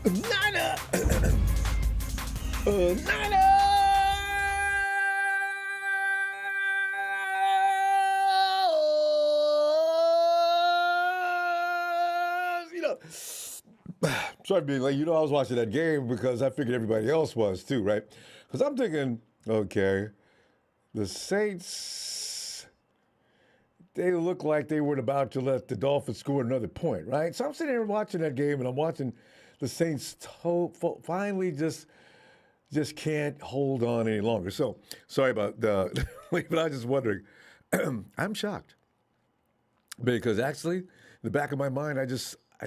Niner! Niner! You know, sorry being late. I was watching that game because I figured everybody else was too, right? Because I'm thinking, okay, the Saints, they look like they were about to let the Dolphins score another point, right? So I'm sitting here watching that game, and I'm watching the Saints finally just can't hold on any longer. So sorry about the but I was just wondering. I'm shocked because actually, in the back of my mind,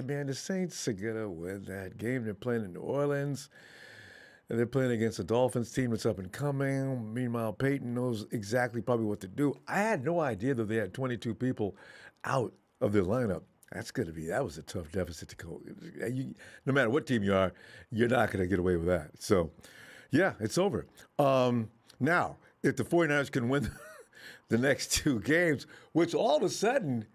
man, the Saints are gonna win that game. They're playing in New Orleans. And they're playing against a Dolphins team that's up and coming. Meanwhile, Peyton knows exactly probably what to do. I had no idea that they had 22 people out of their lineup. That was a tough deficit to go. No matter what team you are, you're not going to get away with that. So, yeah, it's over. Now, if the 49ers can win the next two games, which all of a sudden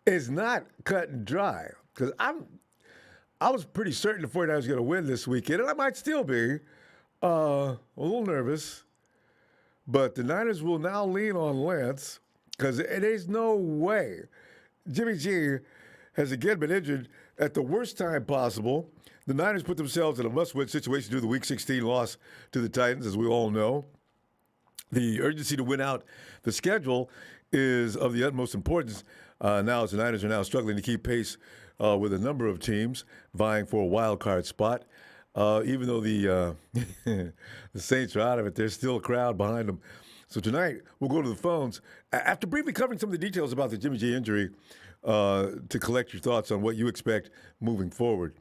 is not cut and dry, because I was pretty certain the 49ers were going to win this weekend, and I might still be a little nervous. But the Niners will now lean on Lance because there's no way. Jimmy G has again been injured at the worst time possible. The Niners put themselves in a must-win situation due to the Week 16 loss to the Titans, as we all know. The urgency to win out the schedule is of the utmost importance now as the Niners are now struggling to keep pace with a number of teams vying for a wild card spot. Even though the Saints are out of it, there's still a crowd behind them. So tonight, we'll go to the phones. After briefly covering some of the details about the Jimmy G injury, to collect your thoughts on what you expect moving forward.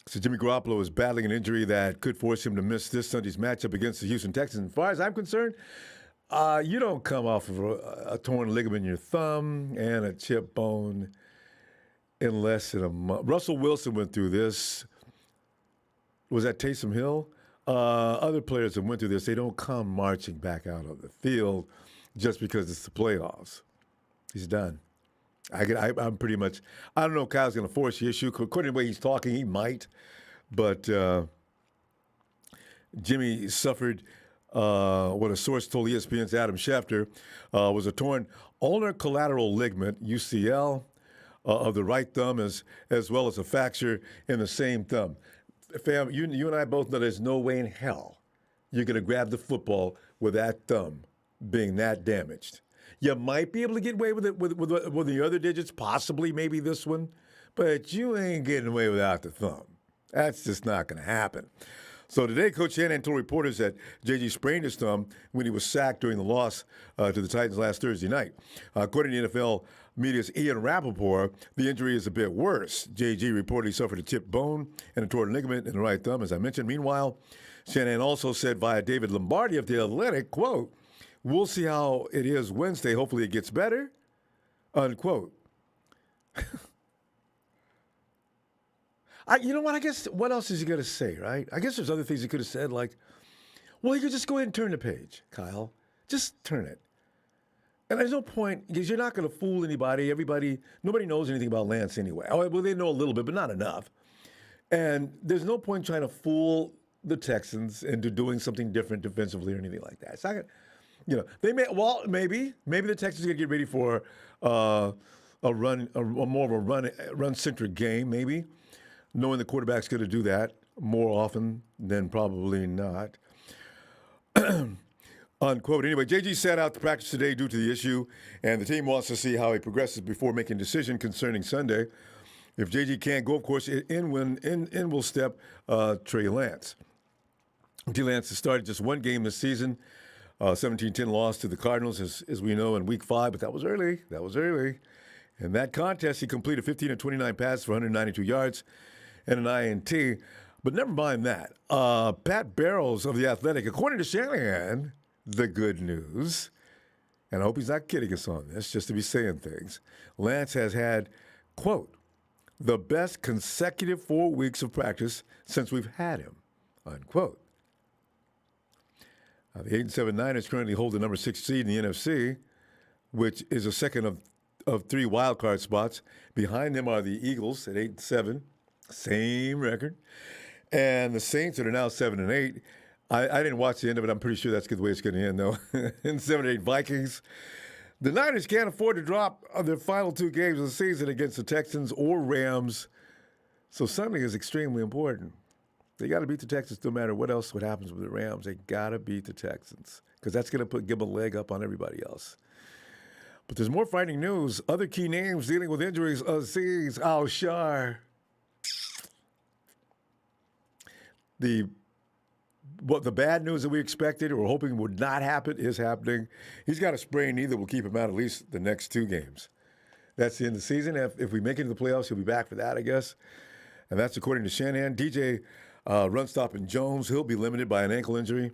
So Jimmy Garoppolo is battling an injury that could force him to miss this Sunday's matchup against the Houston Texans. As far as I'm concerned, you don't come off of a torn ligament in your thumb and a chipped bone in less than a month. Russell Wilson went through this. Was that Taysom Hill? Other players have went through this. They don't come marching back out of the field just because it's the playoffs. He's done. I'm pretty much. I don't know if Kyle's going to force the issue. According to the way he's talking, he might. But Jimmy suffered what a source told ESPN's Adam Schefter was a torn ulnar collateral ligament (UCL) of the right thumb, as well as a fracture in the same thumb. Fam, you and I both know there's no way in hell you're going to grab the football with that thumb being that damaged. You might be able to get away with it with the other digits, possibly maybe this one, but you ain't getting away without the thumb. That's just not going to happen. So today, Coach Shanahan told reporters that J.G. sprained his thumb when he was sacked during the loss to the Titans last Thursday night. According to NFL media's Ian Rappaport, the injury is a bit worse. J.G. reportedly suffered a chipped bone and a torn ligament in the right thumb, as I mentioned. Meanwhile, Shanahan also said via David Lombardi of The Athletic, quote, "We'll see how it is Wednesday. Hopefully it gets better," unquote. You know what? I guess what else is he going to say, right? I guess there's other things he could have said, like, well, you could just go ahead and turn the page, Kyle. Just turn it. And there's no point, because you're not going to fool anybody. Nobody knows anything about Lance anyway. Oh, well, they know a little bit, but not enough. And there's no point trying to fool the Texans into doing something different defensively or anything like that. It's not going to, maybe the Texans are going to get ready for a more of a run-centric game, maybe, knowing the quarterback's going to do that more often than probably not. Unquote. Anyway, JG sat out to practice today due to the issue, and the team wants to see how he progresses before making a decision concerning Sunday. If JG can't go, of course, in will step Trey Lance. Trey Lance has started just one game this season, 17-10 loss to the Cardinals, as we know, in Week 5, but that was early. In that contest, he completed 15 of 29 passes for 192 yards and an INT. But never mind that. Pat Barrows of The Athletic, according to Shanahan, the good news, and I hope he's not kidding us on this, just to be saying things, Lance has had, quote, the best consecutive 4 weeks of practice since we've had him, unquote. The 8-7 Niners currently hold the number 6 seed in the NFC, which is a second of 3 wild card spots. Behind them are the Eagles at 8-7, Same record. And the Saints that are now 7-8. I didn't watch the end of it. I'm pretty sure that's the way it's going to end, though. And 7-8 Vikings. The Niners can't afford to drop their final two games of the season against the Texans or Rams. So Sunday is extremely important. They got to beat the Texans no matter what happens with the Rams. They got to beat the Texans because that's going to give them a leg up on everybody else. But there's more frightening news. Other key names dealing with injuries. Aziz Al-Shar. The bad news that we expected or hoping would not happen is happening. He's got a sprained knee that will keep him out at least the next two games. That's the end of the season. If we make it to the playoffs, he'll be back for that, I guess. And that's according to Shanahan. DJ Runstop and Jones, he'll be limited by an ankle injury.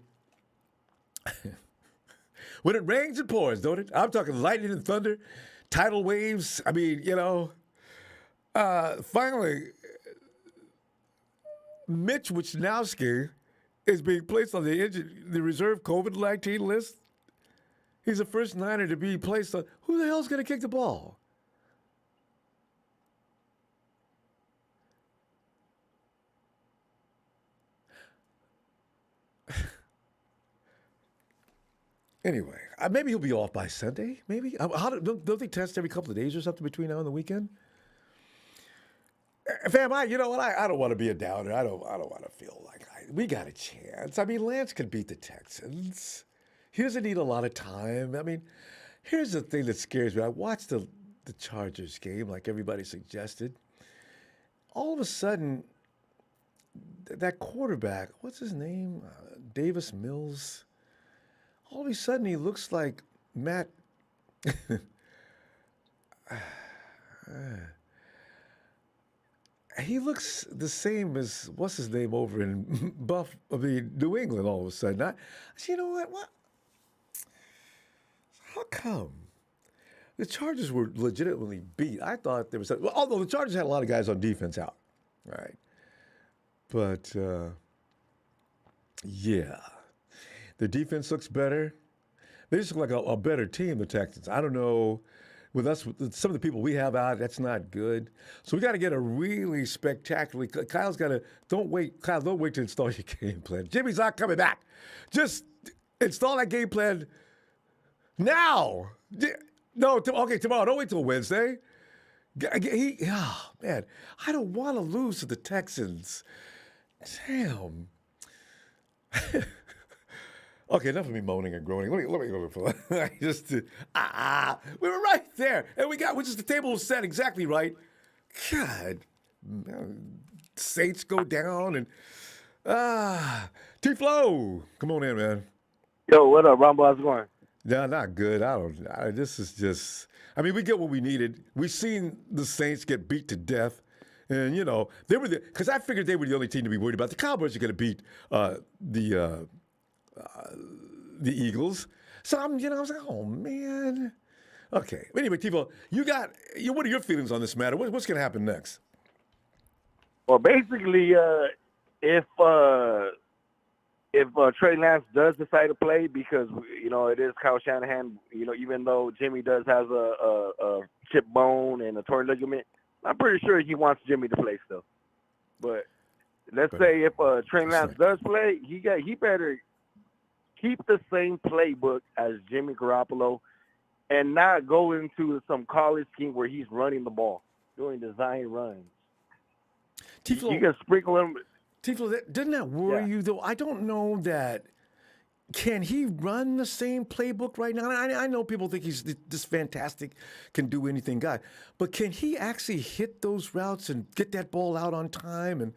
When it rains, it pours, don't it? I'm talking lightning and thunder, tidal waves. I mean, finally, Mitch Wisnowski is being placed on the reserve COVID-19 list. He's the first Niner to be placed on. Who the hell's going to kick the ball? Anyway, maybe he'll be off by Sunday. Maybe. Don't they test every couple of days or something between now and the weekend? Fam, you know what? I don't want to be a downer. I don't want to feel like we got a chance. I mean, Lance could beat the Texans. He doesn't need a lot of time. I mean, here's the thing that scares me. I watched the Chargers game, like everybody suggested. All of a sudden, that quarterback, what's his name? Davis Mills. All of a sudden, he looks like Matt. He looks the same as what's his name over in New England. All of a sudden, I said, you know what? What? How come? The Chargers were legitimately beat. I thought there was, although the Chargers had a lot of guys on defense out, right? But yeah, their defense looks better. They just look like a better team, the Texans. I don't know. With us, with some of the people we have out, that's not good. So we got to get a really spectacularly. Kyle's got to. Don't wait, Kyle. Don't wait to install your game plan. Jimmy's not coming back. Just install that game plan now. No, okay, tomorrow. Don't wait till Wednesday. Man, I don't want to lose to the Texans. Damn. Okay, enough of me moaning and groaning. Let me go for just we were right there, and the table was set exactly right. God, Saints go down, and T-Flow, come on in, man. Yo, what up, Ronbo? How's it going? No, not good. This is just. I mean, we get what we needed. We've seen the Saints get beat to death. And, they were because I figured they were the only team to be worried about. The Cowboys are going to beat the Eagles. So I was like, oh man. Okay. Anyway, Tivo, what are your feelings on this matter? What's going to happen next? Well, basically, if Trey Lance does decide to play, because it is Kyle Shanahan, even though Jimmy does have a chip bone and a torn ligament, I'm pretty sure he wants Jimmy to play still. But let's say if Trey Lance does play, he better keep the same playbook as Jimmy Garoppolo and not go into some college scheme where he's running the ball, doing design runs. Tiflo, you can sprinkle him. Tiflo, doesn't that worry you, though? I don't know that. Can he run the same playbook right now? I know people think he's this fantastic, can do anything guy. But can he actually hit those routes and get that ball out on time? And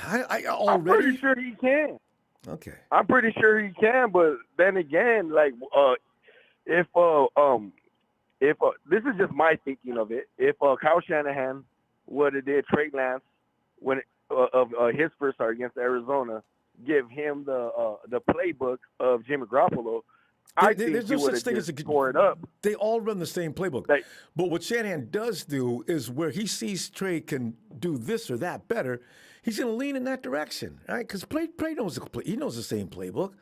I'm pretty sure he can. Okay. I'm pretty sure he can, but then again, if this is just my thinking of it, if Kyle Shanahan would have did Trey Lance when his first start against Arizona, give him the playbook of Jimmy Garoppolo, I think he would have just scored up. They all run the same playbook. But what Shanahan does do is where he sees Trey can do this or that better, he's going to lean in that direction, right? Because Trey knows the same playbook.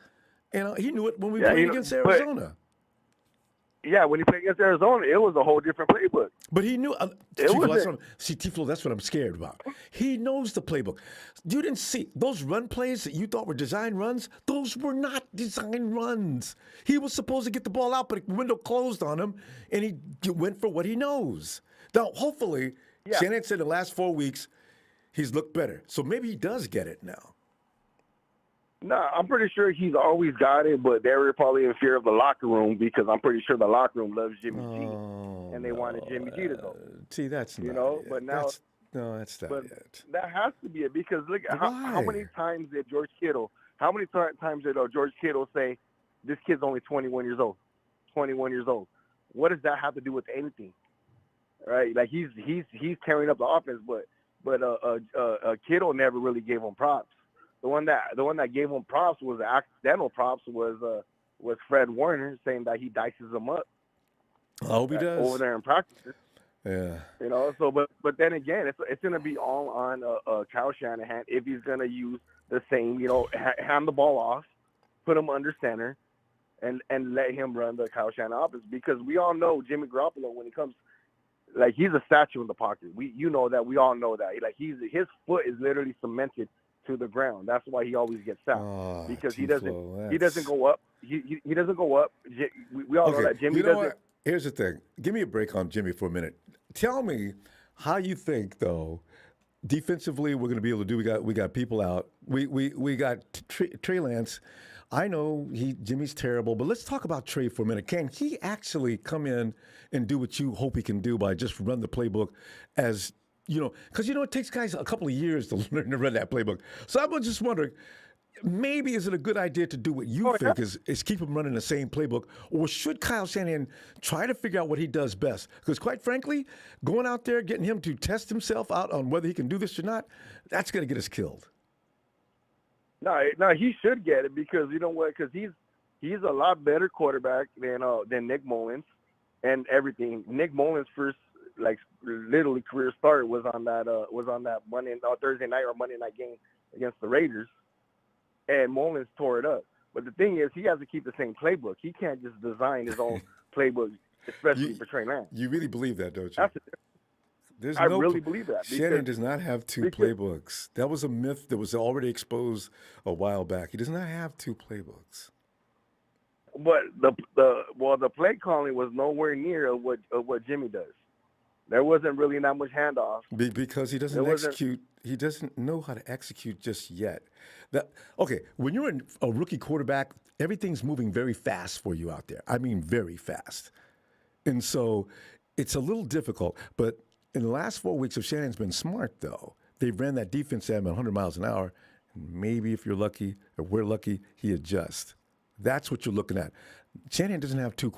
He knew it when we played against Arizona. Yeah, when he played against Arizona, it was a whole different playbook. But he knew. It wasn't. Tiflo, that's what I'm scared about. He knows the playbook. You didn't see those run plays that you thought were design runs. Those were not design runs. He was supposed to get the ball out, but the window closed on him, and he went for what he knows. Now, hopefully, Yeah. Shannon said the last 4 weeks he's looked better. So maybe he does get it now. No, I'm pretty sure he's always got it, but they were probably in fear of the locker room because I'm pretty sure the locker room loves Jimmy G, and they wanted Jimmy G to go. See, that's not it. But now, that's not but it. that has to be it because look, how many times did George Kittle? How many times did George Kittle say, "This kid's only 21 years old"? 21 years old. What does that have to do with anything? Right? Like he's tearing up the offense, but Kittle never really gave him props. The one that gave him props was the accidental props was Fred Warner saying that he dices them up. I hope he does over there in practice. Yeah. So but then again, it's going to be all on Kyle Shanahan if he's going to use the same, hand the ball off, put him under center, and let him run the Kyle Shanahan offense because we all know Jimmy Garoppolo when he comes. Like he's a statue in the pocket. We all know that. Like his foot is literally cemented to the ground. That's why he always gets sacked because he doesn't go up. He doesn't go up. We all know that Jimmy doesn't. What? Here's the thing. Give me a break on Jimmy for a minute. Tell me how you think though. Defensively, we're going to be able to do. We got people out. We got Trey Lance. I know Jimmy's terrible, but let's talk about Trey for a minute. Can he actually come in and do what you hope he can do by just run the playbook as because it takes guys a couple of years to learn to run that playbook. So I'm just wondering, maybe is it a good idea to do what you think is keep him running the same playbook, or should Kyle Shanahan try to figure out what he does best? Because quite frankly, going out there, getting him to test himself out on whether he can do this or not, that's going to get us killed. No, he should get it because you know what? Because he's a lot better quarterback than Nick Mullins and everything. Nick Mullins' first literally career start was on that Thursday night or Monday night game against the Raiders, and Mullins tore it up. But the thing is, he has to keep the same playbook. He can't just design his own playbook, especially for Trey Lance. You really believe that, don't you? I really believe that. Shannon does not have two playbooks. That was a myth that was already exposed a while back. He does not have two playbooks. But the play calling was nowhere near what Jimmy does. There wasn't really that much handoff because he doesn't execute. He doesn't know how to execute just yet. When you're a rookie quarterback, everything's moving very fast for you out there. I mean, very fast, and so it's a little difficult. But in the last 4 weeks, if Shannon's been smart, though, they ran that defense at 100 miles an hour. And maybe if you're lucky, or we're lucky, he adjusts. That's what you're looking at. Shanahan doesn't have two,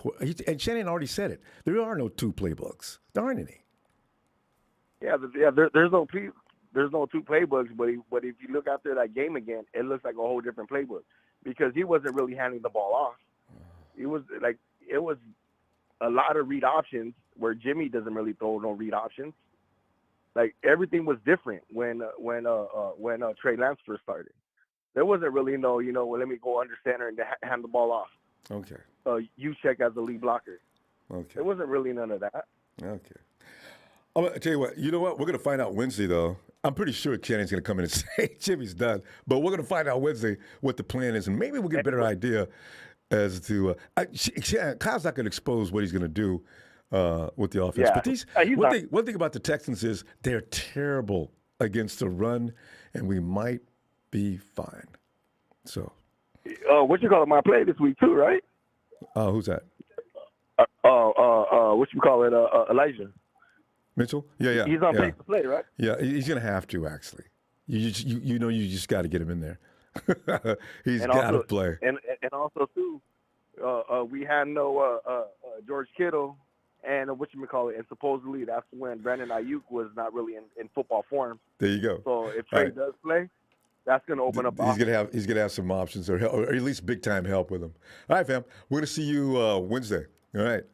and Shanahan already said it. There are no two playbooks. There aren't any. There's no two playbooks. But if you look after that game again, it looks like a whole different playbook because he wasn't really handing the ball off. It was a lot of read options where Jimmy doesn't really throw no read options. Like everything was different when Trey Lance first started. There wasn't really no, let me go under center and hand the ball off. Okay. You check as the lead blocker. Okay. There wasn't really none of that. Okay. I'm going to tell you what. You know what? We're going to find out Wednesday, though. I'm pretty sure Shannon's going to come in and say Jimmy's done. But we're going to find out Wednesday what the plan is, and maybe we'll get a better idea as to Kyle's not going to expose what he's going to do with the offense. Yeah. But one thing about the Texans is they're terrible against the run, and we might be fine. So. What you call it? My play this week too, right? Who's that? What you call it? Elijah Mitchell. Yeah. He's on pace to play, right? Yeah, he's gonna have to actually. You just got to get him in there. He's got to play. And also too, we had no George Kittle, and and supposedly that's when Brandon Ayuk was not really in football form. There you go. So if Trey does play, that's going to open up. He's gonna have some options or at least big time help with him. All right, fam. We're gonna see you Wednesday. All right.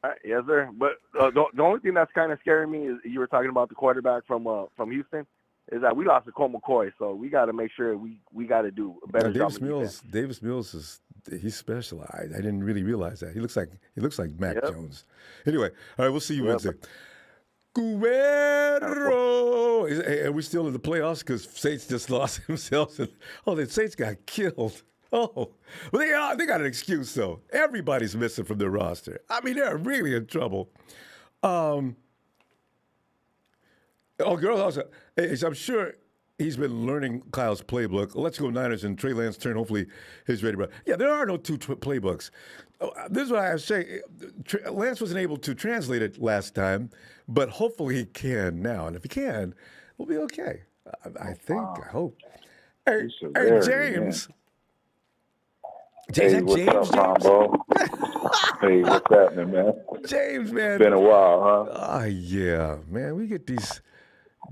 All right. Yes, sir. But the only thing that's kind of scaring me is you were talking about the quarterback from Houston. Is that we lost to Colt McCoy, so we got to make sure we got to do a better job. Davis Mills is he's special. I didn't really realize that. He looks like Mac Yep. Jones. Anyway, all right, we'll see you Yep. Wednesday. Guerrero. Hey, are we still in the playoffs? Because Saints just lost themselves. And, the Saints got killed. Oh, well, they got an excuse, though. Everybody's missing from their roster. I mean, they're really in trouble. Girl, also, I'm sure he's been learning Kyle's playbook. Let's go Niners and Trey Lance turn. Hopefully he's ready. But yeah, there are no two playbooks. This is what I was saying. Lance wasn't able to translate it last time, but hopefully he can now. And if he can, we'll be okay. I think. I hope. Hey, James. Hey, what's up, Ronbo? Hey, what's happening, man? James, man. It's been a while, huh? Yeah, man. We get these.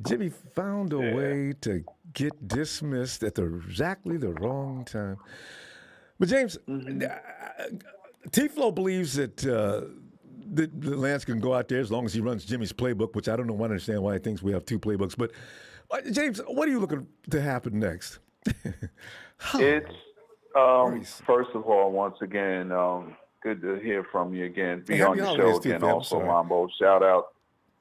Jimmy found a way to get dismissed at exactly the wrong time. But James, T-Flow believes that Lance can go out there as long as he runs Jimmy's playbook, which I don't know. I understand why he thinks we have two playbooks. But James, what are you looking to happen next? It's first of all, once again, good to hear from you again. Be on your show again, also, Ronbo. Shout out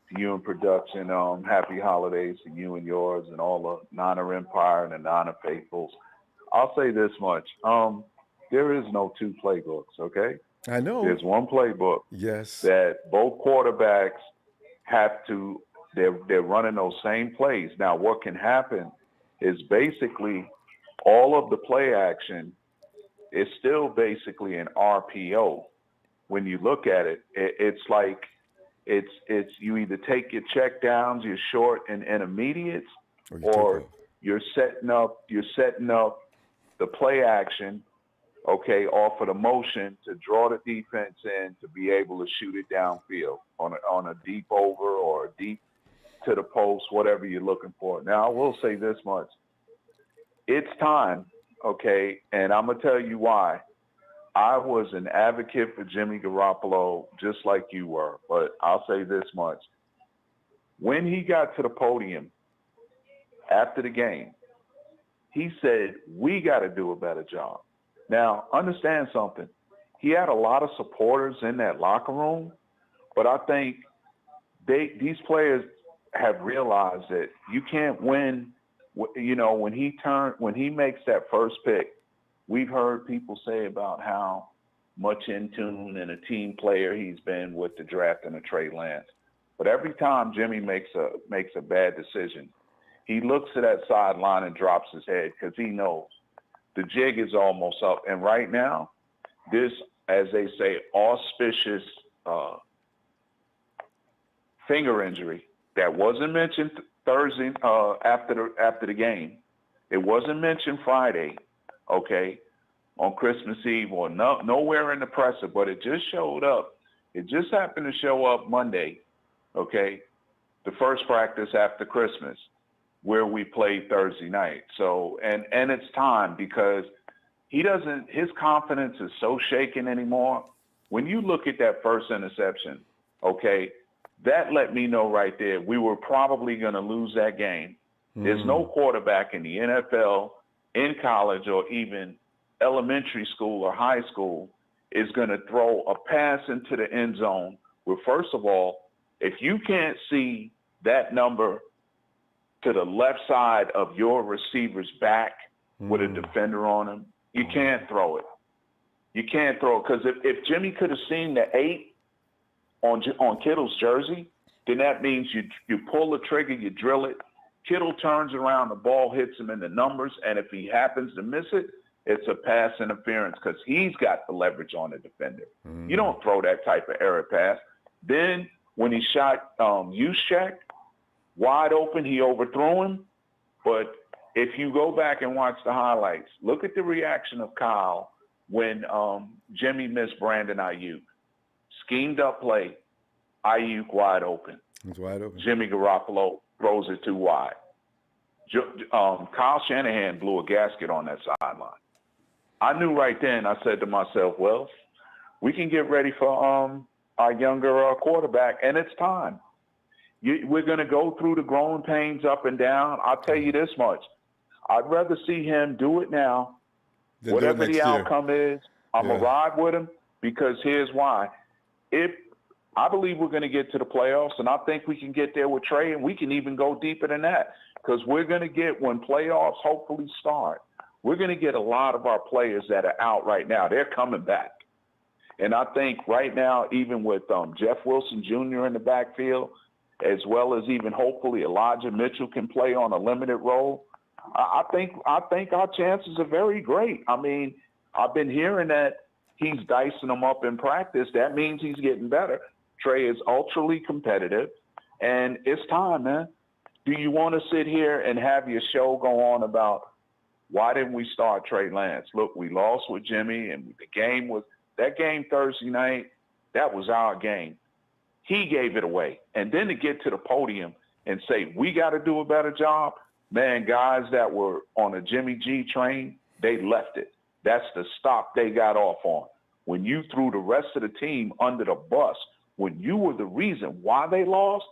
to you in production. Happy holidays to you and yours and all the Niner Empire and the Niner faithfuls. I'll say this much. There is no two playbooks, okay? I know. There's one playbook. Yes. That both quarterbacks have to, they're running those same plays. Now, what can happen is basically all of the play action is still basically an RPO. When you look at it, it's like it's you either take your check downs, your short and intermediates, or you're setting up the play action, okay, off of the motion to draw the defense in to be able to shoot it downfield on a deep over or a deep to the post, whatever you're looking for. Now, I will say this much. It's time, okay, and I'm going to tell you why. I was an advocate for Jimmy Garoppolo just like you were, but I'll say this much. When he got to the podium after the game, he said, we got to do a better job. Now, understand something. He had a lot of supporters in that locker room, but I think these players have realized that you can't win. You know, when he makes that first pick, we've heard people say about how much in tune and a team player he's been with the draft and the Trey Lance. But every time Jimmy makes a bad decision, he looks to that sideline and drops his head because he knows the jig is almost up. And right now, this, as they say, auspicious finger injury that wasn't mentioned Thursday after the game. It wasn't mentioned Friday, okay, on Christmas Eve or nowhere in the presser, but it just showed up. It just happened to show up Monday, okay, the first practice after Christmas where we played Thursday night. So, and it's time because his confidence is so shaken anymore. When you look at that first interception, okay, that let me know right there we were probably going to lose that game. There's no quarterback in the NFL, in college, or even elementary school or high school is going to throw a pass into the end zone where, first of all, if you can't see that number to the left side of your receiver's back with a defender on him, you can't throw it. You can't throw it because if Jimmy could have seen the 8 on Kittle's jersey, then that means you pull the trigger, you drill it. Kittle turns around, the ball hits him in the numbers, and if he happens to miss it, it's a pass interference because he's got the leverage on the defender. You don't throw that type of error pass. Then when he shot Juszczyk wide open, he overthrew him. But if you go back and watch the highlights, look at the reaction of Kyle when Jimmy missed Brandon Ayuk. Schemed up play, Ayuk wide open. He's wide open. Jimmy Garoppolo throws it too wide. Kyle Shanahan blew a gasket on that sideline. I knew right then, I said to myself, well, we can get ready for our younger quarterback, and it's time. We're going to go through the growing pains up and down. I'll tell you this much. I'd rather see him do it now, whatever the outcome is. I'm going to ride with him because here's why. If I believe we're going to get to the playoffs, and I think we can get there with Trey, and we can even go deeper than that because we're going to get, when playoffs hopefully start, we're going to get a lot of our players that are out right now. They're coming back. And I think right now, even with Jeff Wilson Jr. in the backfield, as well as even hopefully Elijah Mitchell can play on a limited role, I think our chances are very great. I mean, I've been hearing that he's dicing them up in practice. That means he's getting better. Trey is ultra competitive, and it's time, man. Do you want to sit here and have your show go on about why didn't we start Trey Lance? Look, we lost with Jimmy, and that game Thursday night, that was our game. He gave it away. And then to get to the podium and say, we got to do a better job, man, guys that were on a Jimmy G train, they left it. That's the stop they got off on. When you threw the rest of the team under the bus, when you were the reason why they lost,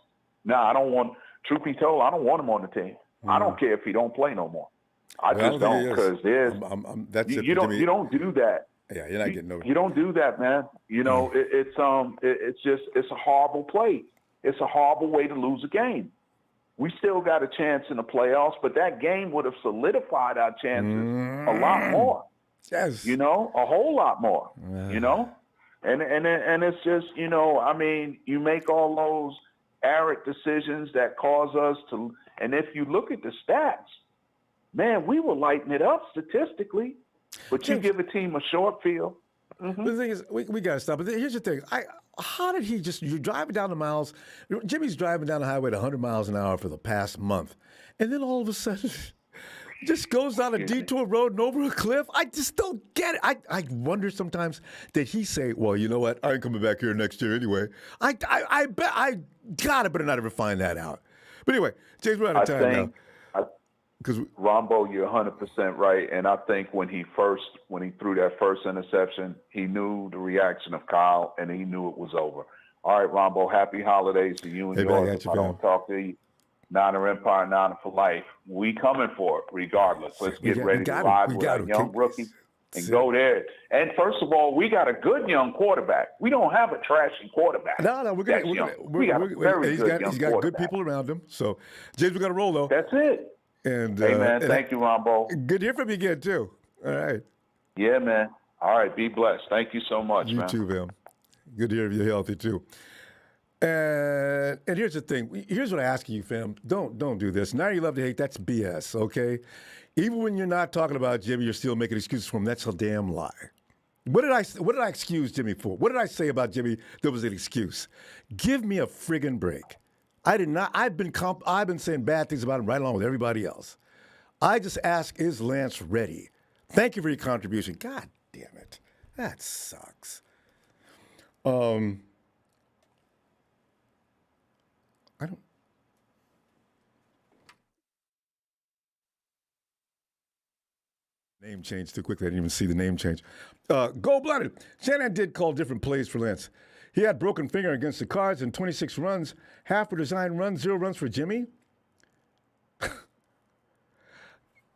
truth be told, I don't want him on the team. I don't care if he don't play no more. I just don't, because you don't do that. Yeah, you're not getting no. You don't do that, man. You know, it's a horrible play. It's a horrible way to lose a game. We still got a chance in the playoffs, but that game would have solidified our chances a lot more. Yes. You know, a whole lot more. You know, and it's just, you know, I mean, you make all those arid decisions that cause us to. And if you look at the stats, man, we were lighting it up statistically. But you give a team a short field. Mm-hmm. But the thing is, we got to stop. But here's the thing. How did he you're driving down the miles. Jimmy's driving down the highway at 100 miles an hour for the past month. And then all of a sudden, just goes down a detour road and over a cliff. I just don't get it. I wonder sometimes, did he say, well, you know what? I ain't coming back here next year anyway. I better not ever find that out. But anyway, James, we're out of time now. Because Ronbo, you're 100% right, and I think when he threw that first interception, he knew the reaction of Kyle, and he knew it was over. All right, Ronbo, happy holidays to you and yours. If I don't talk to you, Niner Empire, Niner for life. We coming for it, regardless. Let's get ready to ride with our young rookie and go there. And first of all, we got a good young quarterback. We don't have a trashy quarterback. No, we got he's got good people around him. So, James, we got to roll though. That's it. And hey, man, thank you, Ronbo. Good to hear from you again, too. All right. Yeah, man. All right, be blessed. Thank you so much, man. You too, man. Good to hear you're healthy, too. And here's the thing. Here's what I ask you, fam. Don't do this. Now you love to hate. That's BS, okay? Even when you're not talking about Jimmy, you're still making excuses for him. That's a damn lie. What did I excuse Jimmy for? What did I say about Jimmy that was an excuse? Give me a friggin' break. I did not. I've been saying bad things about him right along with everybody else. I just ask, is Lance ready? Thank you for your contribution. God damn it, that sucks. I don't. Name change too quickly. I didn't even see the name change. Gold-blooded. Shanahan did call different plays for Lance. He had broken finger against the Cards and 26 runs. Half were design runs, 0 runs for Jimmy.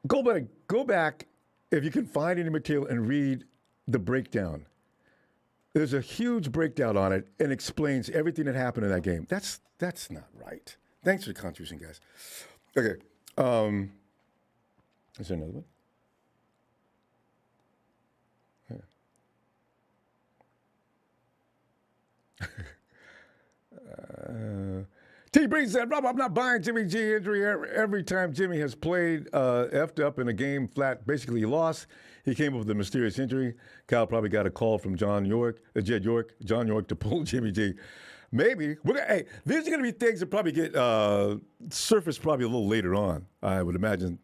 Go back if you can find any material and read the breakdown. There's a huge breakdown on it and explains everything that happened in that game. That's not right. Thanks for the contribution, guys. Okay. Is there another one? T. Breen said, Rob, I'm not buying Jimmy G injury. Every time Jimmy has played effed up in a game flat, basically he lost. He came up with a mysterious injury. Kyle probably got a call from John York to pull Jimmy G. Maybe. These are going to be things that probably get surfaced probably a little later on, I would imagine.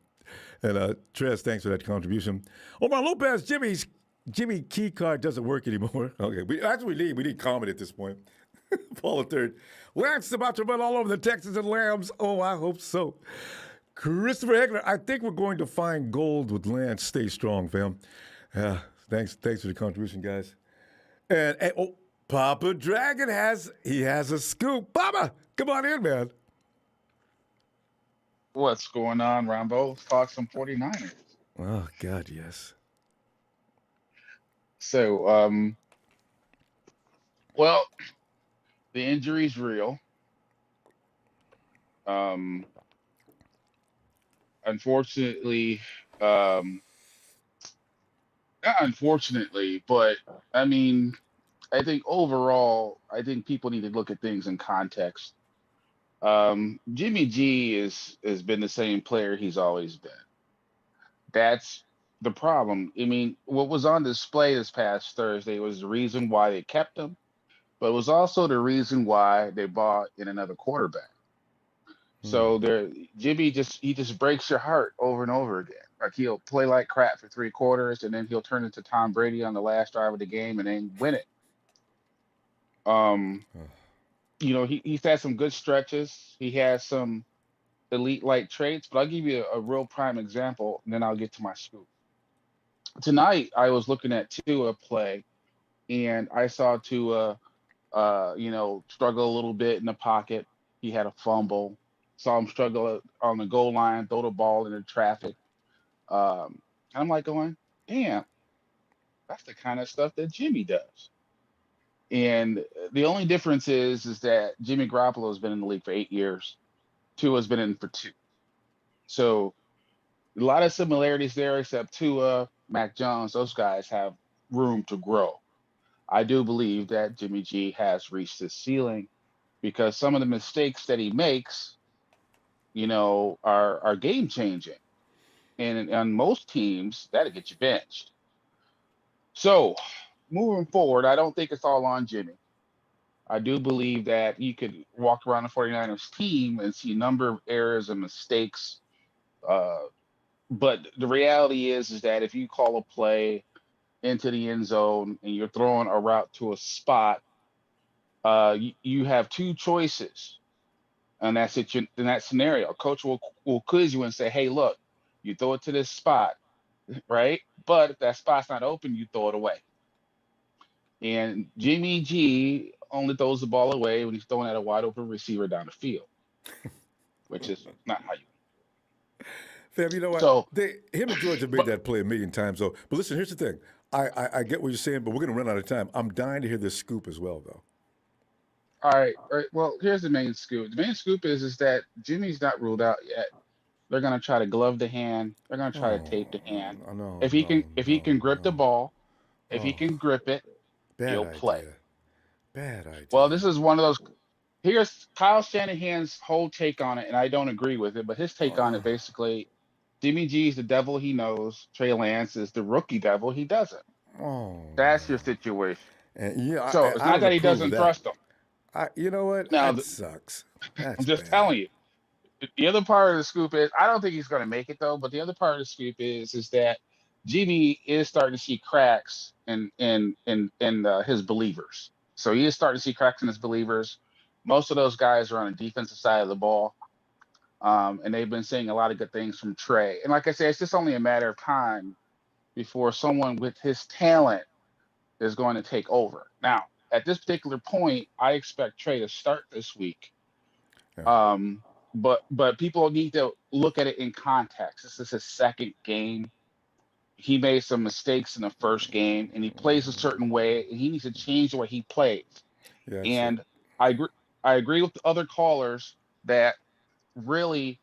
And Trez, thanks for that contribution. Omar Lopez, Jimmy key card doesn't work anymore. Okay, that's what we need. We need comment at this point. Paul III. Lance is about to run all over the Texans and Lambs. Oh, I hope so. Christopher Hegler, I think we're going to find gold with Lance. Stay strong, fam. Thanks for the contribution, guys. And Papa Dragon has a scoop. Papa, come on in, man. What's going on, Ronbo? Fox and 49ers. Oh, God, yes. So, well, the injury's real. Um, unfortunately, um, not unfortunately, but I mean, I think overall, I think people need to look at things in context. Jimmy G has been the same player he's always been. That's the problem. I mean, what was on display this past Thursday was the reason why they kept him, but it was also the reason why they bought in another quarterback. Hmm. So there, Jimmy just breaks your heart over and over again. Like he'll play like crap for 3 quarters, and then he'll turn into Tom Brady on the last drive of the game and then win it. Um, he's had some good stretches. He has some elite like traits, but I'll give you a real prime example, and then I'll get to my scoop. Tonight, I was looking at Tua play, and I saw Tua, struggle a little bit in the pocket. He had a fumble. Saw him struggle on the goal line, throw the ball into traffic. I'm like going, damn, that's the kind of stuff that Jimmy does. And the only difference is that Jimmy Garoppolo has been in the league for 8 years. Tua has been in for 2. So a lot of similarities there, except Tua, Mac Jones, those guys have room to grow. I do believe that Jimmy G has reached his ceiling because some of the mistakes that he makes, are game changing. And on most teams, that'll get you benched. So moving forward, I don't think it's all on Jimmy. I do believe that you could walk around the 49ers team and see a number of errors and mistakes. Uh, but the reality is that if you call a play into the end zone and you're throwing a route to a spot, you have 2 choices. And that's it. In that scenario, coach will quiz you and say, "Hey, look, you throw it to this spot, right? But if that spot's not open, you throw it away." And Jimmy G only throws the ball away when he's throwing at a wide open receiver down the field, which is not how you. Fam, you know what? So, Him and George have made but that play a million times, though. But listen, here's the thing. I get what you're saying, but we're going to run out of time. I'm dying to hear this scoop as well, though. all right. Well, here's the main scoop. The main scoop is that Jimmy's not ruled out yet. They're gonna try to glove the hand. They're gonna try to Oh, tape the hand. no, If he can, no, if he no, can grip the no. ball, if he Oh, can grip it, bad he'll play. idea. Bad Well, idea. this is one of those. Here's Kyle Shanahan's whole take on it, and I don't agree with it, but his take on it basically, Jimmy G is the devil he knows. Trey Lance is the rookie devil he doesn't. Oh, That's your man. situation. And yeah, So it's I not don't that he approve of doesn't that. trust them. You know what? Now, That sucks. I'm That's just bad. telling you. The other part of the scoop is I don't think he's going to make it though. But the other part of the scoop is that Jimmy is starting to see cracks in his believers. So he is starting to see cracks in his believers. Most of those guys are on the defensive side of the ball, and they've been seeing a lot of good things from Trey. And like I said, it's just only a matter of time before someone with his talent is going to take over. Now, at this particular point, I expect Trey to start this week. Yeah. But people need to look at it in context. This is his second game. He made some mistakes in the first game, and he plays a certain way, and he needs to change the way he plays. Yeah, that's it. And I agree. I agree with the other callers that really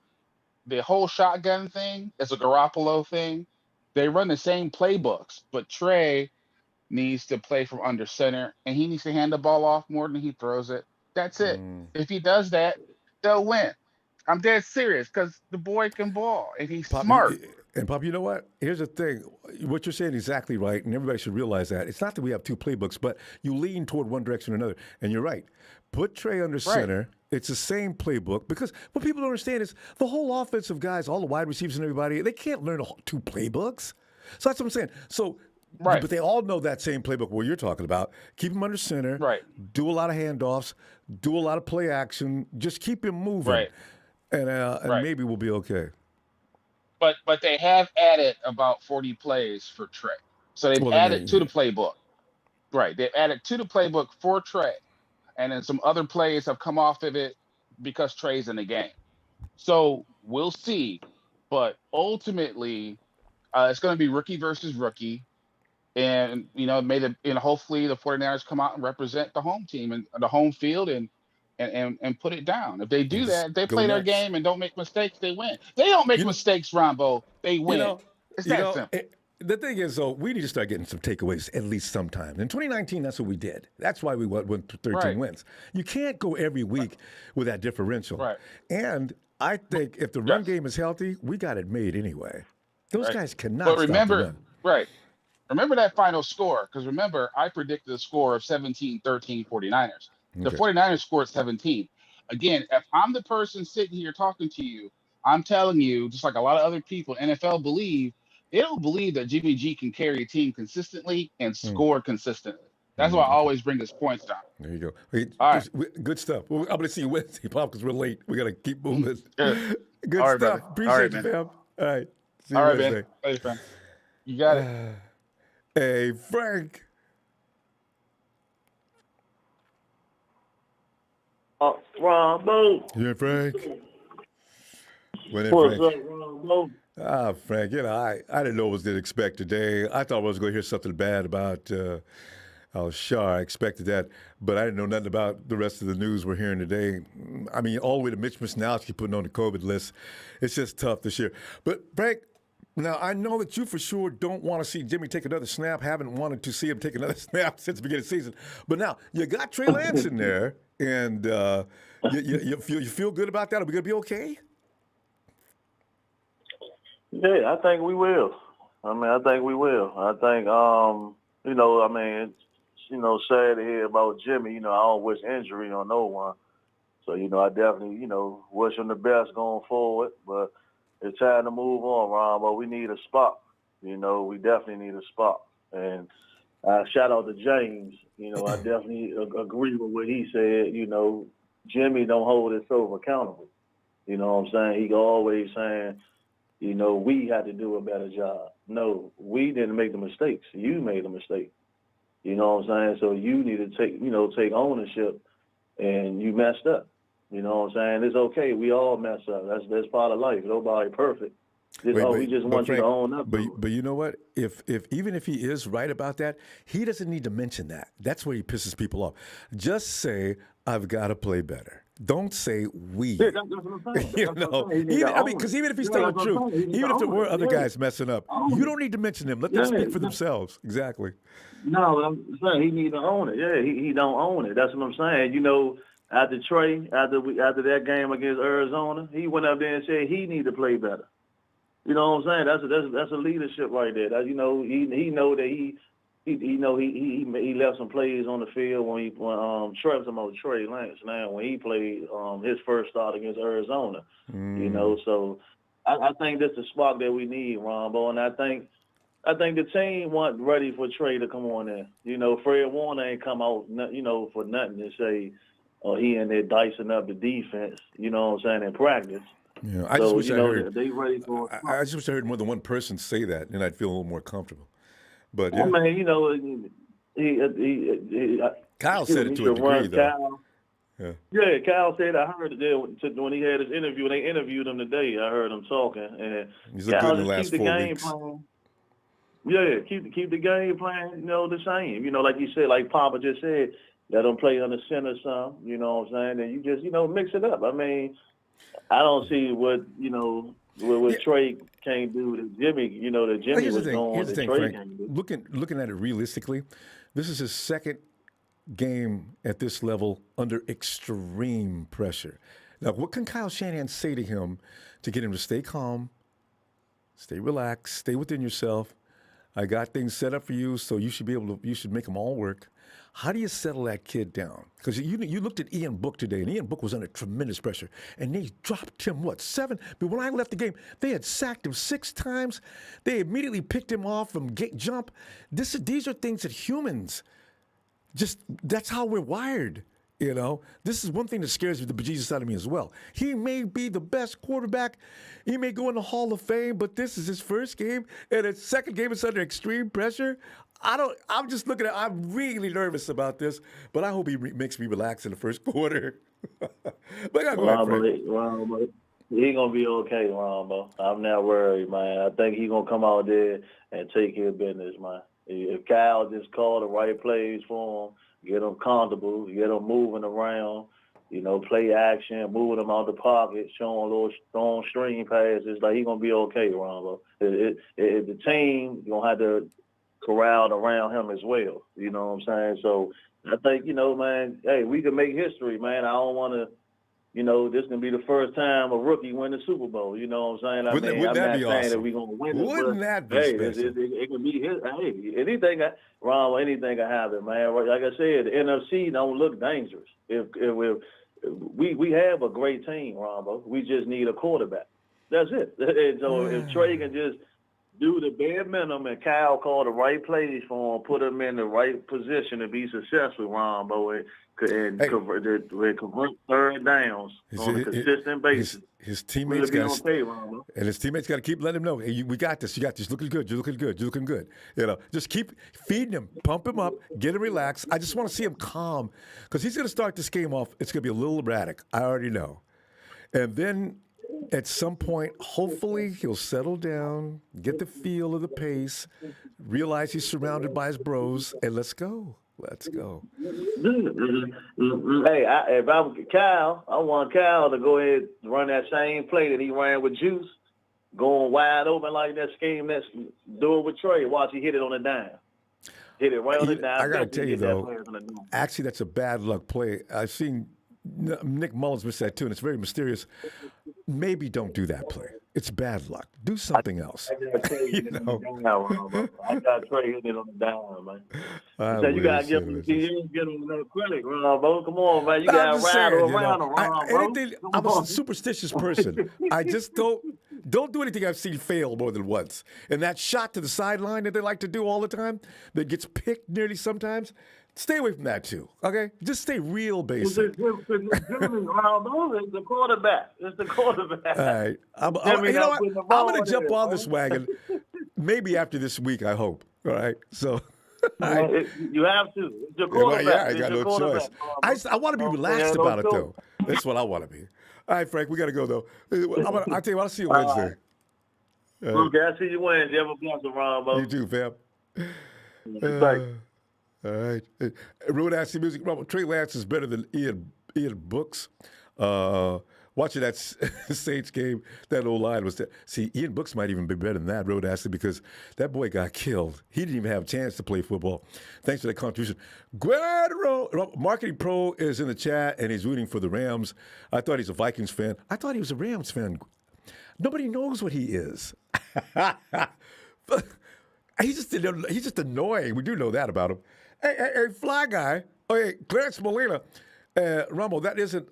the whole shotgun thing is a Garoppolo thing. They run the same playbooks, but Trey needs to play from under center, and he needs to hand the ball off more than he throws it. That's it. Mm. If he does that, they'll win. I'm dead serious because the boy can ball and he's Pop, smart. You know what? Here's the thing. What you're saying is exactly right, and everybody should realize that. It's not that we have 2 playbooks, but you lean toward one direction or another. And you're right. Put Trey under Right, center. It's the same playbook because what people don't understand is the whole offensive guys, all the wide receivers and everybody, they can't learn 2 playbooks. So that's what I'm saying. So, right, but they all know that same playbook where you're talking about. Keep him under center, right, do a lot of handoffs, do a lot of play action, just keep him moving, right, and right. maybe we'll be okay. But they have added about 40 plays for Trey. So they've Well, then added to the they, playbook. Right. They've added to the playbook for Trey. And then some other plays have come off of it because Trey's in the game. So we'll see. But ultimately, it's going to be rookie versus rookie. and hopefully the 49ers come out and represent the home team and the home field and put it down. If they And do just that, if they go play their nuts. game and don't make mistakes, they win. They don't make You know, mistakes, Ronbo, they you win. know, It's you that know. simple. The thing is, though, we need to start getting some takeaways at least sometime. In 2019, that's what we did. That's why we went to 13 Right. wins. You can't go every week with that differential. Right. And I think if the run Yes. game is healthy, we got it made anyway. Those Right. guys cannot But stop the remember, run. right. Remember that final score, because remember, I predicted a score of 17-13 49ers. The Okay. 49ers scored 17. Again, if I'm the person sitting here talking to you, I'm telling you, just like a lot of other people, NFL they don't believe that Jimmy G can carry a team consistently and score consistently. That's why I Okay. always bring his points down. There you go. Hey, All right. good stuff. Well, I'm going to see you Wednesday, Pop, because we're late. We got to keep moving. Good. Good All right, stuff. brother. All Appreciate right, you, man. fam. All right. See you All right, Wednesday. man. Later, fam. You got it. Hey, Frank. Ronbo. Yeah, Frank. What in, What's Frank? up, Ronbo? Frank, I didn't know what was to expect today. I thought I was going to hear something bad about Al-Shar. I expected that, but I didn't know nothing about the rest of the news we're hearing today. I mean, all the way to Mitch Misnowski putting on the COVID list. It's just tough this year. But, Frank, now I know that you for sure don't want to see Jimmy take another snap, haven't wanted to see him take another snap since the beginning of the season. But now you got Trey Lance in there, and you feel good about that? Are we going to be okay? Yeah, I think we will. I think we will. I think, it's, sad to hear about Jimmy. I don't wish injury on no one. So, I definitely, wish him the best going forward. But it's time to move on, Ron. But we need a spot. We definitely need a spot. And shout out to James. I definitely agree with what he said. Jimmy don't hold himself accountable. You know what I'm saying? He always saying, we had to do a better job. No, we didn't make the mistakes. You made a mistake. You know what I'm saying? So you need to take ownership, and you messed up. You know what I'm saying? It's okay. We all mess up. That's part of life. Nobody perfect. We just want Frank, you to own up. But you know what? If even if he is right about that, he doesn't need to mention that. That's where he pisses people off. Just say, I've got to play better. Don't say we. Yeah, that's what I'm saying. Because even if he's telling the truth, even if there were other guys messing up, you don't need to mention them. Let them speak for themselves. Exactly. No, I'm saying he need to own it. Yeah, he don't own it. That's what I'm saying. After Trey, after that game against Arizona, he went up there and said he need to play better. You know what I'm saying? That's a leadership right there. He know that he left some plays on the field when Trey Lance now when he played his first start against Arizona. So I think that's the spark that we need, Ronbo, and I think the team wasn't ready for Trey to come on there. Fred Warner ain't come out, for nothing to say, he in there dicing up the defense. You know what I'm saying, in practice. Yeah, I just wish I heard. They ready for. I just wish I heard more than one person say that, and I'd feel a little more comfortable. But yeah. I mean, Kyle said it to a degree, though. Yeah, Kyle said, I heard it when he had his interview. When they interviewed him today, I heard him talking, and he's looked good in the last 4 weeks. Yeah, keep the game plan, the same. Like you said, like Papa just said, let them play on the center some. You know what I'm saying? And you just mix it up. I mean, I don't see what Trey can't do that Jimmy, that Jimmy was going. Here's the thing, Trey Frank. Looking at it realistically, this is his second game at this level under extreme pressure. Now, what can Kyle Shanahan say to him to get him to stay calm, stay relaxed, stay within yourself? I got things set up for you, so you should make them all work. How do you settle that kid down? Because you looked at Ian Book today, and Ian Book was under tremendous pressure, and they dropped him, 7? But when I left the game, they had sacked him 6 times. They immediately picked him off from jump. These are things that humans, that's how we're wired. This is one thing that scares the bejesus out of me as well. He may be the best quarterback. He may go in the Hall of Fame, but this is his first game, and his second game is under extreme pressure. I'm just looking I'm really nervous about this, but I hope he makes me relax in the first quarter. But I gotta go ahead, Frank. He gonna be okay, Ronbo. I'm not worried, man. I think he gonna come out there and take care of business, man. If Kyle just called the right plays for him, get him comfortable, get him moving around, play action, moving him out the pocket, showing a little strong string passes, like he's gonna be okay, Ronbo. The team gonna have to corral around him as well. You know what I'm saying? So I think, man, hey, we can make history, man. I don't want to. This can be the first time a rookie win the Super Bowl. You know what I'm saying? Wouldn't I'm that not be saying awesome? that we're going to win it. Wouldn't that be hey, special? it can be his. Hey, anything can happen, man. Like I said, the NFC don't look dangerous. We have a great team, Ronbo. We just need a quarterback. That's it. And so if Trey can just do the bare minimum and Kyle call the right plays for him, put him in the right position to be successful, Ronbo, and convert third downs on a consistent basis. His teammates got to, and his teammates got to keep letting him know, hey, we got this. You got this. Looking good. You're looking good. You're looking good. Just keep feeding him, pump him up, get him relaxed. I just want to see him calm because he's going to start this game off. It's going to be a little erratic. I already know. And then at some point, hopefully, he'll settle down, get the feel of the pace, realize he's surrounded by his bros, and let's go. Let's go. Hey, if I'm Kyle, I want Kyle to go ahead and run that same play that he ran with Juice, going wide open like that scheme. That's do it with Trey. Watch he hit it on the dime. Hit it right on the dime. I got to tell you, though, actually, that's a bad luck play. I've seen Nick Mullins miss that, too, and it's very mysterious. Maybe don't do that play. It's bad luck. Do something else. I got Trey hitting it on the dime, man. So you got to give him another credit, Ronbo. Come on, man. You got to rattle around him, Ronbo. I'm a superstitious person. I just don't do anything I've seen fail more than once. And that shot to the sideline that they like to do all the time, that gets picked nearly sometimes, stay away from that too, okay? Just stay real basic. It's the quarterback. It's the quarterback. All right. I'm going to jump on this wagon maybe after this week, I hope. All right? So... You have to. It's your quarterback. I got no choice. I want to be relaxed about it, though. That's what I want to be. All right, Frank, we got to go, though. I'll tell you what, I'll see you Wednesday. Okay, I'll see you Wednesday. Have a blessing, Ronbo. You too, fam. All right. Road Ashley Music. Trey Lance is better than Ian Brooks. Watching that Saints game, that old line was there. See, Ian Brooks might even be better than that, Road Ashley, because that boy got killed. He didn't even have a chance to play football. Thanks for that contribution. Guerrero, Marketing Pro is in the chat, and he's rooting for the Rams. I thought he's a Vikings fan. I thought he was a Rams fan. Nobody knows what he is. He's just annoying. We do know that about him. Hey, Fly Guy. Oh, hey, Clarence Molina. Rumble, that isn't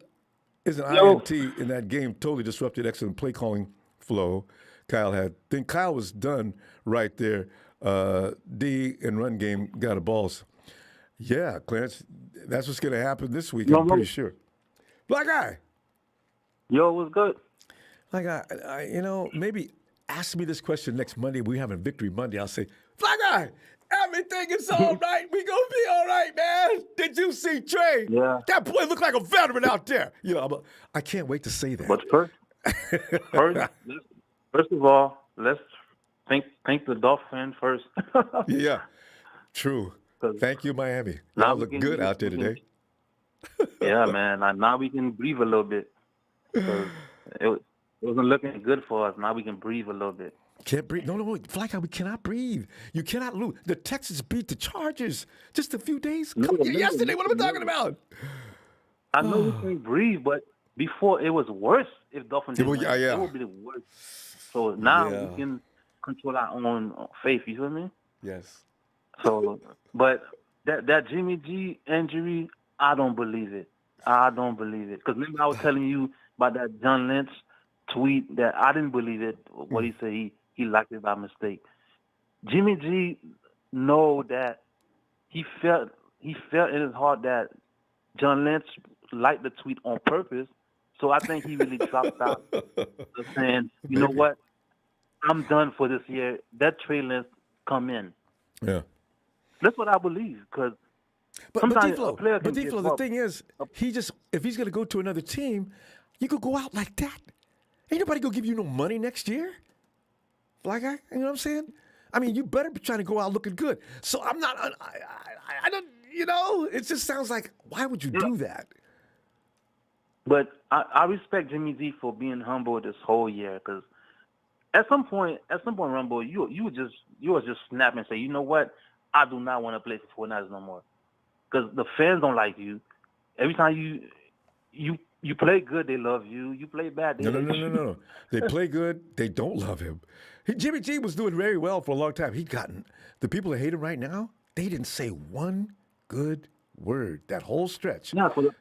an INT in that game. Totally disrupted excellent play calling flow Kyle had. Think Kyle was done right there. D and run game got a balls. Yeah, Clarence, that's what's going to happen this week. I'm pretty sure. Black Guy. Yo, what's good? Like maybe ask me this question next Monday. We're having Victory Monday. I'll say, Black Guy, everything is all right. We gonna be all right, man. Did you see Trey? Yeah. That boy looked like a veteran out there. I can't wait to say that. But first of all, let's thank the Dolphins first. Yeah, true. Thank you, Miami. Y'all look good out there today. Yeah, man. Now we can breathe a little bit. It wasn't looking good for us. Now we can breathe a little bit. Can't breathe. No. Fly Guy, we cannot breathe. You cannot lose. The Texans beat the Chargers just a few days yesterday. What am I talking about? I know we can breathe, but before it was worse. If Dolphins didn't win, it would be the worst. So now we can control our own faith. You feel me? Yes. So, but that Jimmy G injury, I don't believe it. I don't believe it. Because remember I was telling you about that John Lynch tweet that I didn't believe it. What he said, he liked it by mistake. Jimmy G know that he felt in his heart that John Lynch liked the tweet on purpose. So I think he really dropped out saying, you know what, I'm done for this year. That Trey Lance come in. Yeah. That's what I believe. Because But D-Flow, the thing is, if he's going to go to another team, you could go out like that. Ain't nobody going to give you no money next year. Black Guy, you know what I'm saying? I mean, you better be trying to go out looking good. So I'm not. I don't. It just sounds like, why would you do that? But I respect Jimmy G for being humble this whole year, because at some point, Ronbo, you was just snap and say, you know what, I do not want to play for 49ers no more, because the fans don't like you. Every time you play good, they love you. You play bad, they hate you. No. They play good. They don't love him. Jimmy G was doing very well for a long time. The people that hate him right now, they didn't say one good word that whole stretch. Yeah, for the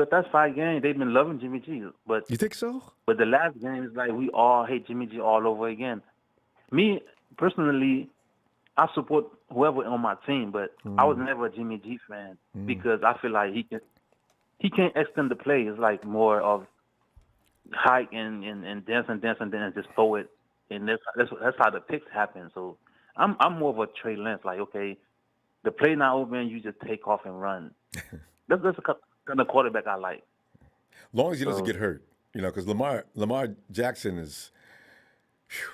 past 5 games, they've been loving Jimmy G. But You think so? But the last game is like we all hate Jimmy G all over again. Me personally, I support whoever on my team, but I was never a Jimmy G fan because I feel like he can't extend the play. It's like more of hike and dance and then just throw it, and that's how the picks happen. So I'm more of a Trey Lance. Like, okay, the play not open, you just take off and run. That's the kind of quarterback I like. As long as he doesn't get hurt, because Lamar Jackson is,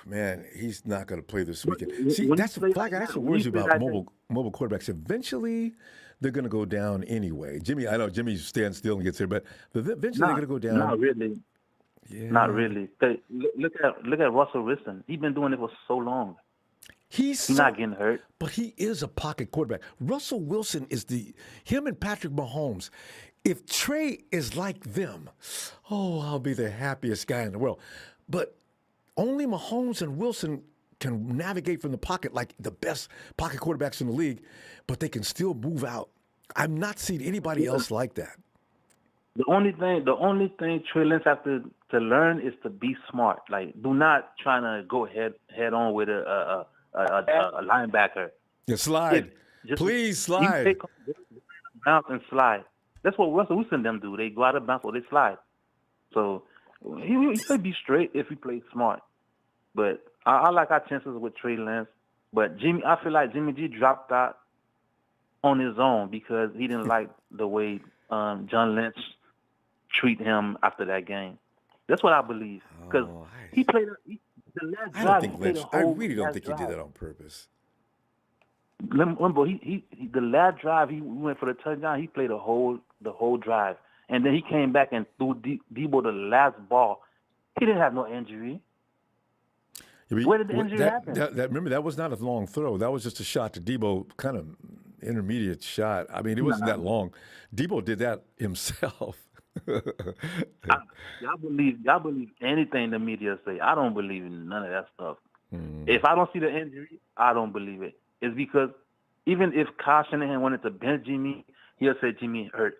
man, he's not going to play this weekend. See, that's what worries you about mobile quarterbacks. Eventually, they're going to go down anyway. I know Jimmy stands still and gets here, but eventually they're going to go down. Not really. Yeah. Not really. Look at Russell Wilson. He's been doing it for so long. He's not getting hurt. But he is a pocket quarterback. Russell Wilson is him and Patrick Mahomes. If Trey is like them, I'll be the happiest guy in the world. But only Mahomes and Wilson can navigate from the pocket like the best pocket quarterbacks in the league, but they can still move out. I've not seen anybody else like that. The only thing Trey Lance have to learn is to be smart. Like, do not try to go head on with a linebacker. Yeah, slide. Please slide. Take bounce and slide. That's what Russell Wilson them do. They go out of bounds or they slide. So he could be straight if he plays smart. But I like our chances with Trey Lance. But I feel like Jimmy G dropped out on his own because he didn't like the way John Lynch treat him after that game. That's what I believe. Because he played the last drive. I really don't think he did that on purpose. Remember, he the last drive he went for the touchdown. He played the whole drive, and then he came back and threw Debo the last ball. He didn't have no injury. Where did the injury happen? Remember, that was not a long throw. That was just a shot to Debo, kind of intermediate shot. I mean, it wasn't that long. Debo did that himself. Y'all believe anything the media say. I don't believe in none of that stuff. If I don't see the injury, I don't believe it. It's because even if Kyle Shanahan wanted to bench Jimmy, he'll say Jimmy hurt,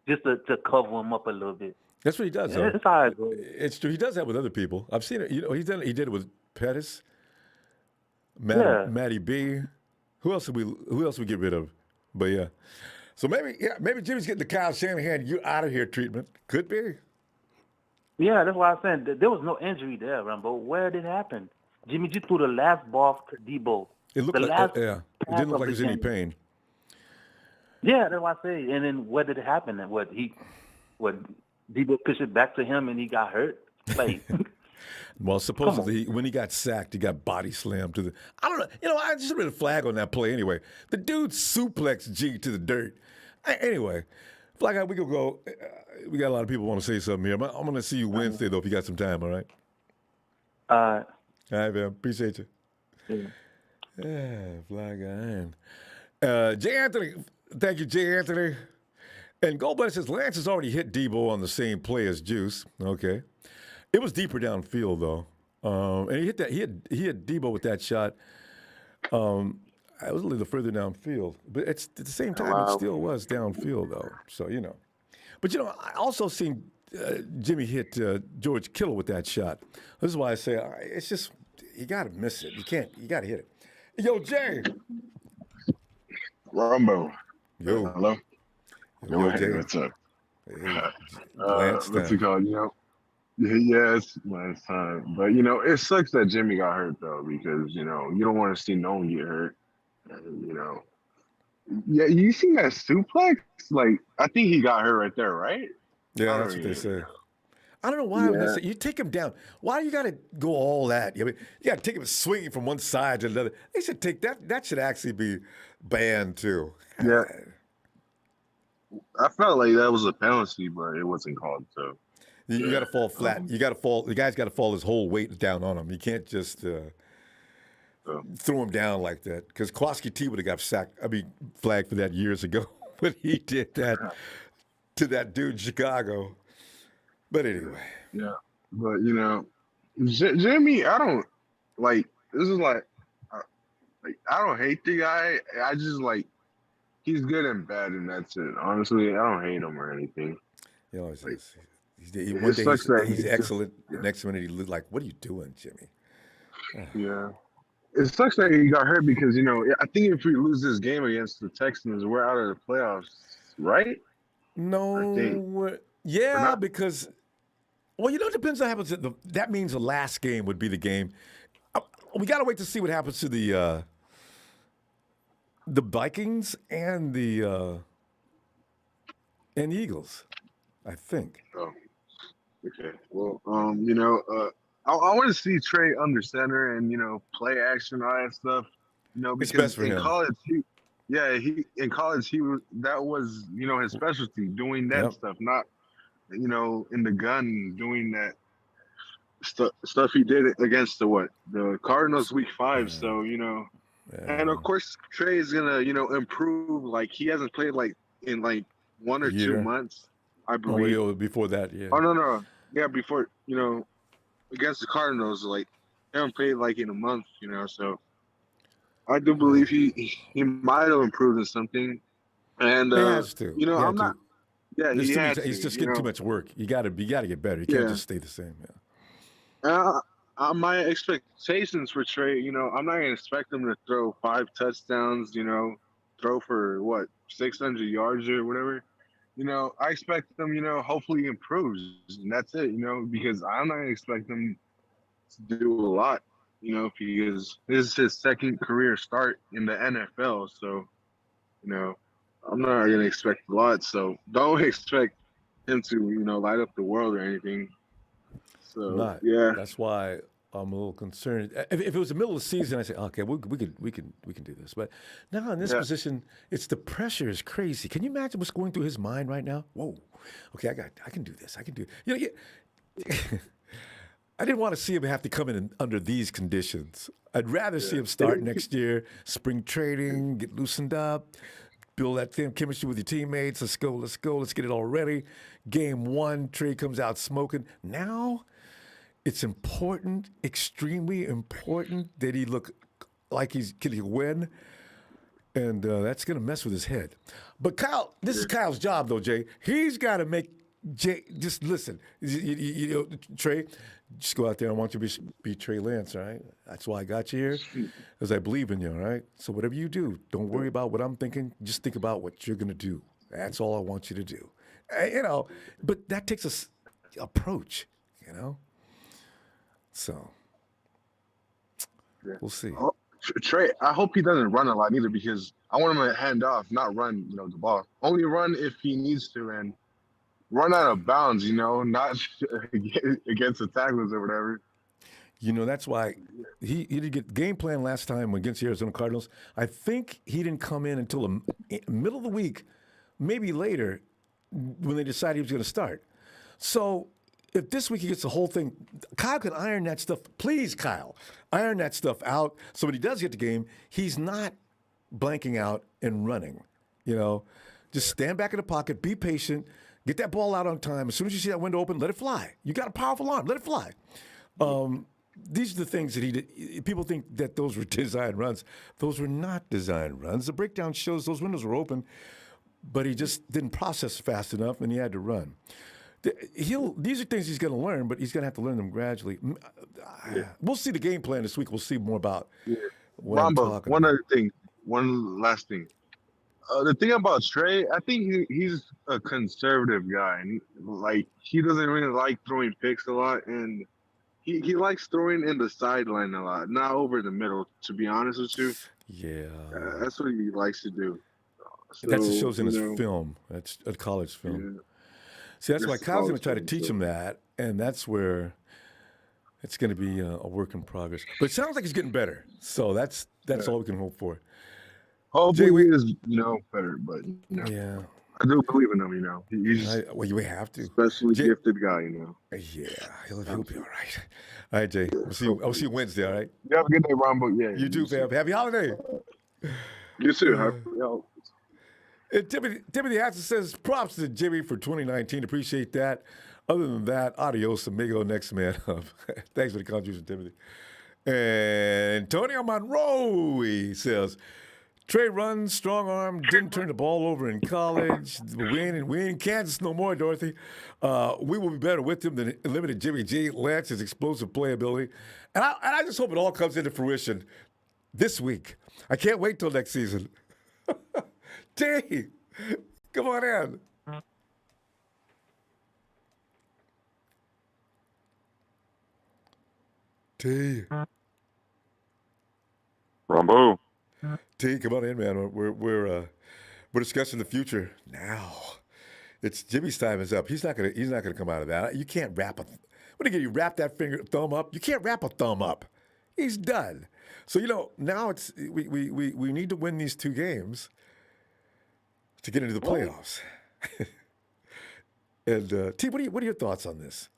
just to cover him up a little bit. That's what he does, though. That's how it goes. It's true. He does that with other people. I've seen it. He did it with Pettis, Matty B. Who else we get rid of? But yeah. So maybe Jimmy's getting the Kyle Shanahan "you out of here" treatment. Could be. Yeah, that's why I said there was no injury there, Ronbo. Where did it happen? Jimmy G threw the last ball to Debo. It looked like it didn't look like there was any pain. Yeah, that's why I say. And then where did it happen? And what Debo pitched it back to him and he got hurt? Like, well, supposedly when he got sacked, he got body slammed to the. I don't know. I just read a flag on that play anyway. The dude suplexed G to the dirt. Anyway, Flag Guy, we can go. We got a lot of people want to say something here. I'm going to see you Wednesday though if you got some time. All right. All right, man. Appreciate you. Yeah, Flag Guy. Jay Anthony. Thank you, Jay Anthony. And Goldblatt says Lance has already hit Debo on the same play as Juice. Okay. It was deeper downfield, though. And he hit that. He hit Debo with that shot. It was a little further downfield. But at the same time, it still was downfield, though. So, But, I also seen Jimmy hit George Kittle with that shot. This is why I say it's just, you got to miss it. You got to hit it. Yo, Jay. Ronbo. Yo. Hello. Yo, hey, Jay. what's up? Hey, What's it called? Yeah, it's last time. But, it sucks that Jimmy got hurt, though, because, you don't want to see no one get hurt. Yeah, you seen that suplex? Like, I think he got hurt right there, right? Yeah, that's what they say. I don't know why I'm gonna say you take him down. Why do you got to go all that? I mean, you got to take him swinging from one side to another. They should take that. That should actually be banned too. Yeah. I felt like that was a penalty, but it wasn't called. So You got to fall flat. You got to fall. The guy's got to fall his whole weight down on him. You can't just throw him down like that. Because Kowalski T would have got flagged for that years ago when he did that to that dude in Chicago. But anyway. Yeah. But, Jimmy, I don't, this is I don't hate the guy. I just, he's good and bad, and that's it. Honestly, I don't hate him or anything. One day he's excellent. The next minute he looks like, what are you doing, Jimmy? Yeah. It sucks that he got hurt because, I think if we lose this game against the Texans, we're out of the playoffs, right? No. Yeah, because, it depends on what happens. That means the last game would be the game. We got to wait to see what happens to the Vikings and the Eagles, I think. Oh, okay. Well, I want to see Trey under center and play action, all that stuff. Because it's best for in him. college, in college that was his specialty, doing that stuff, not in the gun doing that stuff he did against the Cardinals week 5. So and of course Trey is gonna improve. He hasn't played in 1 or 2 months, I believe. Before that, yeah. Oh no, yeah, before against the Cardinals, he haven't played in a month, so I do believe he might have improved in something. And he has to. I'm not. Yeah, he's just getting too much work. You got to get better. You can't just stay the same. Yeah. My expectations for Trey, I'm not gonna expect him to throw 5 touchdowns, throw for 600 yards or whatever. I expect him, hopefully he improves, and that's it, because I'm not gonna expect him to do a lot, because this is his second career start in the NFL. So, I'm not gonna expect a lot. So don't expect him to, light up the world or anything. So that's why I'm a little concerned. If it was the middle of the season, I say, okay, we can do this. But now in this position, it's the pressure is crazy. Can you imagine what's going through his mind right now? Whoa, okay, I can do this. I can do it. I didn't want to see him have to come in under these conditions. I'd rather see him start next year, spring training, get loosened up, build that chemistry with your teammates. Let's go. Let's get it all ready. Game 1, Trey comes out smoking. Now, it's important, extremely important, that he look like can he win, and that's going to mess with his head. But Kyle, this is Kyle's job, though, Jay. He's got to make Jay just listen. Trey, just go out there. I want you to be Trey Lance, all right? That's why I got you here, because I believe in you, all right? So whatever you do, don't worry about what I'm thinking. Just think about what you're going to do. That's all I want you to do. But that takes a approach, So we'll see. Trey, I hope he doesn't run a lot either, because I want him to hand off, not run, the ball. Only run if he needs to, and run out of bounds, not against the tacklers or whatever. That's why he didn't get game plan last time against the Arizona Cardinals. I think he didn't come in until the middle of the week, maybe later, when they decided he was going to start. So if this week he gets the whole thing, Kyle can iron that stuff. Please, Kyle, iron that stuff out so when he does get the game, he's not blanking out and running. Just stand back in the pocket, be patient, get that ball out on time. As soon as you see that window open, let it fly. You got a powerful arm, let it fly. These are the things that he did. People think that those were design runs. Those were not design runs. The breakdown shows those windows were open, but he just didn't process fast enough, and he had to run. These are things he's going to learn, but he's going to have to learn them gradually. We'll see the game plan this week. We'll see more about what I'm talking about. One last thing. The thing about Trey, I think he's a conservative guy. And he doesn't really like throwing picks a lot, and he likes throwing in the sideline a lot, not over the middle, to be honest with you. Yeah. That's what he likes to do. So, that just shows in his film. That's a college film. Yeah. See, that's why Kyle's going to try to teach him that. and that's where it's going to be a work in progress. But it sounds like he's getting better, so that's Yeah. all we can hope for. Hopefully Jay, he we, is, better. But yeah, I do believe in him. He's well, you have to. especially Jay, gifted guy. yeah, he'll be all right. All right, Jay. I'll see you Wednesday. All right. You have a good day, Ronbo. Yeah. You too, fam. Happy holiday. You too. Yo. And Timothy Hatson says, props to Jimmy for 2019. Appreciate that. Other than that, adios, amigo, next man up. Thanks for the contribution, Timothy. And Antonio Monroe, he says, Trey runs, strong arm, didn't turn the ball over in college. We ain't in Kansas no more, Dorothy. We will be better with him than limited Jimmy G. Lance, his explosive playability. And I just hope it all comes into fruition this week. I can't wait till next season. T, come on in. T. Ronbo. T, come on in, man. We're discussing the future now. It's Jimmy's time is up. He's not gonna come out of that. You can't wrap a. What do you wrap that thumb up? You can't wrap a thumb up. He's done. So now it's we need to win these 2 games to get into the playoffs. And T, what are your thoughts on this?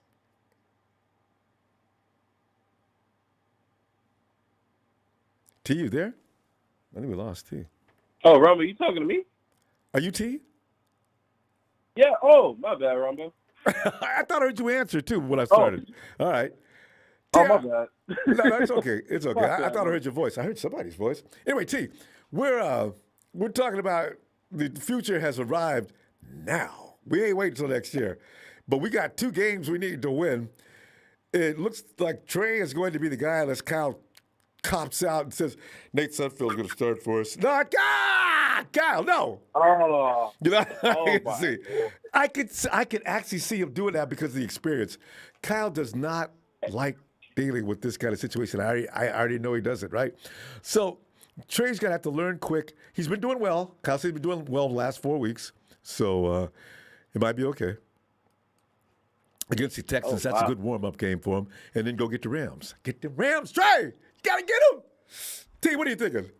T, you there? I think we lost T. Oh, Ronbo, you talking to me? Are you T? Yeah. Oh, my bad, Ronbo. I thought I heard you answer too when I started. All right. T, Oh, my bad. No, it's okay. It's okay. I thought I heard your voice. I heard somebody's voice. Anyway, T, we're talking about the future has arrived now. We ain't waiting until next year. But we got 2 games we need to win. It looks like Trey is going to be the guy unless Kyle cops out and says, Nate Sudfeld's going to start for us. No, Kyle, no. Oh, See, I could actually see him doing that because of the experience. Kyle does not like dealing with this kind of situation. I already know he doesn't, right? So Trey's going to have to learn quick. He's been doing well. Kyle said he's been doing well the last 4 weeks. So it might be okay. Against the Texans, that's a good warm-up game for him. And then go get the Rams. Get the Rams, Trey! You got to get them! T, what are you thinking?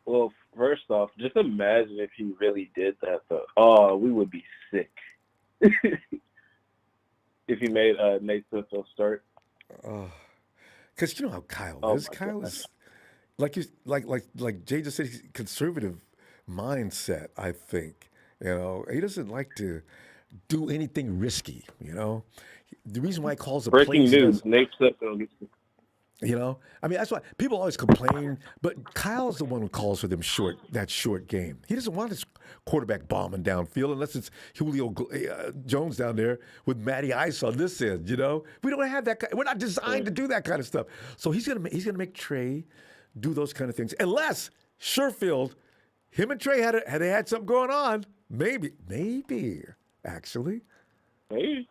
well, first off, just imagine if he really did that, though. Oh, we would be sick. If he made Nate Sudfeld start. Because you know how Kyle is. Kyle God. is like Jay just said, he's conservative mindset, I think. He doesn't like to do anything risky, The reason why he calls the Breaking plays he news: does, Nate Sudfeld gets. that's why people always complain, but Kyle's the one who calls for that short game. He doesn't want his quarterback bombing downfield unless it's Julio Jones down there with Matty Ice on this end. We don't have that. We're not designed to do that kind of stuff. So he's gonna make Trey do those kind of things. Unless Sherfield, him and Trey had something going on. Maybe actually. Maybe.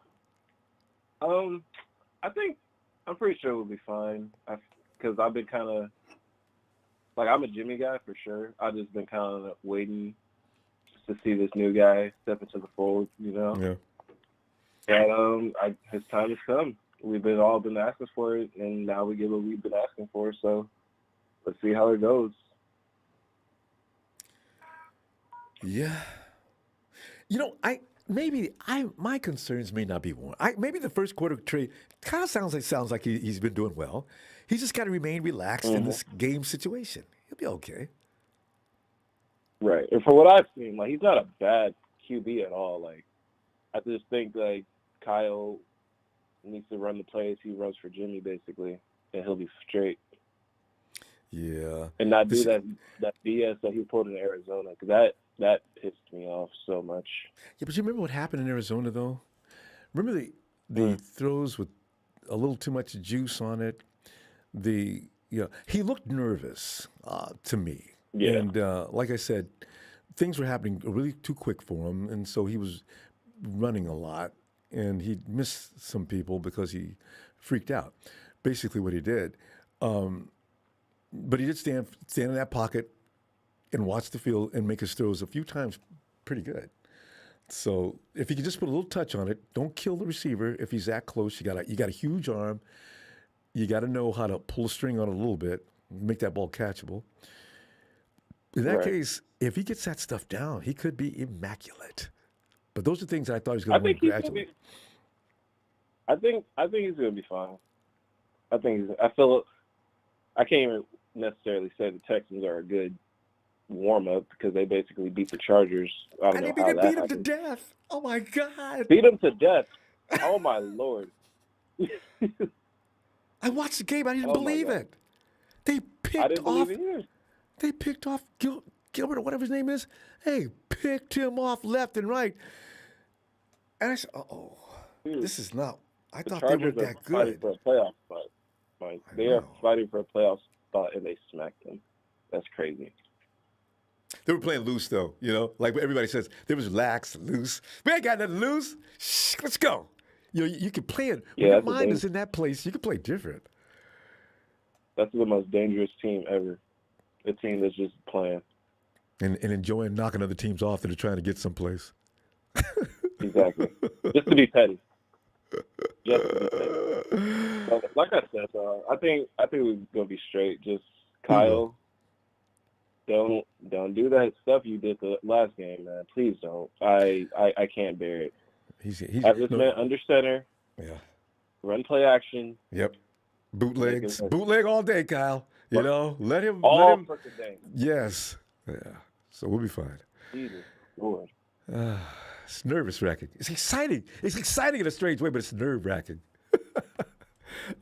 I'm pretty sure we'll be fine. Because I've been kind of I'm a Jimmy guy for sure. I've just been kind of waiting to see this new guy step into the fold. Yeah. And his time has come. We've all been asking for it, and now we get what we've been asking for. So let's see how it goes. Yeah. My concerns may not be one. Maybe the first quarter trade kind of sounds like he's been doing well. He's just got to remain relaxed in this game situation. He'll be okay. Right. And for what I've seen, he's not a bad QB at all. I just think Kyle needs to run the plays he runs for Jimmy basically, and he'll be straight. Yeah. And not do that BS that he pulled in Arizona, because that pissed me off so much. Yeah, but you remember what happened in Arizona, though? Remember the throws with a little too much juice on it? He looked nervous to me. Yeah. And like I said, things were happening really too quick for him, and so he was running a lot, and he missed some people because he freaked out. Basically what he did. But he did stand in that pocket and watch the field and make his throws a few times pretty good. So if you can just put a little touch on it, don't kill the receiver if he's that close. You got a huge arm. You got to know how to pull a string on it a little bit, make that ball catchable. In that Right. case, if he gets that stuff down, he could be immaculate. But those are things that I thought he was going I to win think he's gonna gradually. be. I think he's gonna be fine. I feel. I can't even necessarily say the Texans are a good warm up because they basically beat the Chargers. I don't And know they how that beat him to happened. death. Oh my God! Beat them to death. Oh my Lord. I watched the game. I didn't Oh my believe God. it. They I picked didn't off. believe it either. They picked off Gilbert or whatever his name is. Hey, picked him off left and right. And I said, "Oh, Dude, this is not." I the thought they were Chargers are that fighting good. for a playoff spot. Like I they are know. fighting for a playoff spot and they smacked them. That's crazy. They were playing loose though, like everybody says. They was lax, loose. We ain't got nothing loose. Shh, let's go. You can play it. When Yeah, your that's mind is in that place, you can play different. That's the most dangerous team ever. A team that's just playing. And enjoying knocking other teams off that are trying to get someplace. Exactly. Just to be petty. Just to be petty. But like I said, I think we're gonna be straight. Just Kyle, don't do that stuff you did the last game, man. Please don't. I can't bear it. He's Have this man under center, Yeah. run play action. Yep. Bootlegs. Make it- Bootleg all day, Kyle. Let him. All Let him. freaking day. Yes. Yeah. So we'll be fine. Jesus Lord. It's nervous wracking. It's exciting. It's exciting in a strange way, but it's nerve wracking. All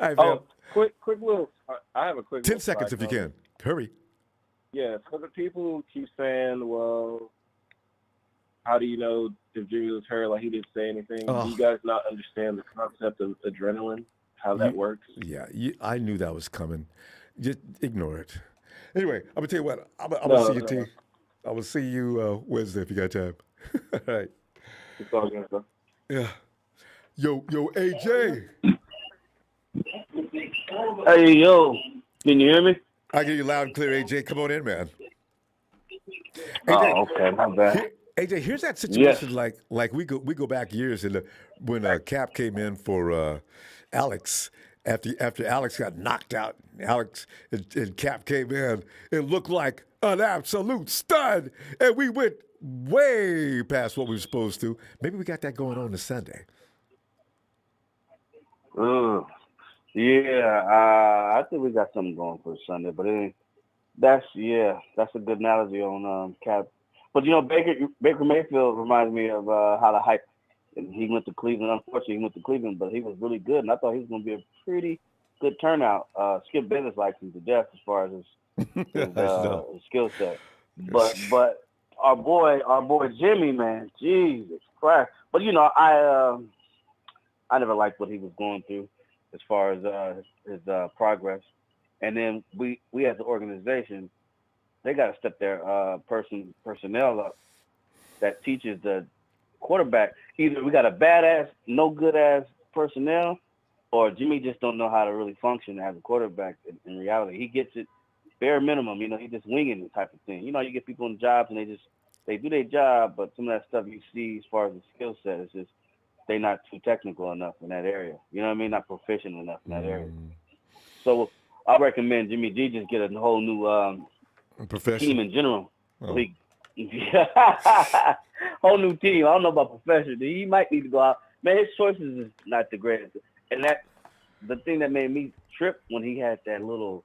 right, man. Oh, quick little. I have a quick. 10 little seconds side if you note. can. Hurry. Yeah, for the people who keep saying, well, how do you know if Jimmy was hurt? Like he didn't say anything. Oh. Do you guys not understand the concept of adrenaline? How that works? Yeah, I knew that was coming. Just ignore it. Anyway, I'm gonna tell you what. I'm gonna see you, T. I will see you Wednesday if you got time. All right. It's all good stuff. Yeah. Yo, AJ. Hey, yo, can you hear me? I get you loud and clear, AJ. Come on in, man. Oh, okay, my bad. AJ, here's that situation like we go back years when Cap came in for Alex after Alex got knocked out. Alex and Cap came in. It looked like an absolute stud, and we went way past what we were supposed to. Maybe we got that going on this Sunday. Yeah, I think we got something going for Sunday, but that's a good analogy on Cap. But Baker Mayfield reminds me of how the hype. And he went to Cleveland. Unfortunately, he went to Cleveland, but he was really good, and I thought he was going to be a pretty good turnout. Skip Bayless likes him to death as far as his skill set. But our boy Jimmy, man, Jesus Christ. But I never liked what he was going through as far as his progress. And then we as an organization, they got to step their personnel up that teaches the quarterback. Either we got a badass, no good ass personnel, or Jimmy just don't know how to really function as a quarterback in reality. He gets it bare minimum, he just winging the type of thing. You get people in jobs and they do their job, but some of that stuff you see as far as the skill set is just they're not too technical enough in that area. You know what I mean? Not proficient enough in that area. So I recommend Jimmy G just get a whole new team in general. Oh. Whole new team. I don't know about professional. He might need to go out. Man, his choices is not the greatest. And the thing that made me trip when he had that little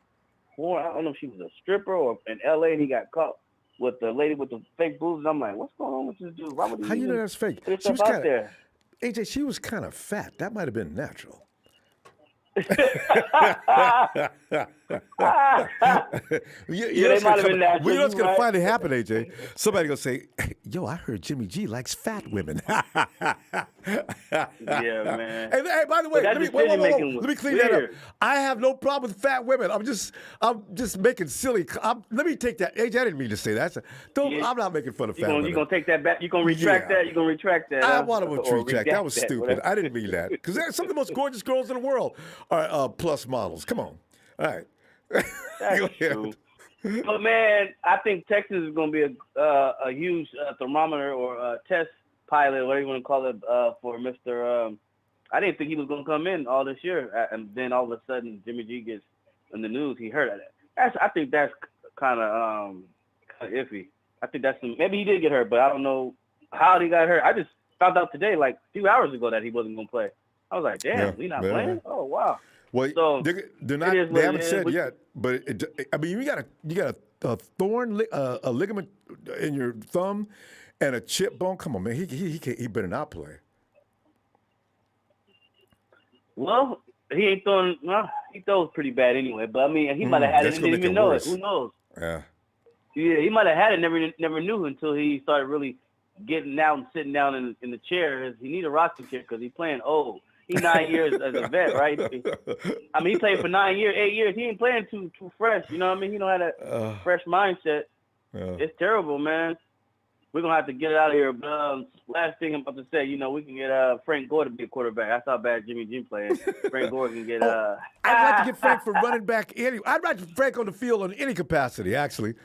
porn. I don't know if she was a stripper or in LA and he got caught with the lady with the fake boobs. And I'm like, what's going on with this dude? Why would he How you know that's fake? put She was stuff out kind of there? AJ. She was kind of fat. That might have been natural. They might have been natural. We know what's going right? to finally happen, AJ. Somebody going to say, yo, I heard Jimmy G likes fat women. Yeah, man. Hey, by the way, But that let me decision-making let me was clean that up. weird. I have no problem with fat women. I'm just making silly. Let me take that. AJ, I didn't mean to say that. I'm not making fun of fat women. You're going to take that back? You're going to retract that? You're going to retract that? I huh? want to Or retract. That was redact stupid. whatever. I didn't mean that. Because they're some of the most gorgeous girls in the world are plus models. Come on. All right. That's Go ahead. true. But man, I think Texas is going to be a huge thermometer or a test pilot, whatever you want to call it, for Mr. I didn't think he was going to come in all this year, and then all of a sudden Jimmy G gets in the news. He hurt. I think that's kind of iffy. I think that's maybe he did get hurt, but I don't know how he got hurt. I just found out today, like 2 hours ago, that he wasn't going to play. I was like, damn, we not playing? Oh wow. Well, so they're not. They haven't said yet, but I mean, you got a thorn, a ligament in your thumb, and a chip bone. Come on, man, he better not play. Well, he ain't throwing. Well, he throws pretty bad anyway. But I mean, he might have had it and didn't even know it. Who knows? Yeah. Yeah, he might have had it. Never knew until he started really getting out and sitting down in the chair. He need a rocking chair because he's playing old. He's 9 years as a vet, right? I mean, he played for 9 years, 8 years. He ain't playing too fresh. You know what I mean? He don't have that fresh mindset. Yeah. It's terrible, man. We're going to have to get it out of here. But last thing I'm about to say, we can get Frank Gore to be a quarterback. That's how bad Jimmy G playing. Frank Gore can get I'd like to get Frank for running back any. I'd like Frank on the field in any capacity, actually.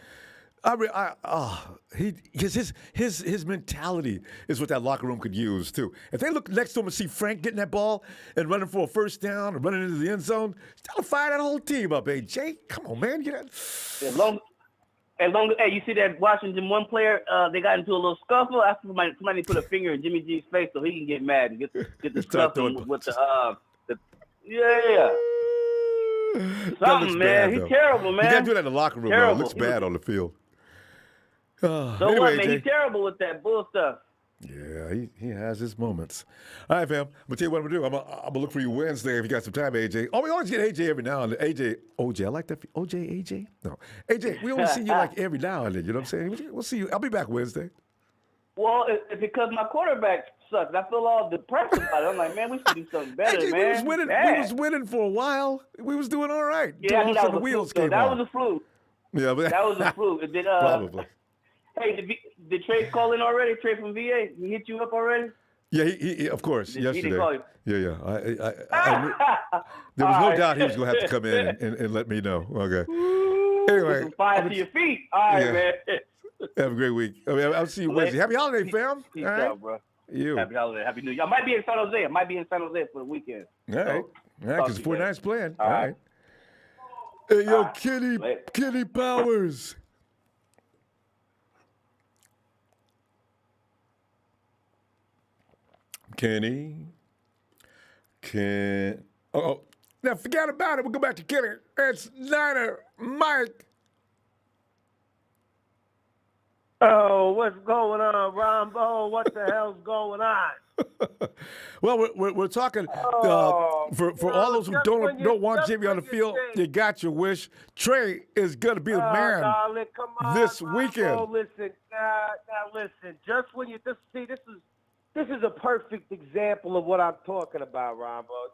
His mentality is what that locker room could use too. If they look next to him and see Frank getting that ball and running for a first down or running into the end zone, that'll fire that whole team up. Hey, Jay, come on, man, get that. Hey, you see that Washington one player? They got into a little scuffle after somebody put a finger in Jimmy G's face so he can get mad and get the scuffle with the yeah. Something, man. He's terrible, man. You got to do that in the locker room, though. It looks bad on the field. So anyway, what, man? Jay. He's terrible with that bull stuff. Yeah, he has his moments. All right, fam. I'm going to tell you what I'm going to do. I'm going to look for you Wednesday if you got some time, AJ. Oh, we always get AJ every now and then. OJ, I like that. AJ? No. AJ, we only see you like every now and then. You know what I'm saying? We'll see you. I'll be back Wednesday. Well, it's because my quarterback sucks. I feel all depressed about it. I'm like, man, we should do something better, AJ, man. We was winning for a while. We was doing all right. Yeah, all that the wheels came That on. was a fluke. Yeah, but that was a fluke. Probably. Hey, did Trey call in already? Trey from VA? He hit you up already? Yeah, he of course, yesterday. He didn't call you? Yeah. I knew, there was no doubt he was going to have to come in and let me know. Okay. Anyway. Some fire to your feet. All right, man. Have a great week. I'll see you Wednesday. Happy holiday, fam. Peace out, bro. You. Happy holiday. Happy New Year. I might be in San Jose. For the weekend. All right. Because 49ers playing. All right. Hey, yo, Kenny Powers. Kenny. Now forget about it. We'll go back to Kenny. It's Niner Mike. Oh, what's going on, Ronbo? What the hell's going on? Well, we're talking for all those who don't want Jimmy on the field. You got your wish. Trey is gonna be the man darling, come on, this Ronbo, weekend. Listen, now listen. Just when you this is a perfect example of what I'm talking about, Ronbo.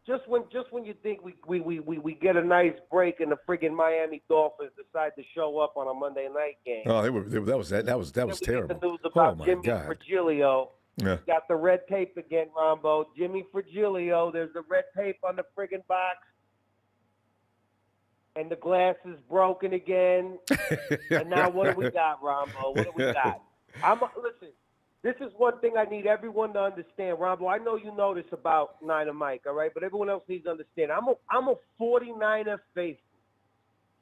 Just when you think we get a nice break and the friggin' Miami Dolphins decide to show up on a Monday night game. Oh, that was terrible. The news about Jimmy Frigilio. Yeah. Got the red tape again, Ronbo. Jimmy Frigilio. There's the red tape on the friggin' box. And the glass is broken again. And now what do we got, Ronbo? What do we got? Listen. This is one thing I need everyone to understand, Ronbo. I know you know this about Niner Mike, all right? But everyone else needs to understand. I'm a 49er faithful,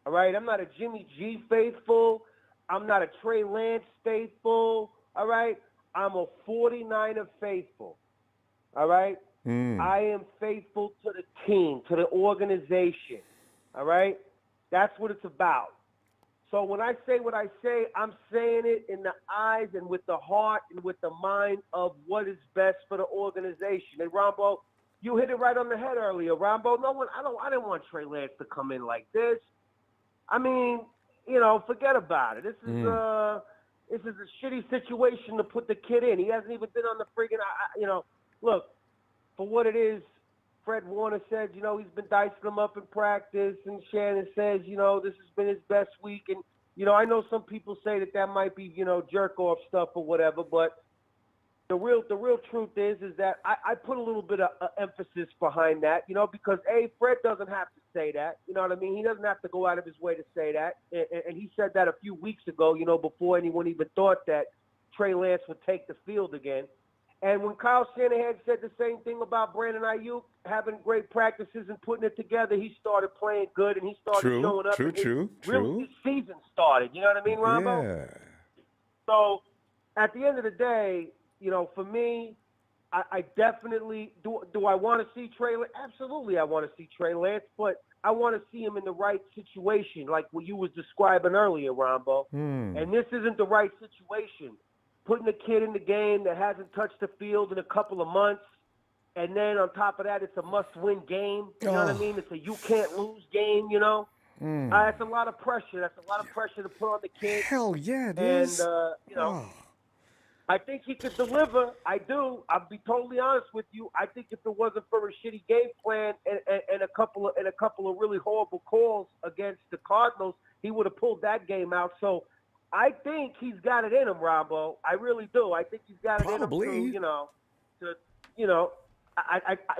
all right? I'm not a Jimmy G faithful. I'm not a Trey Lance faithful, all right? I'm a 49er faithful, all right? I am faithful to the team, to the organization, all right? That's what it's about. So when I say what I say, I'm saying it in the eyes and with the heart and with the mind of what is best for the organization. And Ronbo, you hit it right on the head earlier, Ronbo. I didn't want Trey Lance to come in like this. I mean, forget about it. This is a shitty situation to put the kid in. He hasn't even been on the friggin', look, for what it is, Fred Warner said, he's been dicing them up in practice, and Shannon says, this has been his best week. And, I know some people say that might be, jerk-off stuff or whatever, but the real truth is that I put a little bit of emphasis behind that, because, A, Fred doesn't have to say that. You know what I mean? He doesn't have to go out of his way to say that. And he said that a few weeks ago, before anyone even thought that Trey Lance would take the field again. And when Kyle Shanahan said the same thing about Brandon Ayuk having great practices and putting it together, he started playing good and he started showing up. Really, his season started. You know what I mean, Ronbo? Yeah. So at the end of the day, for me, I definitely do. I want to see Trey Lance? Absolutely, I want to see Trey Lance, but I want to see him in the right situation, like what you was describing earlier, Ronbo. And this isn't the right situation. Putting a kid in the game that hasn't touched the field in a couple of months, and then on top of that, it's a must-win game. You know what I mean? It's a you-can't-lose game, That's a lot of pressure. That's a lot of pressure to put on the kid. Hell yeah, it and, is. I think he could deliver. I do. I'll be totally honest with you. I think if it wasn't for a shitty game plan and a couple of really horrible calls against the Cardinals, he would have pulled that game out. So I think he's got it in him, Ronbo. I really do. I think he's got it in him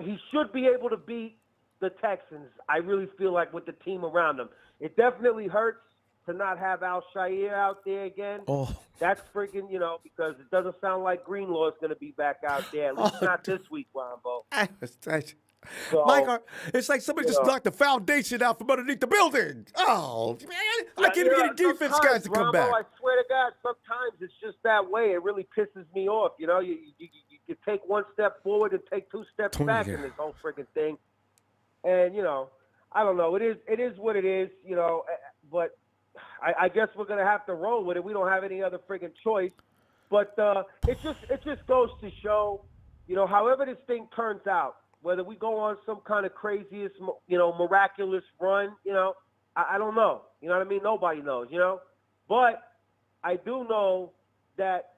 he should be able to beat the Texans. I really feel like with the team around him. It definitely hurts to not have Al-Shaair out there again. That's freaking, because it doesn't sound like Greenlaw is going to be back out there, at least not this week, Ronbo. So, Mike, it's like somebody just knocked the foundation out from underneath the building. Oh, man, I can't even get defense guys to come back. I swear to God, sometimes it's just that way. It really pisses me off. You take one step forward and take two steps back in this whole freaking thing. And, I don't know. It is what it is, but I guess we're going to have to roll with it. We don't have any other friggin' choice. But it just goes to show, however this thing turns out, whether we go on some kind of craziest, miraculous run, I don't know. You know what I mean? Nobody knows, But I do know that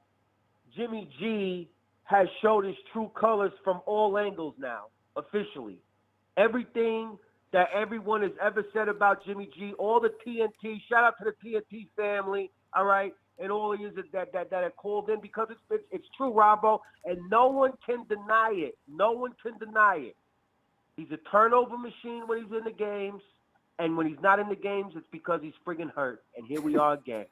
Jimmy G has showed his true colors from all angles now, officially. Everything that everyone has ever said about Jimmy G, all the TNT, shout out to the TNT family, all right, and all of you that have called in, because it's true, Ronbo, and no one can deny it. No one can deny it. He's a turnover machine when he's in the games, and when he's not in the games, it's because he's friggin' hurt. And here we are again.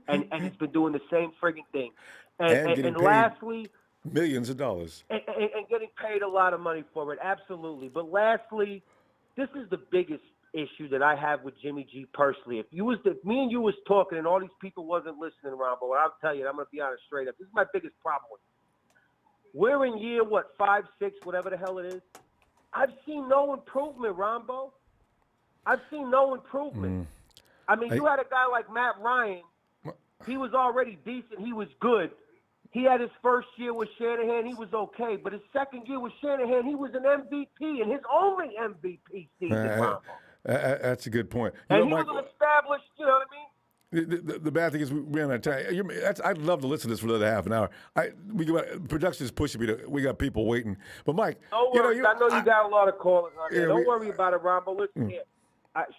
and he's been doing the same friggin' thing. And lastly, millions of dollars. And getting paid a lot of money for it, absolutely. But lastly, this is the biggest issue that I have with Jimmy G personally. If me and you was talking and all these people wasn't listening, Ronbo, and I'll tell you, I'm going to be honest straight up. This is my biggest problem with it. We're in year, 5, 6, whatever the hell it is. I've seen no improvement, Ronbo. I've seen no improvement. I mean, you had a guy like Matt Ryan. He was already decent. He was good. He had his first year with Shanahan. He was okay. But his second year with Shanahan, he was an MVP, and his only MVP season. That's a good point. And he was an established, you know what I mean? The bad thing is we ran out of time. I'd love to listen to this for another half an hour. Production is pushing me. We got people waiting. But, Mike, don't worry. I know you got a lot of callers on there. Don't worry about it, Ron. But listen here.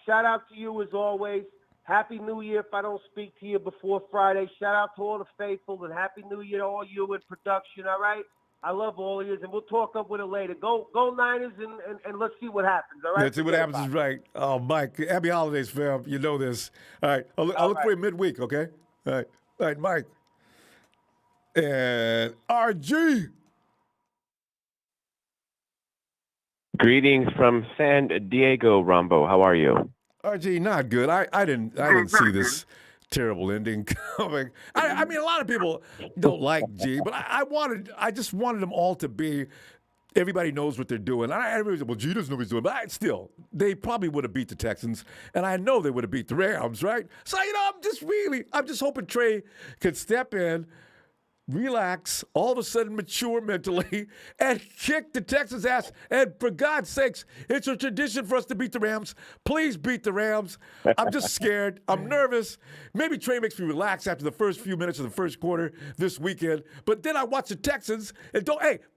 Shout out to you as always. Happy New Year if I don't speak to you before Friday. Shout out to all the faithful, and Happy New Year to all you in production, all right? I love all of you, and we'll talk up with it later. Go Niners, and let's see what happens, all right? Let's see what happens is right. Oh, Mike, happy holidays, fam. You know this. All right, I'll look for you midweek, okay? All right, Mike. And RG. Greetings from San Diego, Ronbo. How are you? RG, not good. I didn't see this terrible ending coming. I mean, a lot of people don't like G, but I just wanted them all to be. Everybody knows what they're doing. Everybody said, well, G doesn't know what he's doing, but still, they probably would have beat the Texans, and I know they would have beat the Rams, right? So I'm just hoping Trey could step in, relax, all of a sudden mature mentally, and kick the Texans' ass. And for God's sakes, it's a tradition for us to beat the Rams. Please beat the Rams. I'm just scared. I'm nervous. Maybe Trey makes me relax after the first few minutes of the first quarter this weekend. But then I watch the Texans and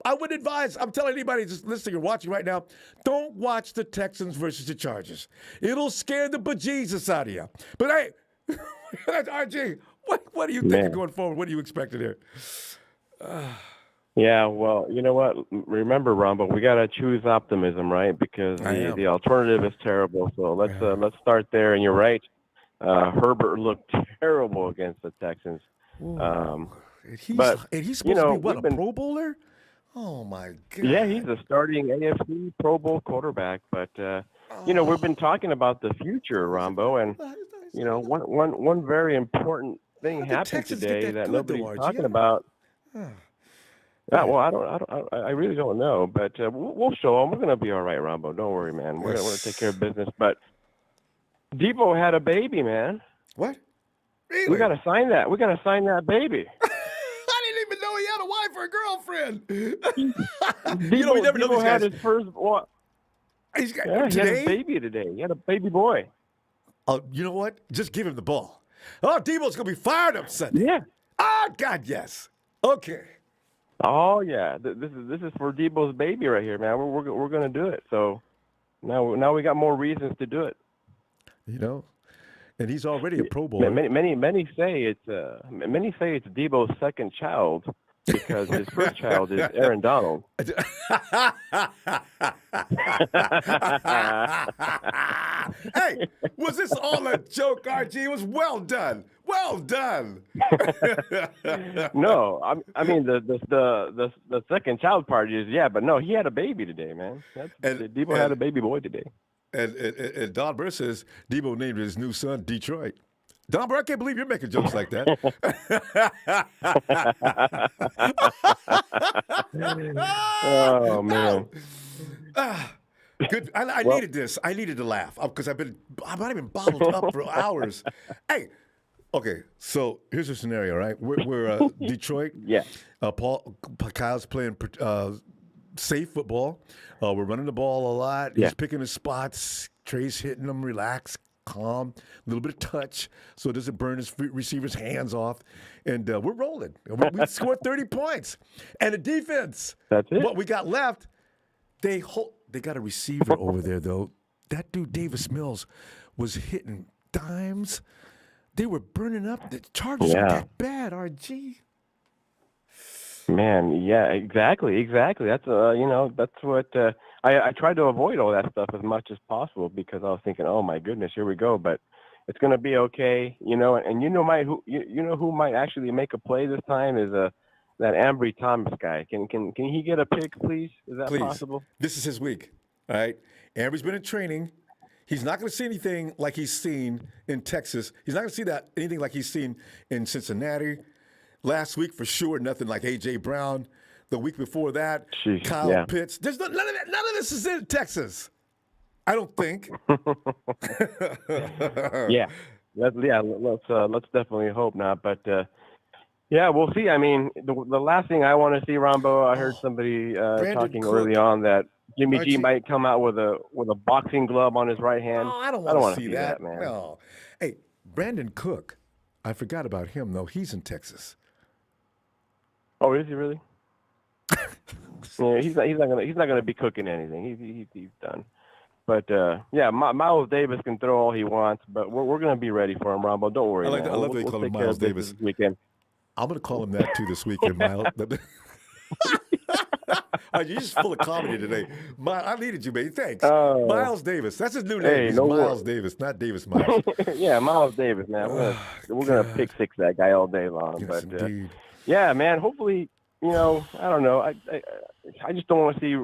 I would advise, I'm telling anybody just listening or watching right now, don't watch the Texans versus the Chargers. It'll scare the bejesus out of you. But hey, RG, what are you thinking going forward? What are you expecting here? Yeah, well, you know what? Remember, Ronbo, we gotta choose optimism, right? Because the alternative is terrible. So let's start there. And you're right. Herbert looked terrible against the Texans. He's supposed to be what, we've a been Pro Bowler? Oh my God. yeah, he's a starting AFC Pro Bowl quarterback, but we've been talking about the future, Rambo, and one very important thing How did happened Texans get today that that good though, nobody's RG? talking about. Ah, Yeah, well, I really don't know, but we'll show them. We're gonna be all right, Rambo. Don't worry, man. We're gonna take care of business. But Debo had a baby, man. What? Really? We gotta sign that. We gotta sign that baby. I didn't even know he had a wife or a girlfriend. Debo, we never know these had guys. his first. Well, He's got, he had today? his baby today. He had a baby boy. Oh, you know what? Just give him the ball. Oh, Debo's gonna be fired up Sunday. Yeah. Oh God, yes. Okay. Oh yeah. This is for Debo's baby right here, man. We're gonna do it. So now we got more reasons to do it. And he's already a Pro Bowler. Many say it's Debo's second child because his first child is Aaron Donald. Hey, was this all a joke, RG? It was well done. Well done. No, I mean the second child part is but no, he had a baby today, man. Debo had a baby boy today. And Don Burr says Debo named his new son Detroit. Don Burr, I can't believe you're making jokes like that. Oh man. Good. I needed this. I needed to laugh because I've not even bottled up for hours. Hey, okay. So here's a scenario, right? We're Detroit. Yeah. Kyle's playing safe football. We're running the ball a lot. He's picking his spots. Trey's hitting them, relaxed, calm, a little bit of touch so it doesn't burn his receiver's hands off. And we're rolling. We scored 30 points. And the defense, that's it. What we got left, they got a receiver over there, though. That dude, Davis Mills, was hitting dimes. They were burning up. The Chargers are that bad, RG. Man, yeah, exactly. That's that's what I tried to avoid all that stuff as much as possible because I was thinking, oh my goodness, here we go. But it's gonna be okay, And who might actually make a play this time is that Ambry Thomas guy. Can he get a pick, please? Is that possible? This is his week. All right, Ambry's been in training. He's not going to see anything like he's seen in Texas. He's not going to see anything like he's seen in Cincinnati. Last week, for sure, nothing like A.J. Brown. The week before that, Kyle Pitts. There's none of that. None of this is in Texas. I don't think. Let's definitely hope not. But we'll see. I mean, the last thing I want to see, Ronbo, I heard somebody talking early on that Jimmy G might come out with a boxing glove on his right hand. Oh, I don't want to see that, man. No. Hey, Brandon Cook. I forgot about him though. He's in Texas. Oh, is he really? Yeah, he's not gonna be cooking anything. He's done. But Miles Davis can throw all he wants, but we're gonna be ready for him, Ronbo. Don't worry. I love that you call him Miles Davis. This weekend. I'm gonna call him that too this weekend, Miles. You're just full of comedy today. I needed you, man. Thanks. Miles Davis. That's his new name. He's Miles Davis, not Davis Miles. Yeah, Miles Davis, man. We're gonna pick six that guy all day long. Yes, but indeed. Man. Hopefully, I don't know. I just don't want to see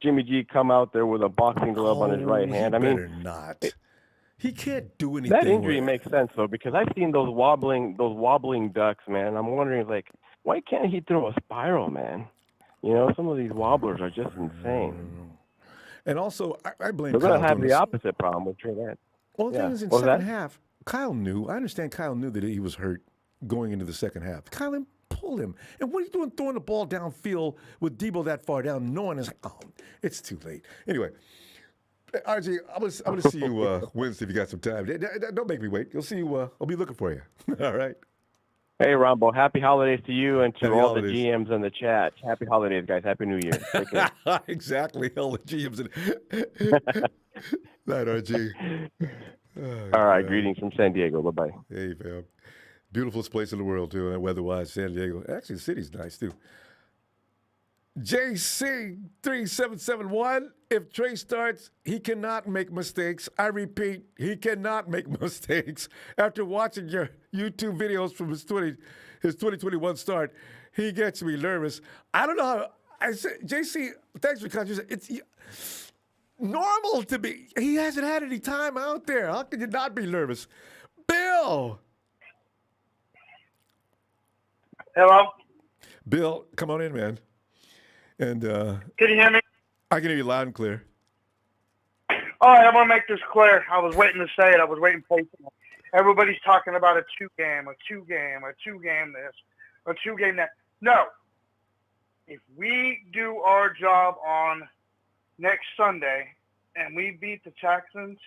Jimmy G come out there with a boxing glove on his right hand. I mean, not. He can't do anything. That injury makes sense though, because I've seen those wobbling ducks, man. I'm wondering, why can't he throw a spiral, man? Some of these wobblers are just insane. And also, I blame. We're going to have the opposite problem with Trey Lance. Well, the thing is, in the second half, Kyle knew. I understand Kyle knew that he was hurt going into the second half. Kyle pulled him. And what are you doing throwing the ball downfield with Debo that far down, knowing it's too late. Anyway, RJ, I'm gonna see you Wednesday if you got some time. Don't make me wait. You'll see you. I'll be looking for you. All right. Hey, Ronbo, happy holidays to you and to all the GMs in the chat. Happy holidays, guys. Happy New Year. Take care. Exactly. All the GMs. Night, RG. All right. Greetings from San Diego. Bye-bye. Hey, fam. Beautifulest place in the world, too, weather-wise, San Diego. Actually, the city's nice, too. JC3771, if Trey starts, he cannot make mistakes. I repeat, he cannot make mistakes. After watching your YouTube videos from his 2021 start, he gets me nervous. I don't know how. I said, JC, thanks for coming. It's normal to be. He hasn't had any time out there. How can you not be nervous? Bill! Hello? Bill, come on in, man. And Can you hear me? I can hear you loud and clear. All right, I want to make this clear. I was waiting to say it. I was waiting patiently. Everybody's talking about a two-game this, a two-game that. No. If we do our job on next Sunday and we beat the Texans,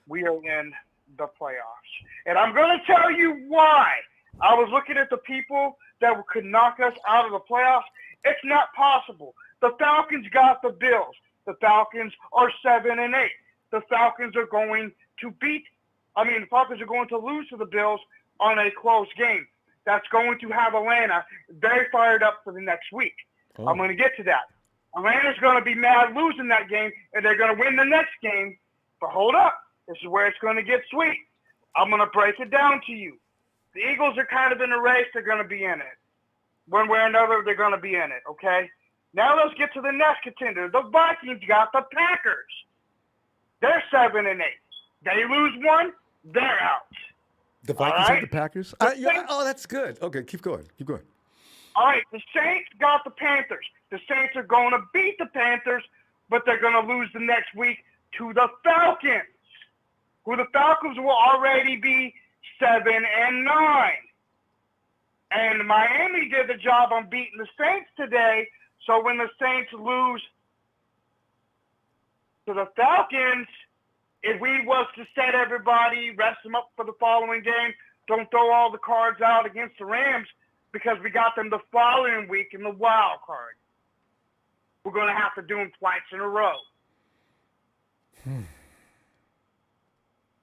we are in the playoffs. And I'm going to tell you why. I was looking at the people that could knock us out of the playoffs. It's not possible. The Falcons got the Bills. The Falcons are 7-8. The Falcons are going to the Falcons are going to lose to the Bills on a close game. That's going to have Atlanta very fired up for the next week. Oh. I'm going to get to that. Atlanta's going to be mad losing that game, and they're going to win the next game. But hold up. This is where it's going to get sweet. I'm going to break it down to you. The Eagles are kind of in a race. They're going to be in it. One way or another, they're going to be in it, okay? Now let's get to the next contender. The Vikings got the Packers. They're 7-8. They lose one, they're out. The Vikings have the Packers? That's good. Okay, keep going. All right, the Saints got the Panthers. The Saints are going to beat the Panthers, but they're going to lose the next week to the Falcons, who the Falcons will already be 7-9. And Miami did the job on beating the Saints today. So when the Saints lose to the Falcons, if we was to set everybody, rest them up for the following game, don't throw all the cards out against the Rams because we got them the following week in the wild card. We're going to have to do them twice in a row.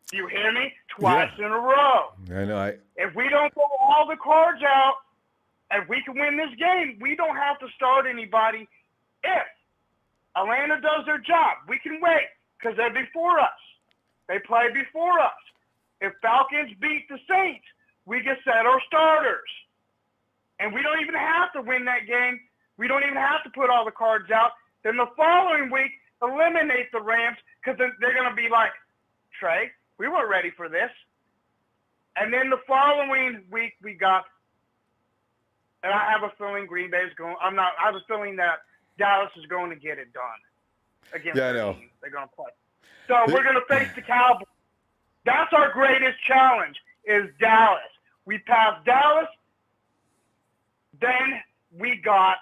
Do you hear me? Twice in a row. I know. If we don't throw all the cards out, and we can win this game, we don't have to start anybody. If Atlanta does their job, we can wait because they're before us. They play before us. If Falcons beat the Saints, we can set our starters. And we don't even have to win that game. We don't even have to put all the cards out. Then the following week, eliminate the Rams because they're going to be like, Trey, we weren't ready for this. And then the following week we got, and I have a feeling Green Bay is going. I have a feeling that Dallas is going to get it done against I know. team. They're going to play. So we're going to face the Cowboys. That's our greatest challenge is Dallas. We passed Dallas. Then we got,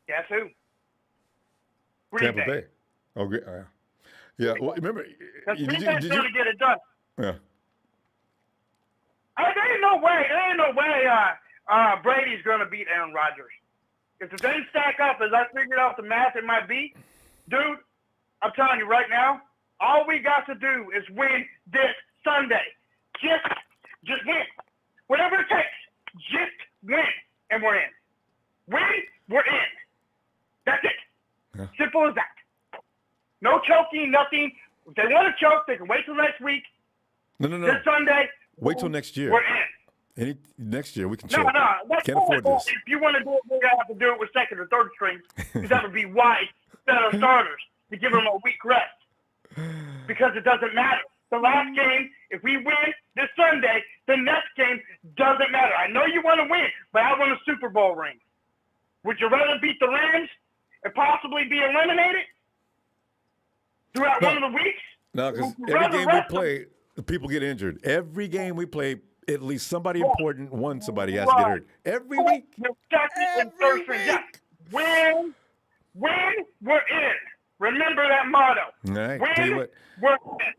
guess who? Green Tampa Bay. Oh, great. Yeah. Well, remember, Green Bay's going to get it done. Yeah. There ain't no way Brady's going to beat Aaron Rodgers. If the things stack up as I figured out the math it might be, dude, I'm telling you right now, all we got to do is win this Sunday. Just win. Whatever it takes, just win, and we're in. Win, we're in. That's it. Yeah. Simple as that. No choking, nothing. If they want to choke, they can wait till next week. No. This Sunday. Wait till next year. We're in. Next year we can choke. No. Can't afford this. If you want to do it, we're going to have to do it with second or third string. Because that would be wise instead of starters to give them a week rest. Because it doesn't matter. The last game, if we win this Sunday, the next game doesn't matter. I know you want to win, but I want a Super Bowl ring. Would you rather beat the Rams and possibly be eliminated throughout one of the weeks? No, because every game we play, people get injured. Every game we play, at least somebody important, somebody has to get hurt. Every week. Every week. Yeah. Win, we're in. Remember that motto. All right. Win, tell you what, we're in.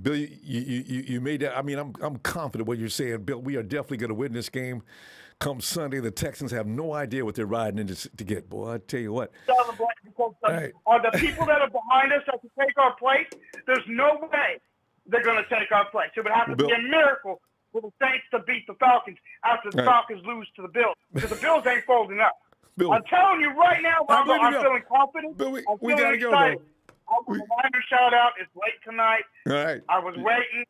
Bill, you made that. I mean, I'm confident what you're saying, Bill. We are definitely going to win this game. Come Sunday, the Texans have no idea what they're riding in to get. Boy, I tell you what. Right. The people that are behind us that can take our place, there's no way they're going to take our place. It would have to be a miracle for the Saints to beat the Falcons after the Falcons lose to the Bills. Because the Bills ain't folding up. Bill, I'm telling you right now, I Ronbo, believe you, I'm Bill. feeling confident. Bill, I'm we feeling gotta go, excited. though. I want a Niner shout out. It's late tonight. All right. I was waiting.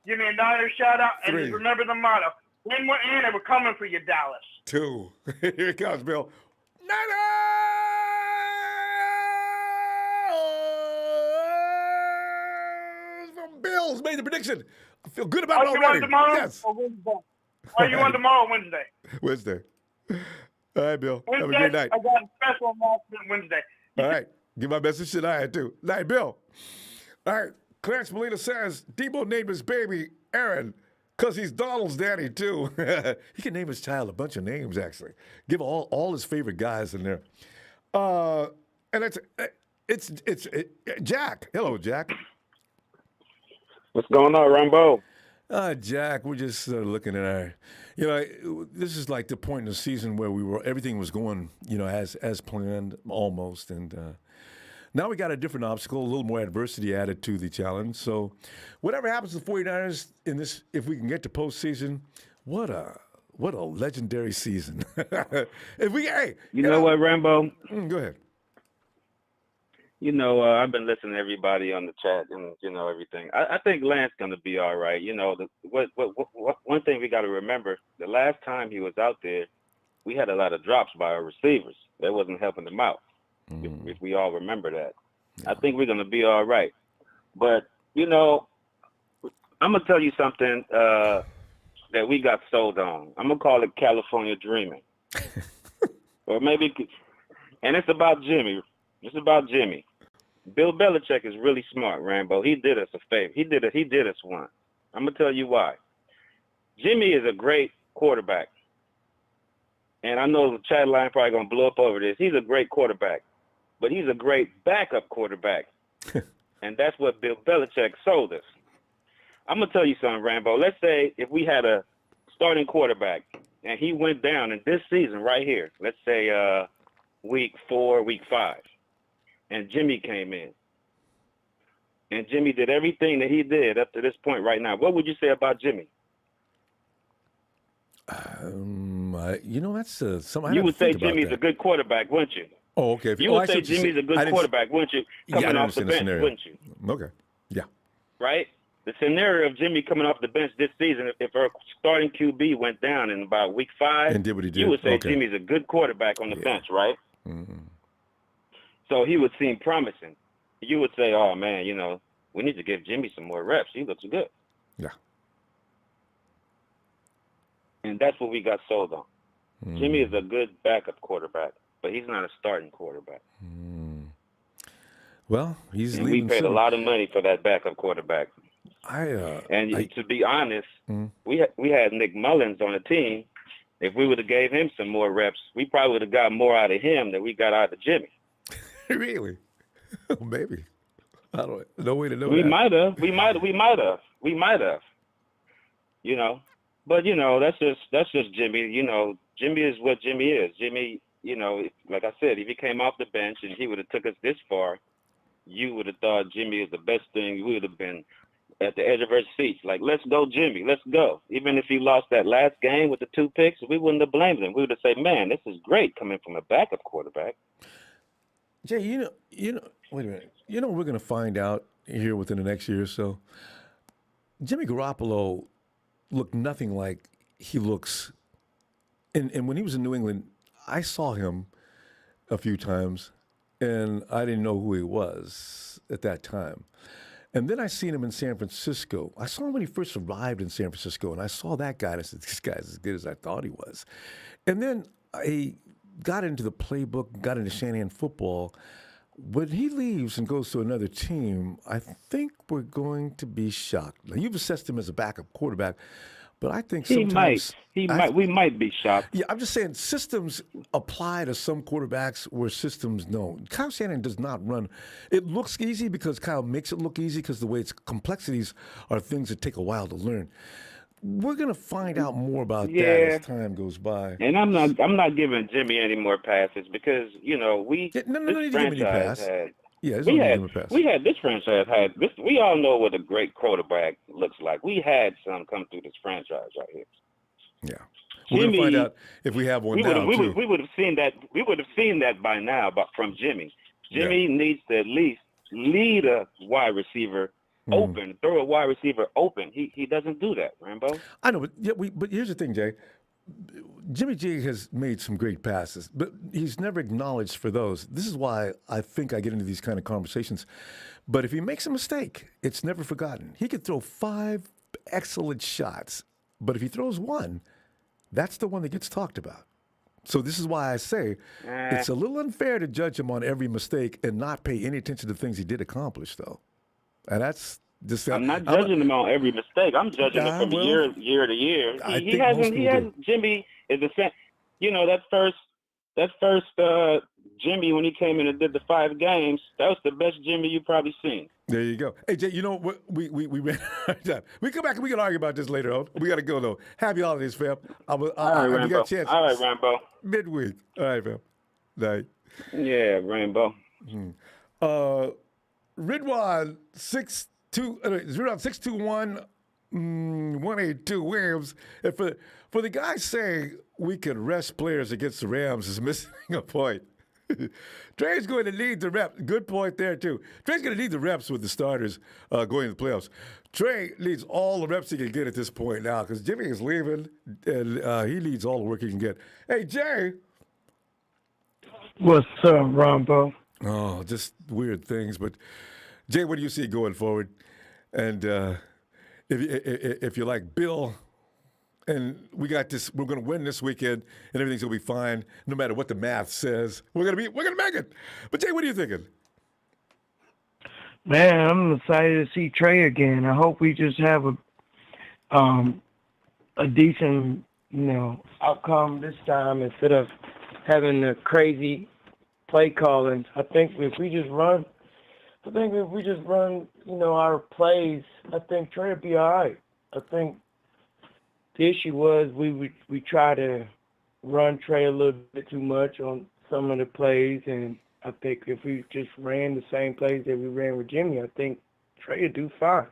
Give me a Niner shout out. And 3. remember the motto. When we're in, and we're coming for you, Dallas. 2. Here it comes, Bill. Niners from Bills made the prediction. I feel good about Are it you already. on tomorrow Yes. or Wednesday? Are you on tomorrow or Wednesday? Wednesday. All right, Bill. Have a Wednesday, great night. I got a special announcement Wednesday. All right. Give my message tonight, too. Night, Bill. All right. Clarence Molina says Debo named his baby Aaron because he's Donald's daddy, too. He can name his child a bunch of names, actually. Give all his favorite guys in there. And it's Jack. Hello, Jack. What's going on, Ronbo? Jack, we're just looking at our, this is like the point in the season where everything was going, as planned almost. And now we got a different obstacle, a little more adversity added to the challenge. So whatever happens to the 49ers in this, if we can get to postseason, what a legendary season. If we, hey. You know what, Rambo? Go ahead. I've been listening to everybody on the chat and, everything. I think Lance going to be all right. One thing we got to remember, the last time he was out there, we had a lot of drops by our receivers. That wasn't helping them out, if we all remember that. Yeah. I think we're going to be all right. But, I'm going to tell you something that we got sold on. I'm going to call it California dreaming. Or maybe, and it's about Jimmy. It's about Jimmy. Bill Belichick is really smart, Rambo. He did us a favor. He did us one. I'm going to tell you why. Jimmy is a great quarterback. And I know the chat line probably going to blow up over this. He's a great quarterback. But he's a great backup quarterback. And that's what Bill Belichick sold us. I'm going to tell you something, Rambo. Let's say if we had a starting quarterback and he went down in this season right here, let's say week 4, week 5. And Jimmy came in. And Jimmy did everything that he did up to this point right now. What would you say about Jimmy? That's something you would say Jimmy's a good quarterback, wouldn't you? Oh, okay. You would say Jimmy's a good quarterback, wouldn't you? Coming off the bench, wouldn't you? Okay. Yeah. Right? The scenario of Jimmy coming off the bench this season, if our starting QB went down in about week 5, and did what he did, you would say Jimmy's a good quarterback on the bench, right? Mm-hmm. So he would seem promising. You would say, oh, man, we need to give Jimmy some more reps. He looks good. Yeah. And that's what we got sold on. Jimmy is a good backup quarterback, but he's not a starting quarterback. Well, he's and leaving we paid a lot of money for that backup quarterback. To be honest, we had Nick Mullins on the team. If we would have gave him some more reps, we probably would have got more out of him than we got out of Jimmy. Really? Maybe. I don't. No way to know. We that. might have. But that's just Jimmy. Jimmy is what Jimmy is. Jimmy, like I said, if he came off the bench and he would have took us this far, you would have thought Jimmy is the best thing. We would have been at the edge of our seats. Like, let's go, Jimmy. Let's go. Even if he lost that last game with the 2 picks, we wouldn't have blamed him. We would have said, man, this is great coming from a backup quarterback. Jay, wait a minute. We're going to find out here within the next year or so. Jimmy Garoppolo looked nothing like he looks. And when he was in New England, I saw him a few times, and I didn't know who he was at that time. And then I seen him in San Francisco. I saw him when he first arrived in San Francisco, and I saw that guy, and I said, this guy's as good as I thought he was. And then I got into the playbook, got into Shanahan football. When he leaves and goes to another team, I think we're going to be shocked. Now, you've assessed him as a backup quarterback, but I think sometimes we might be shocked. Yeah, I'm just saying systems apply to some quarterbacks where systems don't. Kyle Shanahan does not run. It looks easy because Kyle makes it look easy because the way its complexities are things that take a while to learn. We're going to find out more about that as time goes by. And I'm not giving Jimmy any more passes because, we this franchise had this. We all know what a great quarterback looks like. We had some come through this franchise right here. Yeah. We're going to find Jimmy, out if we have one we would now, have too. we would have seen that by now, but from Jimmy. Jimmy needs to at least lead a wide receiver open, throw a wide receiver open. He doesn't do that, Rambo. I know, but here's the thing, Jay. Jimmy G has made some great passes, but he's never acknowledged for those. This is why I think I get into these kind of conversations. But if he makes a mistake, it's never forgotten. He could throw 5 excellent shots, but if he throws one, that's the one that gets talked about. So this is why I say it's a little unfair to judge him on every mistake and not pay any attention to things he did accomplish, though. And that's just. I'm not judging him on every mistake. I'm judging him from year to year. He hasn't. Jimmy is the same. You know, that first Jimmy, when he came in and did the 5 games, that was the best Jimmy you've probably seen. There you go. Hey, Jay, you know what? We ran out of time. We come back and we can argue about this later on. We got to go, though. Happy holidays, fam. All right, Rambo. Got a chance. All right, Rambo. Midweek. All right, fam. Night. Yeah, Rambo. Ridwan 621 182 Williams. And for the guy saying we can rest players against the Rams is missing a point. Trey's going to need the reps. Good point there, too. Trey's going to need the reps with the starters going to the playoffs. Trey needs all the reps he can get at this point now because Jimmy is leaving, and he needs all the work he can get. Hey, Jay. What's up, Ronbo? Oh, just weird things. But, Jay, what do you see going forward? And if you like Bill, and we got this, we're going to win this weekend, and everything's going to be fine, no matter what the math says. We're going to make it. But Jay, what are you thinking? Man, I'm excited to see Trey again. I hope we just have a decent, outcome this time instead of having the crazy play calling. I think if we just run, our plays, I think Trey will be all right. I think the issue was we try to run Trey a little bit too much on some of the plays, and I think if we just ran the same plays that we ran with Jimmy, I think Trey would do fine.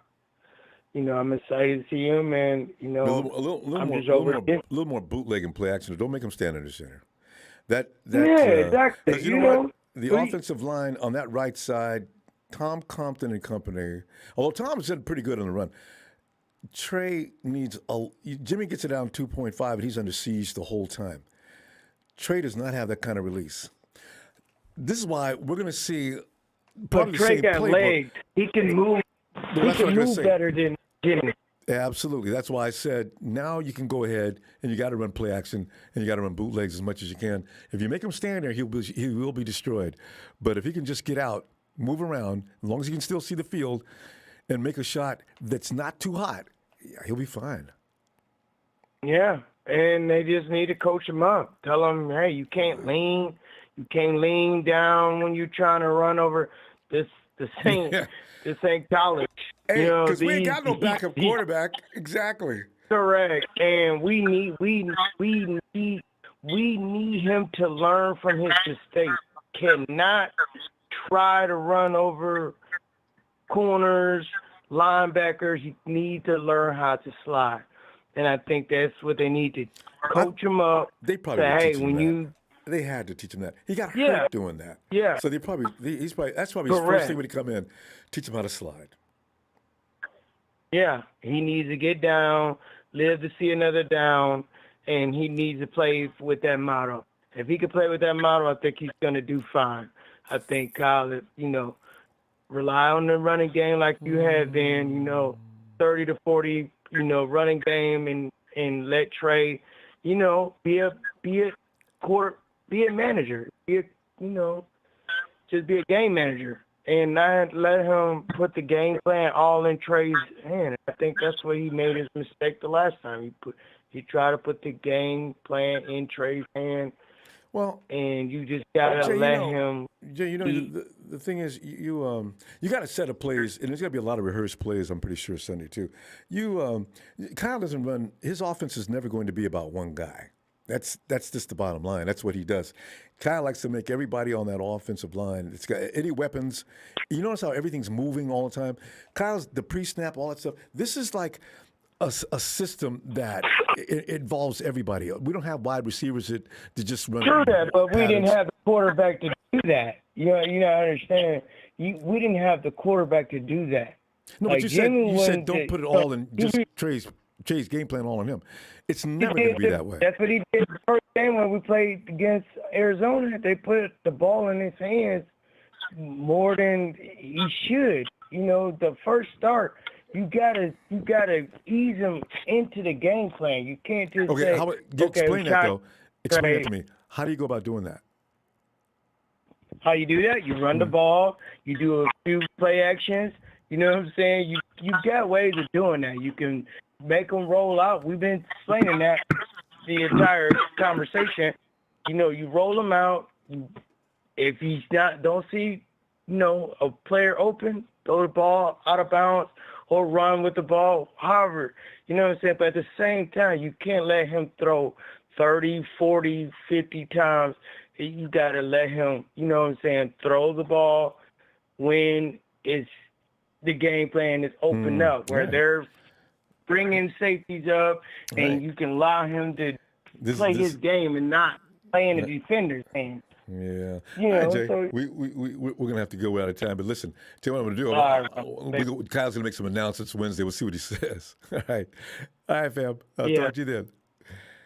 I'm excited to see him, and a little more bootleg and play action. Don't make him stand under center. Exactly. You know what? The offensive line on that right side, Tom Compton and company. Although Tom's been pretty good on the run. Trey needs Jimmy gets it down 2.5 and he's under siege the whole time. Trey does not have that kind of release. This is why we're going to see probably Trey the same got playbook. legs. He can move. He can move better than Jimmy. Absolutely. That's why I said now you can go ahead and you got to run play action and you got to run bootlegs as much as you can. If you make him stand there, he will be destroyed. But if he can just get out, move around, as long as he can still see the field and make a shot that's not too hot, he'll be fine. Yeah, and they just need to coach him up. Tell him, hey, you can't lean down when you're trying to run over this. This ain't college. Hey, because we ain't got no backup quarterback. Exactly. Correct, and we need him to learn from his mistakes. Cannot try to run over corners, linebackers. You need to learn how to slide, and I think that's what they need to coach him up. They probably say, hey, they had to teach him that. He got hurt doing that. Yeah. So that's probably his first thing when he come in, teach him how to slide. Yeah, he needs to get down, live to see another down, and he needs to play with that motto. If he can play with that motto, I think he's going to do fine. I think Kyle, rely on the running game like you had then, 30 to 40, running game, and let Trey, be a manager, just be a game manager. And not let him put the game plan all in Trey's hand. I think that's where he made his mistake the last time. He tried to put the game plan in Trey's hand. Well, and you just gotta let him. Jay, the thing is, you got a set of plays, and there's got to be a lot of rehearsed plays. I'm pretty sure Sunday too. Kyle doesn't run. His offense is never going to be about one guy. That's just the bottom line. That's what he does. Kyle likes to make everybody on that offensive line. It's got any weapons. You notice how everything's moving all the time. Kyle's the pre-snap, all that stuff. This is like a system that involves everybody. We don't have wide receivers that just run. True that, but we didn't patterns. have the quarterback to do that. You know, I understand. We didn't have the quarterback to do that. No, Like, but you Jimmy said don't put it all in just he Trey's game plan all on him. It's never did going to be that way. That's what he did the first game when we played against Arizona. They put the ball in his hands more than he should. You know, the first start, you gotta ease him into the game plan. You can't just Okay, say, explain that though. Explain that to me. How do you go about doing that? How you do that? You run the ball. You do a few play actions. You know what I'm saying? You got ways of doing that. You can make them roll out. We've been explaining that the entire conversation. You know, you roll them out. If he's don't see, you know, a player open, throw the ball out of bounds or run with the ball. However, you know what I'm saying? But at the same time, you can't let him throw 30, 40, 50 times. You got to let him, you know what I'm saying, throw the ball when the game plan is open up, where they're bringing safeties up, and you can allow him to play his game and not play in the defender's hand. Yeah. You All right, know, Jay. so- We're going to have to go out of time. But listen, tell you what I'm going to do. Kyle's going to make some announcements Wednesday. We'll see what he says. All right. All right, fam. I'll talk to you then.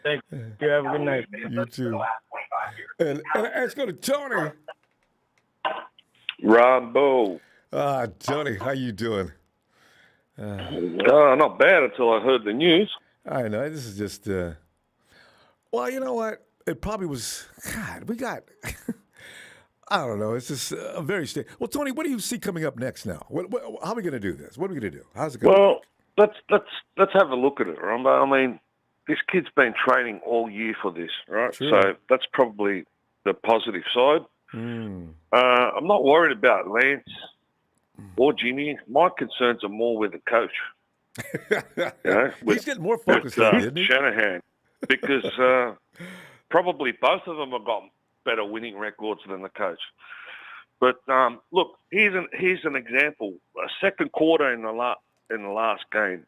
Thank you. Have a good night. You too. And let's go to Tony. Ronbo. Tony, how you doing? Not bad until I heard the news. I know. This is just, well, you know what? It probably was, God, we got, I don't know. It's just a very well, Tony, what do you see coming up next now? How are we going to do this? What are we going to do? How's it going? Well, let's have a look at it, Ronbo. I mean, this kid's been training all year for this, right? True. So that's probably the positive side. I'm not worried about Lance or Jimmy. My concerns are more with the coach. You know, He's getting more focused now, isn't he? Shanahan, because probably both of them have got better winning records than the coach. But look, here's an example. A second quarter in the last game,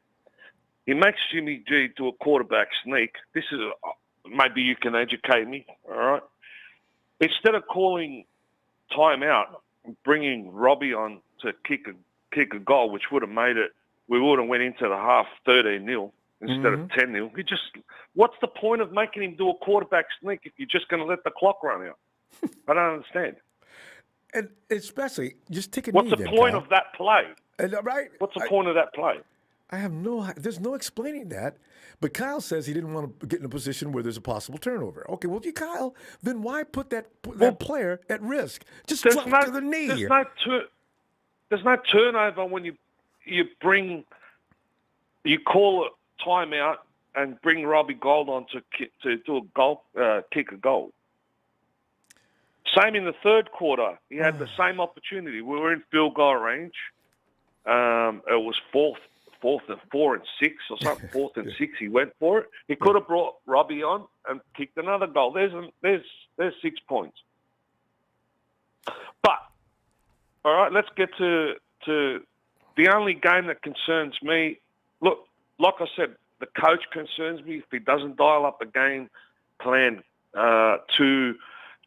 he makes Jimmy G do a quarterback sneak. This is maybe you can educate me. All right. Instead of calling timeout, bringing Robbie on to kick a goal, which would have made it, we would have went into the half 13-0 instead of 10-0. What's the point of making him do a quarterback sneak if you're just going to let the clock run out? I don't understand. And especially, just take a What's knee the then, point Kyle. of that play? Right? What's the point of that play? There's no explaining that. But Kyle says he didn't want to get in a position where there's a possible turnover. Okay, well, Kyle, then why put that player at risk? Just drop to the knee. There's no turnover when you call a timeout and bring Robbie Gold on to do a goal, kick a goal. Same in the third quarter. He had the same opportunity. We were in field goal range. It was fourth and 4 and 6 or something. 4th and 6. He went for it. He could have brought Robbie on and kicked another goal. There's 6 points. But all right, let's get to the only game that concerns me. Look, like I said, the coach concerns me. If he doesn't dial up a game plan to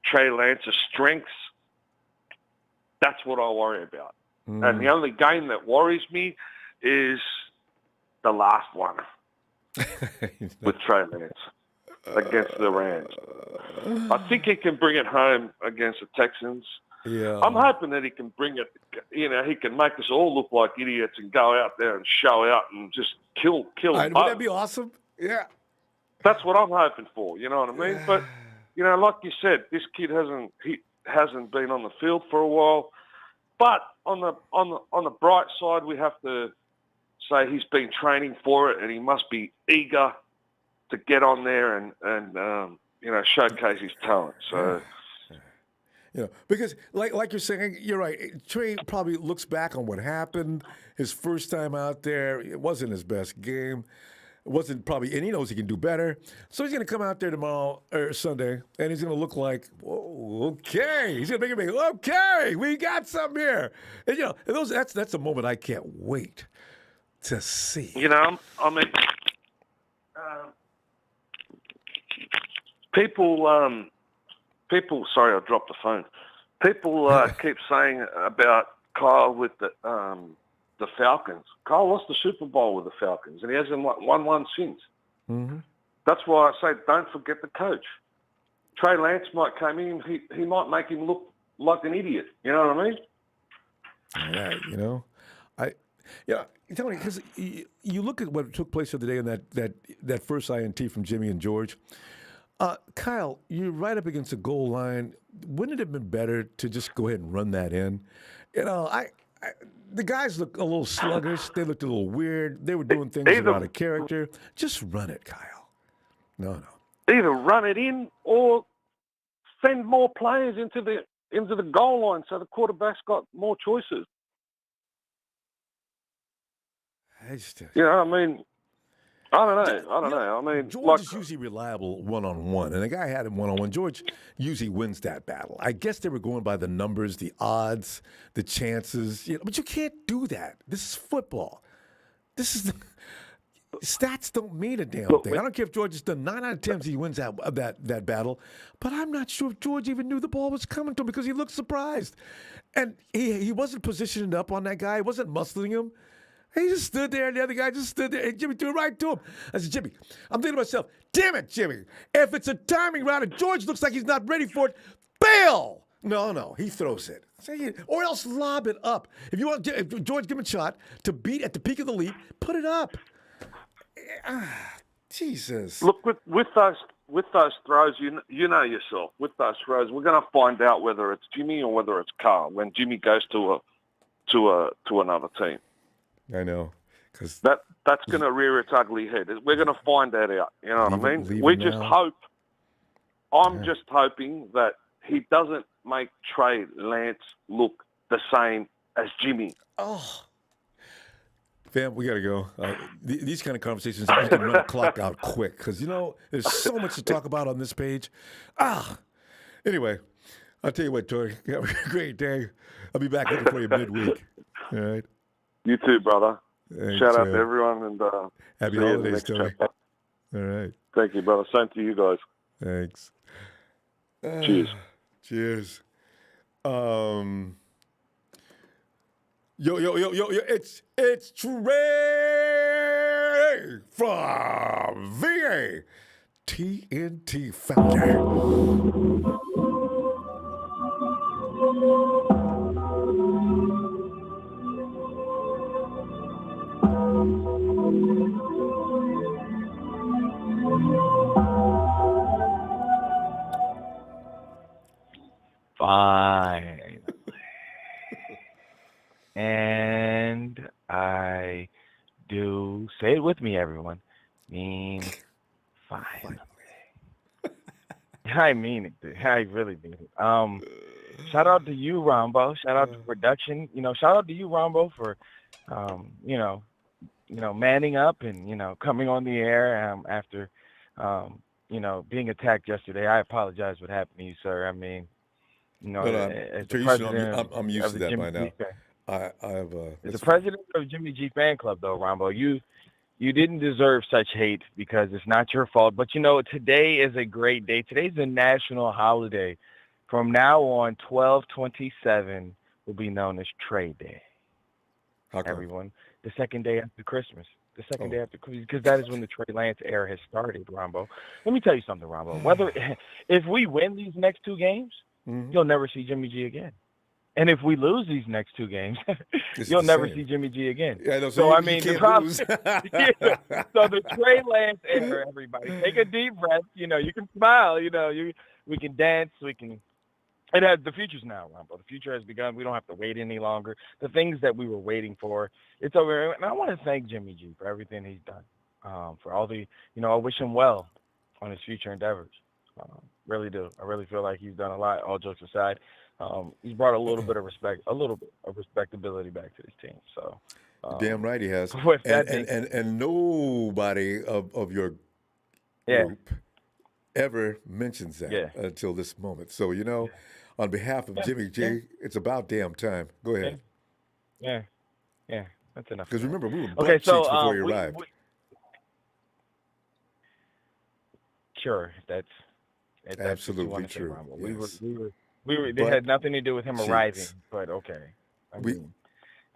Trey Lance's strengths, that's what I worry about. And the only game that worries me is the last one with Trey Lance against the Rams. I think he can bring it home against the Texans. Yeah. I'm hoping that he can bring it, he can make us all look like idiots and go out there and show out and just kill Would both. that be awesome? Yeah. That's what I'm hoping for, you know what I mean? But, like you said, this kid hasn't been on the field for a while. But on the bright side, we have to say he's been training for it, and he must be eager to get on there and showcase his talent. So, because like you're saying, you're right. Trey probably looks back on what happened. His first time out there, it wasn't his best game. It wasn't probably, and he knows he can do better. So he's going to come out there tomorrow or Sunday, and he's going to look like, whoa, okay. He's going to make it okay, we got something here. And that's a moment I can't wait to see. You know, I mean, people. Sorry, I dropped the phone. People keep saying about Kyle with the Falcons. Kyle lost the Super Bowl with the Falcons, and he hasn't won one since. Mm-hmm. That's why I say don't forget the coach. Trey Lance might come in. He might make him look like an idiot. You know what I mean? Yeah, Tony, because you look at what took place the other day in that first INT from Jimmy and George. Kyle, you're right up against the goal line. Wouldn't it have been better to just go ahead and run that in? You know, the guys look a little sluggish. They looked a little weird. They were doing things that were out of character. Just run it, Kyle. No. Either run it in or send more players into the goal line so the quarterback's got more choices. You know, I mean, I don't know. I mean, George is usually reliable one-on-one, and the guy had him one-on-one. George usually wins that battle. I guess they were going by the numbers, the odds, the chances. But you can't do that. This is football. Stats don't mean a damn thing. I don't care if George has done 9 out of 10 he wins that battle, but I'm not sure if George even knew the ball was coming to him because he looked surprised. And he wasn't positioning up on that guy. He wasn't muscling him. He just stood there, and the other guy just stood there, and Jimmy threw it right to him. I said, Jimmy, I'm thinking to myself, damn it, Jimmy. If it's a timing round and George looks like he's not ready for it, bail! No, he throws it. Or else lob it up. If George give him a shot to beat at the peak of the leap, put it up. Jesus. Look, with those throws, you know yourself. With those throws, we're going to find out whether it's Jimmy or whether it's Carl when Jimmy goes to another team. I know, because that's going to rear its ugly head. We're going to find that out. You know what I mean? We just hope. I'm just hoping that he doesn't make Trey Lance look the same as Jimmy. Oh. Fam, we got to go. These kind of conversations, you can run the clock out quick because, there's so much to talk about on this page. Anyway, I'll tell you what, Tori, have a great day. I'll be back looking for you midweek. All right? You too, brother. Thanks, Shout out to everyone and happy see you in the holidays, next Tony. chapter. All right. Thank you, brother. Same to you guys. Thanks. Cheers. Cheers. Yo, it's Trey from VA, TNT founder. Fine. And I do, say it with me, everyone, mean fine. I mean it, dude. I really mean it. Shout out to you, Ronbo. Shout out to production. Shout out to you, Ronbo, for, manning up and, coming on the air after, being attacked yesterday. I apologize what happened to you, sir. I mean, as the president I'm used of to the that Jimmy by now. G fan. As the president of Jimmy G fan club, though, Ronbo, you didn't deserve such hate because it's not your fault. But today is a great day. Today's a national holiday. From now on, 12/27 will be known as Trey Day. How come? Everyone, the second day after Christmas. The second day after Christmas, because that is when the Trey Lance era has started, Ronbo. Let me tell you something, Ronbo. If we win these next 2 games, you'll never see Jimmy G again. And if we lose these next 2 games, you'll never see Jimmy G again. Yeah, no, so the problem. So the Trey Lance era, everybody, take a deep breath. You can smile. We can dance. The future's now, Ronbo. The future has begun. We don't have to wait any longer. The things that we were waiting for, it's over. And I want to thank Jimmy G for everything he's done. For all the, I wish him well on his future endeavors. Really do. I really feel like he's done a lot. All jokes aside. He's brought a little bit of respectability back to his team. So, damn right he has. With and nobody of your group ever mentions that until this moment. So on behalf of Jimmy G, it's about damn time. Go ahead. Yeah. That's enough. Because remember, we were butt Okay, cheeks so before he arrived. Sure, that's what you Absolutely want to say, true. Ronbo. Yes. We were. It Butt had nothing to do with him arriving, cheeks. but okay. I We. mean,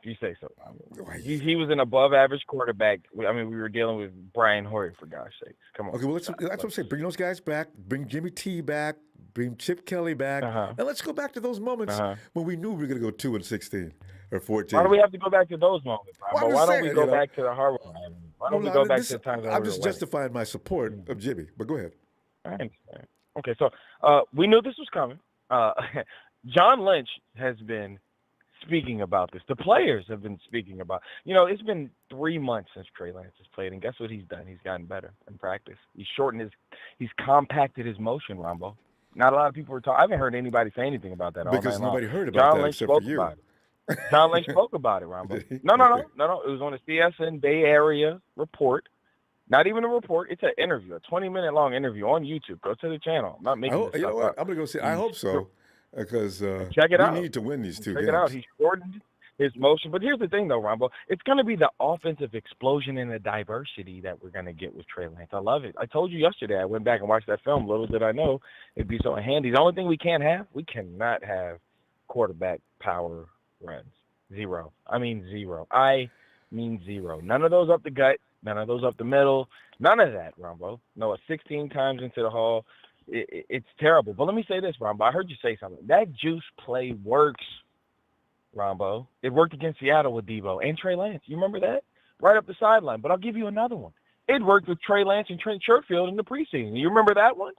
if you say so. Why- He was an above-average quarterback. I mean, we were dealing with Brian Hoyer, for gosh sakes. Come on. Okay, well, that's what I'm saying. Bring those guys back. Bring Jimmy T back. Bring Chip Kelly back. And let's go back to those moments when we knew we were going to go 2-16 or 14. Why do we have to go back to those moments, Ronbo? Well, Why don't we saying, go back to the hard one? Why don't we go back to the times that I'm we just were winning? justifying my support of Jimmy, but go ahead. I understand. Okay, so we knew this was coming. John Lynch has been speaking about this. The players have been speaking about. It's been 3 months since Trey Lance has played, and guess what he's done? He's gotten better in practice. He's compacted his motion, Ronbo. Not a lot of people were talking. I haven't heard anybody say anything about that all night Because long. nobody heard about John that Lynch except for spoke you. about it. John Lynch spoke about it, Ronbo. Did he? No. Okay. It was on a CSN Bay Area report. Not even a report. It's an interview, a 20-minute long interview on YouTube. Go to the channel. I'm not making this You know stuff what? up. I'm going to go see. I hope so, because Check it we out. need to win these 2 Check games. it out. He shortened his motion. But here's the thing, though, Ronbo. It's going to be the offensive explosion and the diversity that we're going to get with Trey Lance. I love it. I told you yesterday. I went back and watched that film. Little did I know it'd be so handy. The only thing we cannot have quarterback power runs. Zero. I mean zero. None of those up the gut. None of those up the middle. None of that, Ronbo. No, 16 times into the hall. It's terrible. But let me say this, Ronbo. I heard you say something. That juice play works, Ronbo. It worked against Seattle with Debo and Trey Lance. You remember that? Right up the sideline. But I'll give you another one. It worked with Trey Lance and Trent Sherfield in the preseason. You remember that one?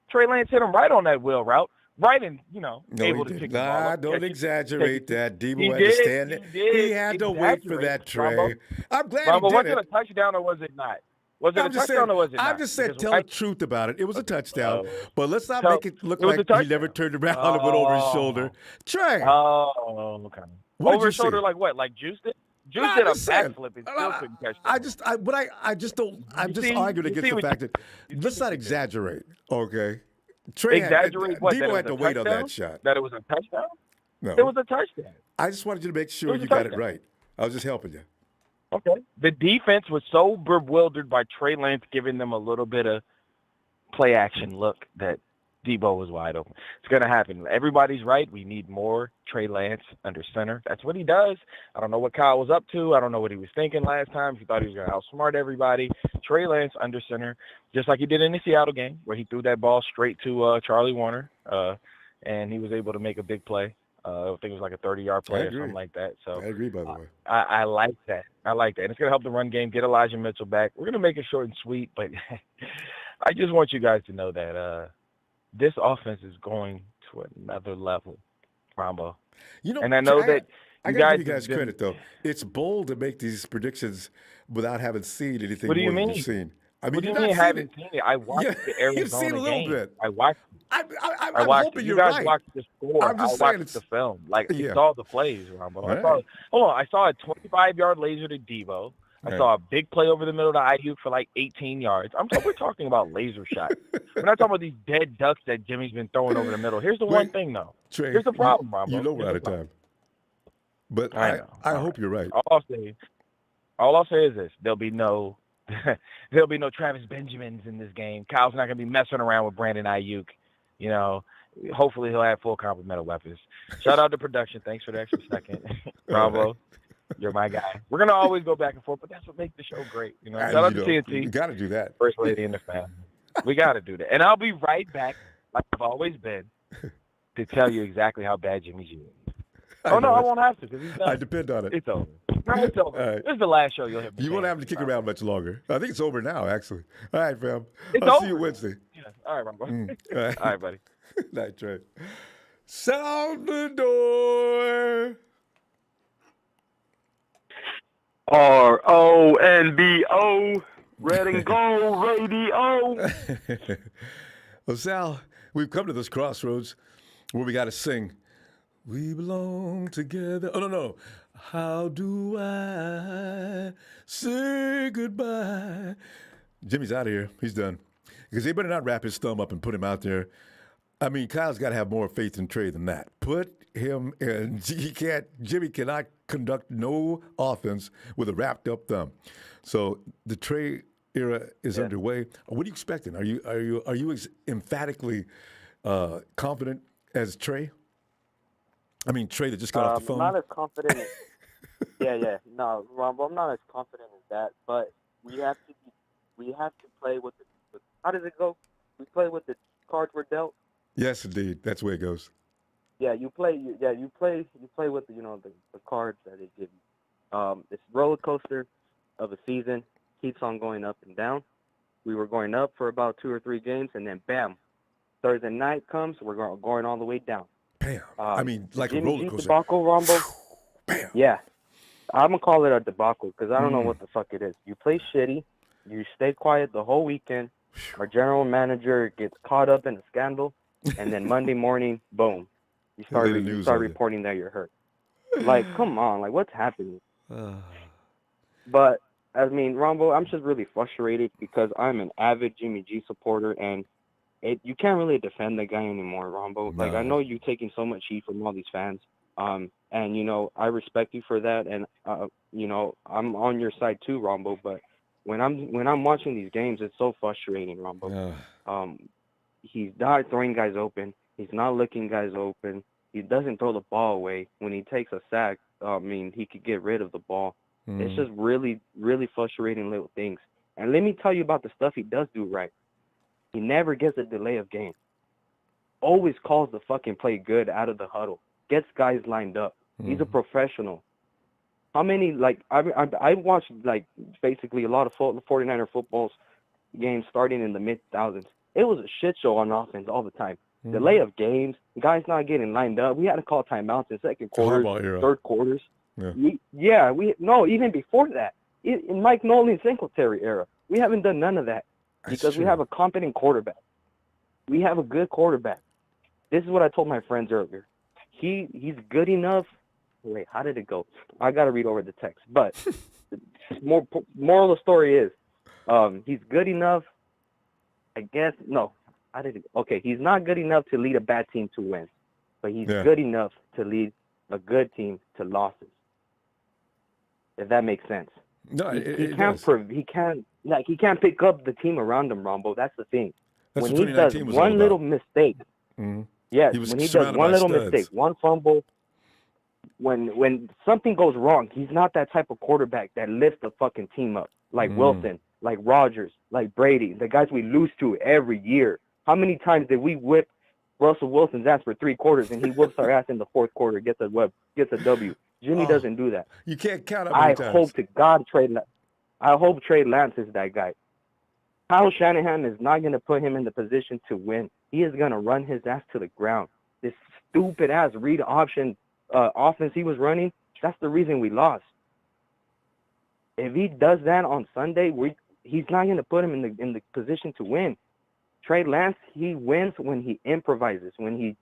Trey Lance hit him right on that wheel route. Right in, No, able he to did kick the ball not. up, Don't catch it, exaggerate take it. that. Debo He had did. to stand there. He did. He had to wait for that, Trey. Ronbo. I'm glad Ronbo, he was did it it. a touchdown or was it not? Was it I'm a just touchdown saying, or was it not? I'm just saying, Because tell the truth about it. It was a touchdown, but let's not So, make it look it was a like he never touchdown. turned around and went over his shoulder. Trey, Oh, okay. what did Over you his shoulder see? like what? Like Juice did? Juice No, did I'm a just saying. backflip and still couldn't catch I the just, I just don't. I'm You just see- arguing you against see the what fact that let's not exaggerate. Okay, Trey Exaggerate what? That it Debo was had to a wait on touchdown? that shot. That it was a touchdown? No, It was a touchdown. I just wanted you to make It sure was a you got it touchdown. right. I was just helping you. Okay. The defense was so bewildered by Trey Lance giving them a little bit of play action look that Debo was wide open. It's going to happen. Everybody's right. We need more Trey Lance under center. That's what he does. I don't know what Kyle was up to. I don't know what he was thinking last time. He thought he was going to outsmart everybody. Trey Lance under center, just like he did in the Seattle game where he threw that ball straight to Charlie Warner, and he was able to make a big play. I think it was like a 30-yard play or agree. something like that. So I agree, by the way. I like that. I like that. And it's going to help the run game, get Elijah Mitchell back. We're going to make it short and sweet, but I just want you guys to know that this offense is going to another level, Ronbo. You know, and I know that I you gotta guys give you guys have been- credit though. It's bold to make these predictions without having seen anything What do you more than mean? you've seen. I mean, What do you've you not mean seen haven't it. seen it? I watched Yeah, the Arizona you've seen a little game. bit. I watched. I'm I watched hoping it. you're You guys right. watched the score. I'm just I saying watched the film. Like Yeah. I saw the plays, Ronbo. Right. I saw a 25-yard laser to Debo. I Right. saw a big play over the middle to Ayuk for like 18 yards. We're talking about laser shots. We're not talking about these dead ducks that Jimmy's been throwing over the middle. Here's the one thing, though. Trey, Here's the problem, Ronbo. You know we're Here's out the of problem. time. But I know. I hope you're right. All I'll say is this: there'll be no Travis Benjamins in this game. Kyle's not gonna be messing around with Brandon Ayuk. You know, hopefully he'll have full complement of weapons. Shout out to production. Thanks for the extra second, Bravo. You're my guy. We're gonna always go back and forth, but that's what makes the show great. You know, And shout out you to know, TNT. You got to do that. First lady in the family. We got to do that, and I'll be right back, like I've always been, to tell you exactly how bad Jimmy G is. Oh no, I won't have to because he's done. I depend on it. It's over. No, it's over. All right. This is the last show you'll hear. You won't have to kick around much longer. I think it's over now, actually. All right, fam. It's I'll see over. you Wednesday. Yeah. All right, Ronbo. All right. All right, buddy. Night, Trey. Sound the door. RONBO, Red and Gold Radio. Well, Sal, we've come to this crossroads where we got to sing. We belong together. Oh, no. How do I say goodbye? Jimmy's out of here. He's done. Because they better not wrap his thumb up and put him out there. I mean, Kyle's got to have more faith in Trey than that. Put him in. Jimmy cannot conduct no offense with a wrapped up thumb. So the Trey era is underway. What are you expecting? Are you as emphatically confident as Trey? I mean, Trey that just got off the phone. Not as confident. No, Ronbo, I'm not as confident as that. But we have to play with the. How does it go? We play with the cards we're dealt. Yes, indeed. That's the way it goes. Yeah, you play with the cards that they give you. It's roller coaster of a season, keeps on going up and down. We were going up for about 2 or 3 games, and then bam, Thursday night comes, we're going all the way down. Bam. I mean, like a Jimmy roller G coaster. debacle, Ronbo. Bam. Yeah, I'm gonna call it a debacle because I don't know what the fuck it is. You play shitty, you stay quiet the whole weekend. Our general manager gets caught up in a scandal. And then Monday morning, boom, you start reporting that you're hurt. Like, come on, like what's happening? But I mean, Ronbo, I'm just really frustrated because I'm an avid Jimmy G supporter, and you can't really defend the guy anymore, Ronbo. Like, I know you're taking so much heat from all these fans, and I respect you for that, and I'm on your side too, Ronbo. But when I'm watching these games, it's so frustrating, Ronbo. He's not throwing guys open. He's not looking guys open. He doesn't throw the ball away. When he takes a sack, he could get rid of the ball. It's just really, really frustrating little things. And let me tell you about the stuff he does do right. He never gets a delay of game. Always calls the fucking play good out of the huddle. Gets guys lined up. He's a professional. How many, I watched, basically a lot of 49er football games starting in the mid-2000s. It was a shit show on offense all the time. Delay of games, guys not getting lined up. We had to call timeouts in second quarters, third quarters. Even before that, in Mike Nolan's Singletary era, we haven't done none of that because we have a competent quarterback. We have a good quarterback. This is what I told my friends earlier. He's good enough. Wait, how did it go? I got to read over the text. But moral of the story is he's good enough. I guess, no. Okay, he's not good enough to lead a bad team to win, but he's good enough to lead a good team to losses. If that makes sense. No, he can't pick up the team around him, Ronbo. That's the thing. That's when he does one little mistake, when he does one little mistake, one fumble, when something goes wrong, he's not that type of quarterback that lifts the fucking team up like Wilson, like Rodgers, like Brady, the guys we lose to every year. How many times did we whip Russell Wilson's ass for 3 quarters and he whips our ass in the 4th quarter, gets a W? Jimmy doesn't do that. You can't count how many times. Hope to God I hope Trey Lance is that guy. Kyle Shanahan is not going to put him in the position to win. He is going to run his ass to the ground. This stupid ass read option offense he was running, that's the reason we lost. If he does that on Sunday, he's not going to put him in the position to win. Trey Lance, he wins when he improvises, when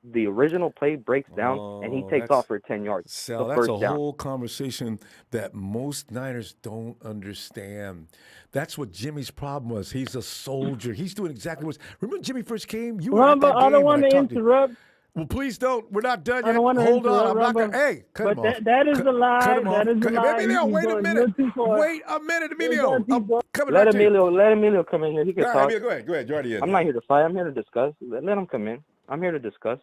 the original play breaks down and he takes off for 10 yards. Sal, that's a whole conversation that most Niners don't understand. That's what Jimmy's problem was. He's a soldier. He's doing exactly what. Remember when Jimmy first came? You were at that game. I don't want to interrupt. Well, please don't. We're not done yet. I don't want to Hold on. interrupt, I'm not going Rumble. to. Hey, cut him off. That is a lie. Cut him off. That is a lie. Emilio, wait a minute. Wait a minute, Emilio. I'm coming let right to you. Let Emilio come in here. He can talk. Emilio, go ahead. Go ahead. You're already in. I'm not here to fight. I'm here to discuss. Let him come in. I'm here to discuss.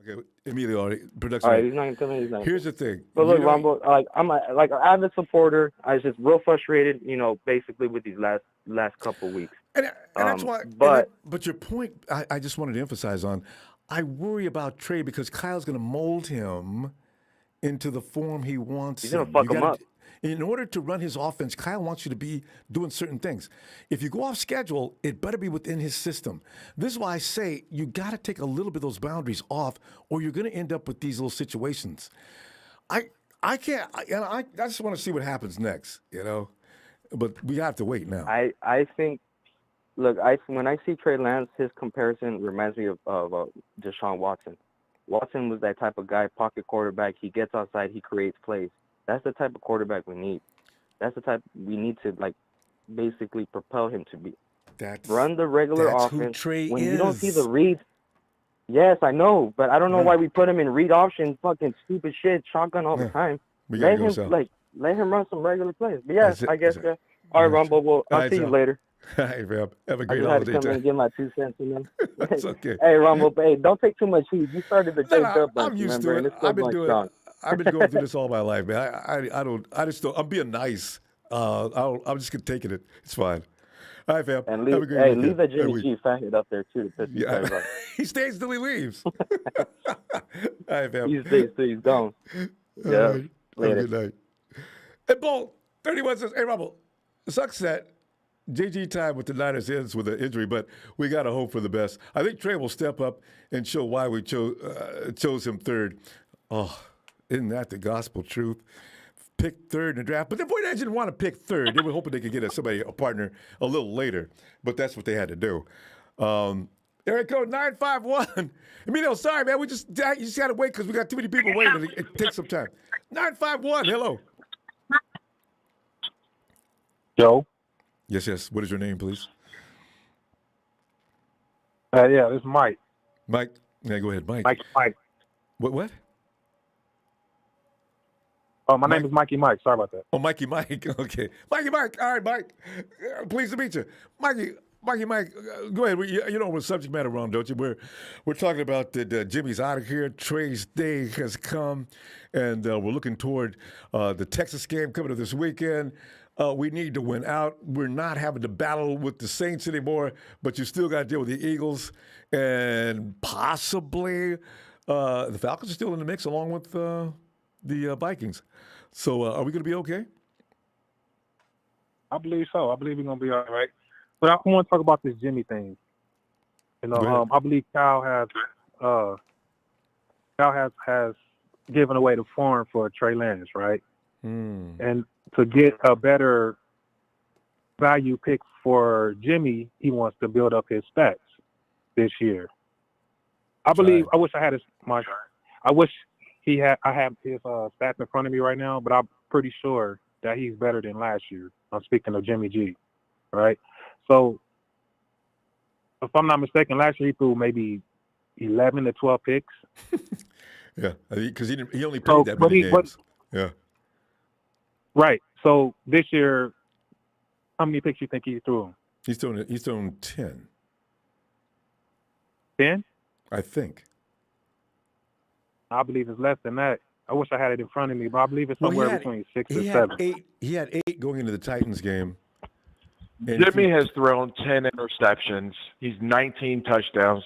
Okay, Emilio, production. All right, he's not going to come in. He's not. Here's the thing. But look, Ronbo, I'm an avid supporter. I was just real frustrated, basically with these last couple of weeks. And that's why. But your point, I just wanted to emphasize on. I worry about Trey because Kyle's going to mold him into the form he wants. He's going to fuck him up. In order to run his offense, Kyle wants you to be doing certain things. If you go off schedule, it better be within his system. This is why I say you got to take a little bit of those boundaries off, or you're going to end up with these little situations. I just want to see what happens next, But we have to wait now. I think. Look, when I see Trey Lance, his comparison reminds me of Deshaun Watson. Watson was that type of guy, pocket quarterback. He gets outside, he creates plays. That's the type of quarterback we need. That's the type we need to basically propel him to be. Run the regular that's offense. who Trey When is. you don't see the reads, yes, I know, but I don't know why we put him in read option, fucking stupid shit, shotgun all the time. We gotta Let go him south. let him run some regular plays. But yeah, That's it, I guess that's it. yeah. All right, All right, Rumble. Well, All I'll right, see you Sal. later. Hey, man. Have a I great just had to holiday come in time. and give my 2 cents, you know. That's okay. Hey, Rumble, hey, don't take too much heat. You started the J Dub bunch, I'm used remember, to and it. it's still going strong. I've been going through this all my life, man. I just don't. I'm being nice. I'm just gonna taking it. It's fine. All right, fam. And Have a great hey, weekend. leave that Jimmy week. G fathead up there too to piss these Yeah, guys off. he stays till he leaves. All right, fam. He stays till he's gone. All Yeah. right. Have a Later. good night. And Bull, 31 says, hey, Rumble, sucks that JG time with the Niners ends with an injury, but we got to hope for the best. I think Trey will step up and show why we chose him third. Oh, isn't that the gospel truth? Pick third in the draft. But the 49ers didn't want to pick third. They were hoping they could get a partner a little later, but that's what they had to do. Eric code 951. Emilio, sorry, man. You just got to wait because we got too many people waiting. It takes some time. 951, hello. Joe. Yes. What is your name, please? Yeah, this is Mike. Mike. Yeah, go ahead, Mike. Mike. What? Oh, my name is Mikey Mike. Sorry about that. Oh, Mikey Mike. Okay. Mikey Mike. All right, Mike. Pleased to meet you. Mikey Mike, go ahead. You know what subject matter we're on, don't you? We're talking about that Jimmy's out of here. Trey's day has come, and we're looking toward the Texas game coming up this weekend. We need to win out. We're not having to battle with the Saints anymore, but you still got to deal with the Eagles and possibly the Falcons are still in the mix along with the Vikings. So are we going to be okay? I believe so. I believe we're going to be all right. But I want to talk about this Jimmy thing. You know, I believe Kyle has given away the farm for Trey Lance, right? And to get a better value pick for Jimmy, he wants to build up his stats this year. I wish I had I have his stats in front of me right now, but I'm pretty sure that he's better than last year. I'm speaking of Jimmy G, right? So if I'm not mistaken, last year he threw maybe 11 to 12 picks. Yeah, because he only played that many games. Yeah. Right. So this year, how many picks you think he threw? He's thrown 10. 10? I think. I believe it's less than that. I wish I had it in front of me, but I believe it's somewhere between 6 and 7. He had 8 going into the Titans game. Jimmy has thrown 10 interceptions. He's 19 touchdowns.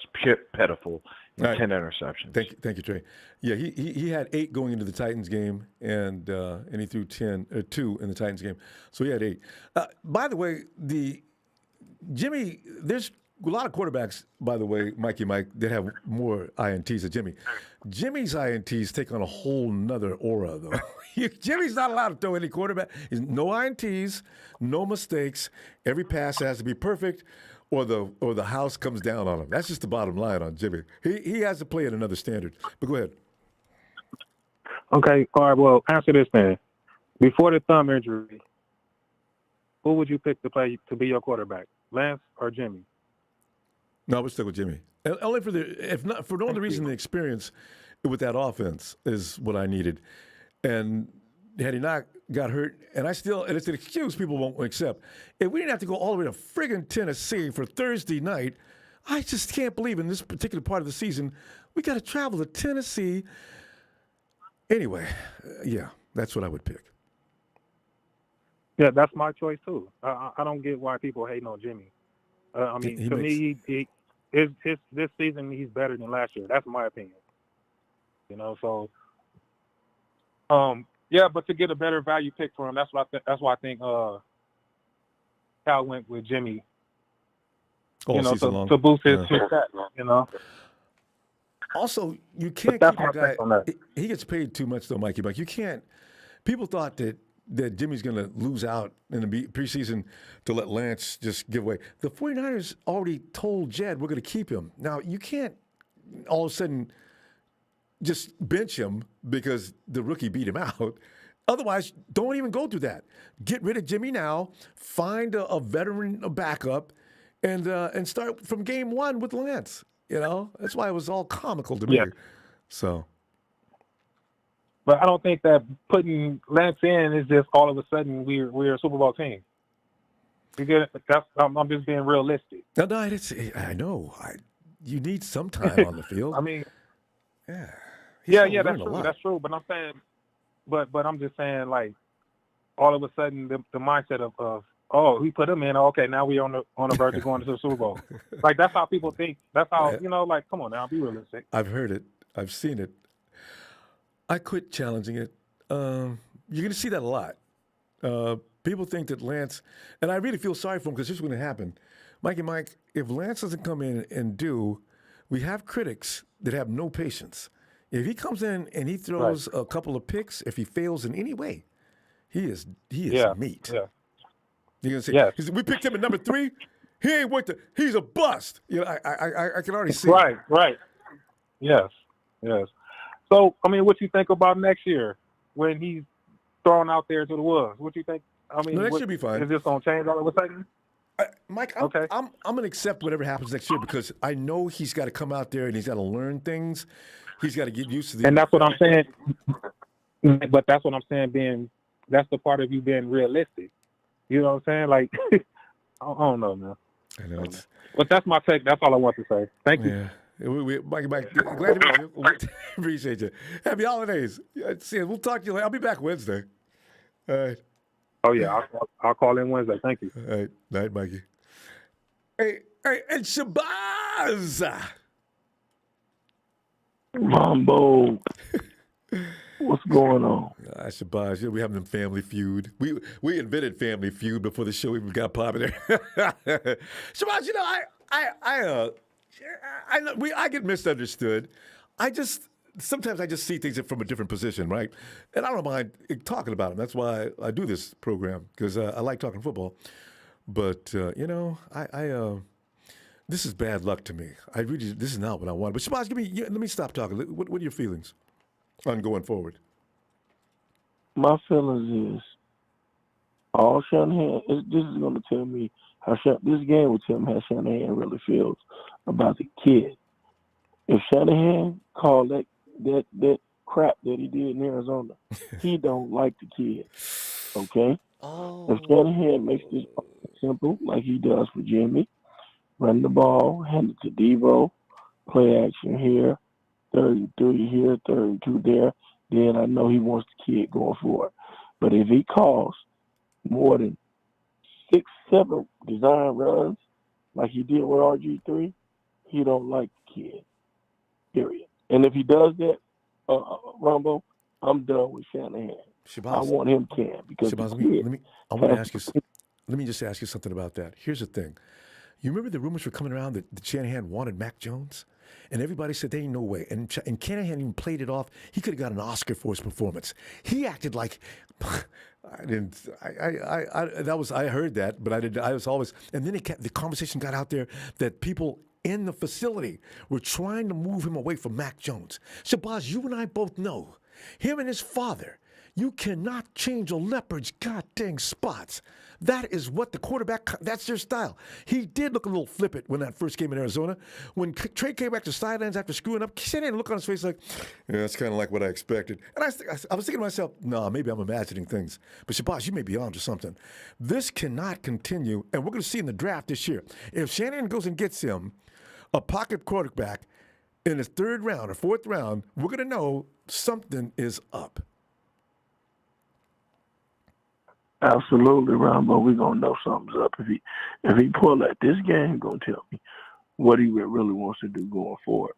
Pitiful. Right. 10 interceptions. Thank you, Trey. Yeah, he had 8 going into the Titans game, and he threw 2 in the Titans game. So he had 8. By the way, there's a lot of quarterbacks, by the way, Mikey Mike, that have more INTs than Jimmy. Jimmy's INTs take on a whole nother aura, though. Jimmy's not allowed to throw any quarterback. No INTs, no mistakes. Every pass has to be perfect, or the house comes down on him. That's just the bottom line on Jimmy. He has to play at another standard. But go ahead. Okay, all right, well, answer this then. Before the thumb injury, who would you pick to be your quarterback, Lance or Jimmy? No, I would stick with Jimmy. Only for no other reason than experience with that offense is what I needed. And had he not got hurt, and it's an excuse people won't accept. If we didn't have to go all the way to friggin' Tennessee for Thursday night, I just can't believe in this particular part of the season, we got to travel to Tennessee. Anyway, yeah, that's what I would pick. Yeah, that's my choice too. I don't get why people hate on Jimmy. I mean, this season he's better than last year. That's my opinion. You know, so yeah, but to get a better value pick for him, that's why I think Cal went with Jimmy. All season long. To boost his stats, you know. Also, you can't keep a guy. He gets paid too much, though, Mikey. Mike, you can't. People thought that Jimmy's going to lose out in the preseason to let Lance just give away. The 49ers already told Jed we're going to keep him. Now, you can't all of a sudden just bench him because the rookie beat him out. Otherwise, don't even go through that. Get rid of Jimmy now, find a veteran backup, and start from game one with Lance. You know, that's why it was all comical to me. Yeah. So, But I don't think that putting Lance in is just all of a sudden we're a Super Bowl team. You get it? I'm just being realistic. no, I know. You need some time on the field. I mean, yeah, yeah, learn that's a true. lot. That's true. But I'm saying, but I'm just saying, like, all of a sudden the mindset of oh, we put him in. Okay, now we're on the verge of going to the Super Bowl. Like, that's how people think. That's how, like, come on now, be realistic. I've heard it. I've seen it. I quit challenging it. You're going to see that a lot. People think that Lance, and I really feel sorry for him because this is going to happen. Mike, if Lance doesn't come in and we have critics that have no patience. If he comes in and he throws a couple of picks, if he fails in any way, he is meat. Yeah. You're gonna say, we picked him at number 3. He ain't worth it. He's a bust. You know, I can already see. Right. Yes. So, I mean, what you think about next year when he's thrown out there to the wolves? What you think? I mean, Next year will be fine. Is this gonna change all of a sudden? Mike, I'm going to accept whatever happens next year because I know he's got to come out there and he's got to learn things. He's got to get used to the. And that's what I'm saying. But that's what I'm saying. That's the part of you being realistic. You know what I'm saying? Like, I don't know, man. I know. But that's my take. That's all I want to say. Thank you. Yeah. Mike, glad to meet you. Appreciate you. Happy holidays. See, we'll talk to you later. I'll be back Wednesday. All right. Oh, yeah. I'll call in Wednesday. Thank you. All right. Night, Mikey. Hey, and Shabazz. Ronbo. What's going on? Shabazz, we having them Family Feud. We invented Family Feud before the show even got popular. Shabazz, I get misunderstood. Sometimes I just see things from a different position, right? And I don't mind talking about them. That's why I do this program because I like talking football. But this is bad luck to me. This is not what I want. But Shabazz, let me stop talking. What are your feelings on going forward? My feelings is all Shanahan. This is going to tell me this game will tell me how Shanahan really feels about the kid. If Shanahan called that crap that he did in Arizona, he don't like the kid. Okay? If Shanahan makes this simple like he does for Jimmy, run the ball, hand it to Devo, play action here, 3rd and 3 here, 3rd and 2 there, then I know he wants the kid going forward. But if he calls more than 6, 7 design runs like he did with RG3, he don't like the kid. Period. And if he does that, Ronbo, I'm done with Shanahan. Shabazz, I want him canned because Shabazz, let me just ask you something about that. Here's the thing. You remember the rumors were coming around that Shanahan wanted Mac Jones? And everybody said, there ain't no way. And Shanahan even played it off. He could have got an Oscar for his performance. He acted like, I heard that, but I was always, and then the conversation got out there that people in the facility were trying to move him away from Mac Jones. Shabazz, you and I both know, him and his father, you cannot change a leopard's goddamn spots. That is what the quarterback, that's their style. He did look a little flippant when that first game in Arizona. When Trey came back to sidelines after screwing up, Shanahan looked on his face like, yeah, that's kind of like what I expected. And I was thinking to myself, no, maybe I'm imagining things. But Shabazz, you may be onto something. This cannot continue, and we're going to see in the draft this year. If Shanahan goes and gets him a pocket quarterback in his 3rd round or 4th round, we're going to know something is up. Absolutely, Ronbo. We're gonna know something's up if he pull at this game. He's gonna tell me what he really wants to do going forward.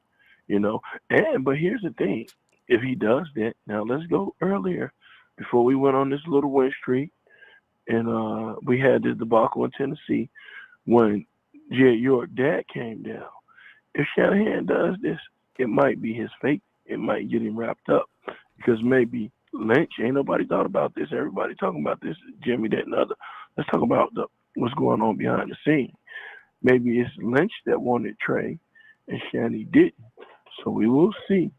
But here's the thing: if he does that, now let's go earlier before we went on this little win streak, and we had this debacle in Tennessee when your dad came down. If Shanahan does this, it might be his fate. It might get him wrapped up because maybe Lynch, ain't nobody thought about this. Everybody talking about this, Jimmy, that, and other. Let's talk about what's going on behind the scene. Maybe it's Lynch that wanted Trey, and Shanny didn't. So we will see.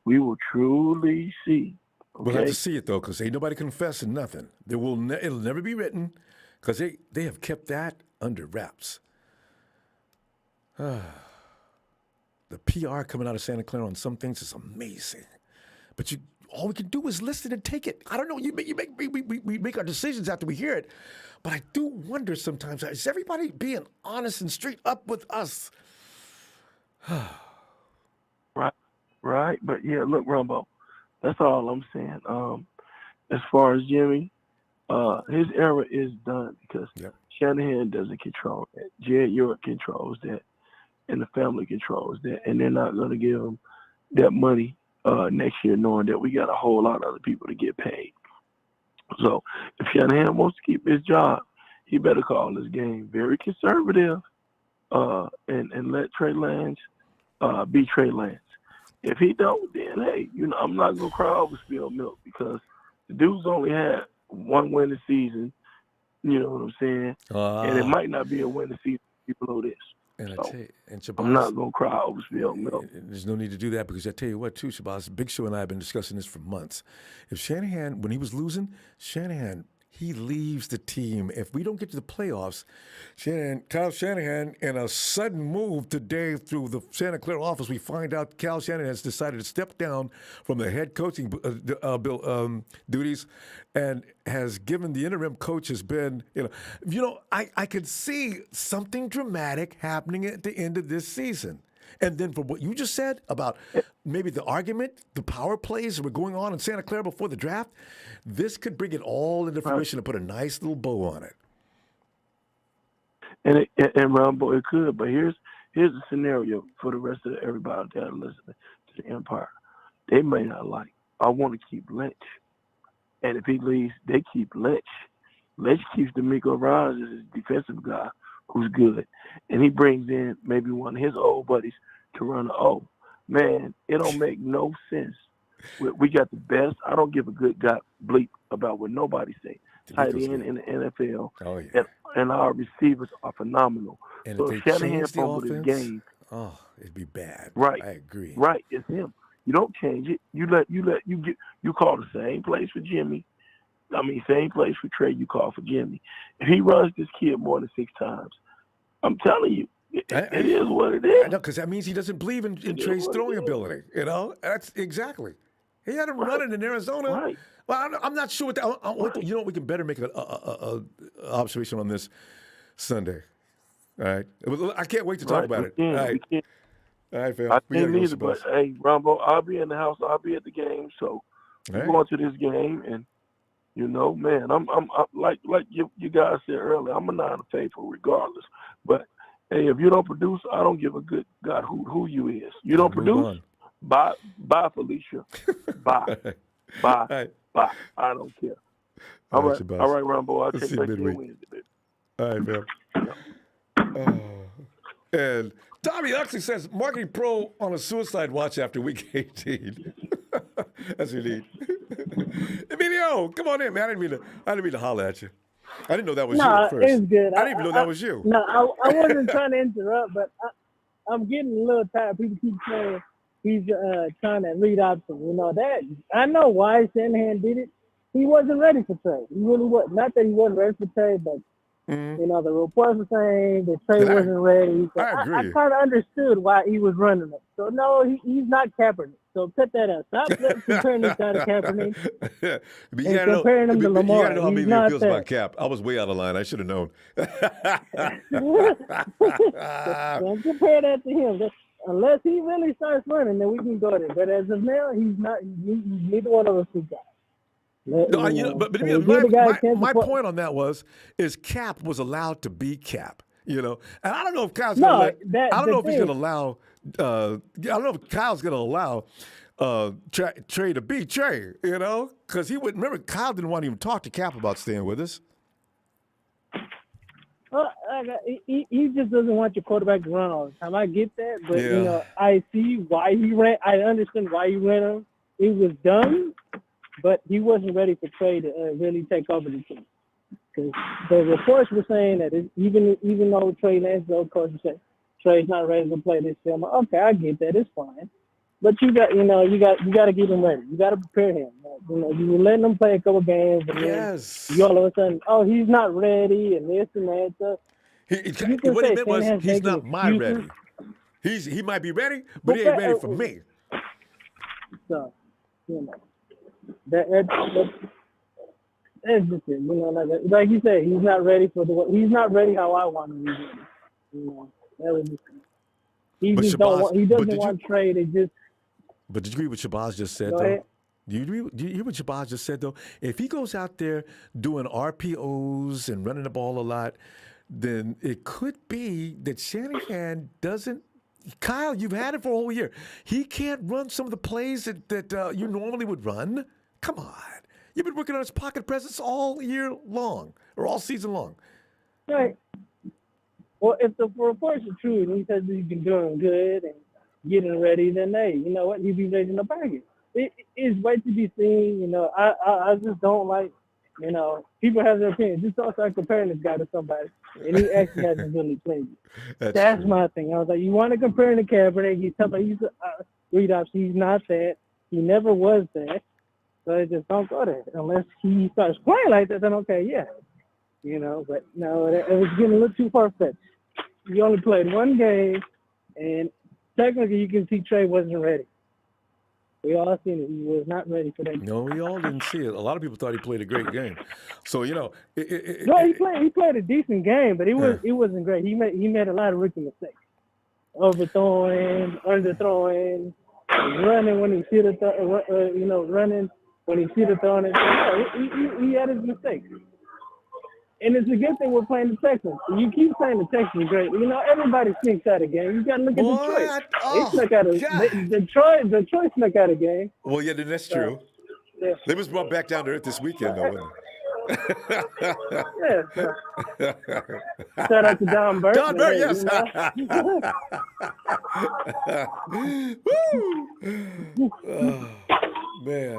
We will truly see. Okay? We'll have to see it, though, because ain't nobody confessing nothing. It'll never be written because they have kept that under wraps. The PR coming out of Santa Clara on some things is amazing, but all we can do is listen and take it. I don't know. We make our decisions after we hear it, but I do wonder sometimes: is everybody being honest and straight up with us? Right. But yeah, look, Ronbo, that's all I'm saying. As far as Jimmy, his era is done because Shanahan doesn't control that. Jed York controls that, and the family controls that, and they're not going to give him that money next year, knowing that we got a whole lot of other people to get paid. So if Shanahan wants to keep his job, he better call this game very conservative and let Trey Lance be Trey Lance. If he don't, then hey, I'm not gonna cry over spilled milk because the dude's only had one winning season. You know what I'm saying? And it might not be a winning season below this. And So, I tell you, and Shabazz, I'm not gonna cry over spilled milk. There's no need to do that because I tell you what, too, Shabazz, Big Show and I have been discussing this for months. If Shanahan, when he was losing, he leaves the team. If we don't get to the playoffs, Kyle Shanahan, in a sudden move today through the Santa Clara office, we find out Kyle Shanahan has decided to step down from the head coaching duties and has given the interim coach has been, I could see something dramatic happening at the end of this season. And then from what you just said about maybe the argument, the power plays that were going on in Santa Clara before the draft, this could bring it all into fruition and put a nice little bow on it. And Ronbo, it could, but here's the scenario for the rest of everybody that are listening to the Empire. They may not like. I want to keep Lynch, and if he leaves, they keep Lynch. Lynch keeps D'Amico Ryans as his defensive guy, who's good, and he brings in maybe one of his old buddies to run the O. Man, it don't make no sense. We got the best. I don't give a good bleep about what nobody say. Tight end in the NFL, and our receivers are phenomenal. And so if they Shanahan change the fumbled his offense, game. It'd be bad. Right, I agree. Right, it's him. You don't change it. You call the same plays for Jimmy. Same place for Trey you call for Jimmy. If he runs this kid more than 6 times, I'm telling you, it is what it is. I know, because that means he doesn't believe in Trey's throwing ability. That's exactly. He had him running in Arizona. Right. Well, I'm not sure what we can better make an observation on this Sunday. All right. I can't wait to talk about it. All right. All right, fam. I can't either, but hey, Ronbo, I'll be in the house. I'll be at the game. So we're going to this game, and man, I'm like you guys said earlier, I'm a non-faithful regardless. But hey, if you don't produce, I don't give a good God who you is. You don't produce, bye, Felicia. Bye. Bye. I don't care. All right, Ronbo, I'll take back your Wednesday. All right, man. And Tommy actually says marketing pro on a suicide watch after week 18. That's what you need. Emilio, come on in, man. I didn't mean to holler at you. I didn't know that was you at first. It's good. I didn't even know that was you. No, I wasn't trying to interrupt, but I'm getting a little tired. People keep saying he's trying to read option. That I know why Shanahan did it. He wasn't ready for Trey. He really was. Not that he wasn't ready for Trey, but the reports were saying that Trey wasn't ready. So I agree. I kind of understood why he was running it. So no, he's not Kaepernick. So cut that out. Stop comparing this guy to Kaepernick and comparing him to Lamar. You gotta know how Emilio feels about Cap. I was way out of line. I should have known. Don't compare that to him. Unless he really starts running, then we can go there. But as of now, he's not. He's neither one of us two guys. My point on that is Cap was allowed to be Cap, and I don't know if Kyle's going to I don't know if he's going to allow. I don't know if Kyle's going to allow Trey to be Trey, because he wouldn't. Remember, Kyle didn't want to even talk to Cap about staying with us. He just doesn't want your quarterback to run all the time. I get that, but I see why he ran. I understand why he ran him. It was dumb. But he wasn't ready for Trey to really take over the team. Because the reports were saying that even though Trey Lance, the old coach, said Trey's not ready to play this film. Okay, I get that. It's fine. But you got to get him ready. You got to prepare him. You were letting him play a couple games, and then you all of a sudden, he's not ready, and this and that. So what he meant was he's not my ready. He might be ready, but he ain't ready for me. So, you know, that's just it. You know, like you said, he's not ready he's not ready how I want him to be ready. You know, that was just, he But just Shabazz, don't want. He doesn't want trade. It just. But did you agree with Shabazz just said, Go though? ahead. Do you hear what Shabazz just said, though? If he goes out there doing RPOs and running the ball a lot, then it could be that Shanahan doesn't. Kyle, you've had it for a whole year. He can't run some of the plays that you normally would run. Come on. You've been working on his pocket presence all year long, or all season long. Right. Well, if the reports are true and he says he's been doing good and getting ready, then hey, you know what? He'd be raising the package. It is wait to be seen. You know, I just don't like, you know, people have their opinion. Just don't start comparing this guy to somebody. And he actually hasn't really played it. That's my thing. I was like, you want to compare him to Kaepernick? He's somebody, he's read off. He's not that. He never was that. So just don't go there. Unless he starts playing like that, then okay, yeah. You know, but no, it was getting a little too far-fetched. He only played one game, and technically you can see Trey wasn't ready. We all seen it. He was not ready for that. No, we all didn't see it. A lot of people thought he played a great game. So, you know. He played a decent game, but it wasn't great. He made a lot of rookie mistakes. Overthrowing, underthrowing, running when he should have running when he should have thrown it. So, he had his mistakes. And it's a good thing we're playing the Texans. You keep saying the Texans are great. You know, everybody sneaks out of game. You got to look at Detroit. They snuck out of Detroit snuck out of game. Well, yeah, that's true. Yeah. They was brought back down to earth this weekend, though, wasn't Yeah. Shout out to Don Burke. Don Burke, yes. Woo! Oh, man.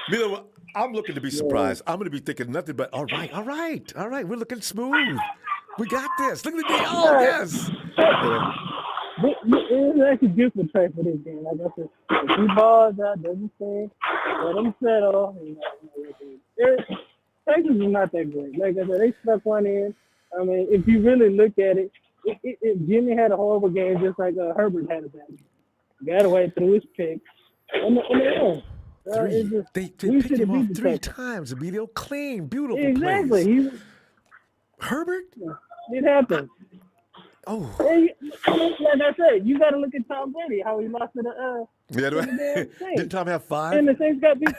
You know, I'm looking to be surprised. I'm going to be thinking nothing but, all right. We're looking smooth. We got this. Look at the game. Oh, yes. It was actually good for Trey for this game. Like I said, if he balls out, doesn't stay, let him settle. Texas is not that great. Like I said, they stuck one in. I mean, if you really look at it, Jimmy had a horrible game just like Herbert had a bad game. Got away through his picks. And they won. They picked him off 3 times. Emilio, clean, beautiful exactly. plays. Herbert? It happened. Oh. Hey, like I said, you got to look at Tom Brady, how he lost to the Didn't Tom have 5? And the Saints got beat.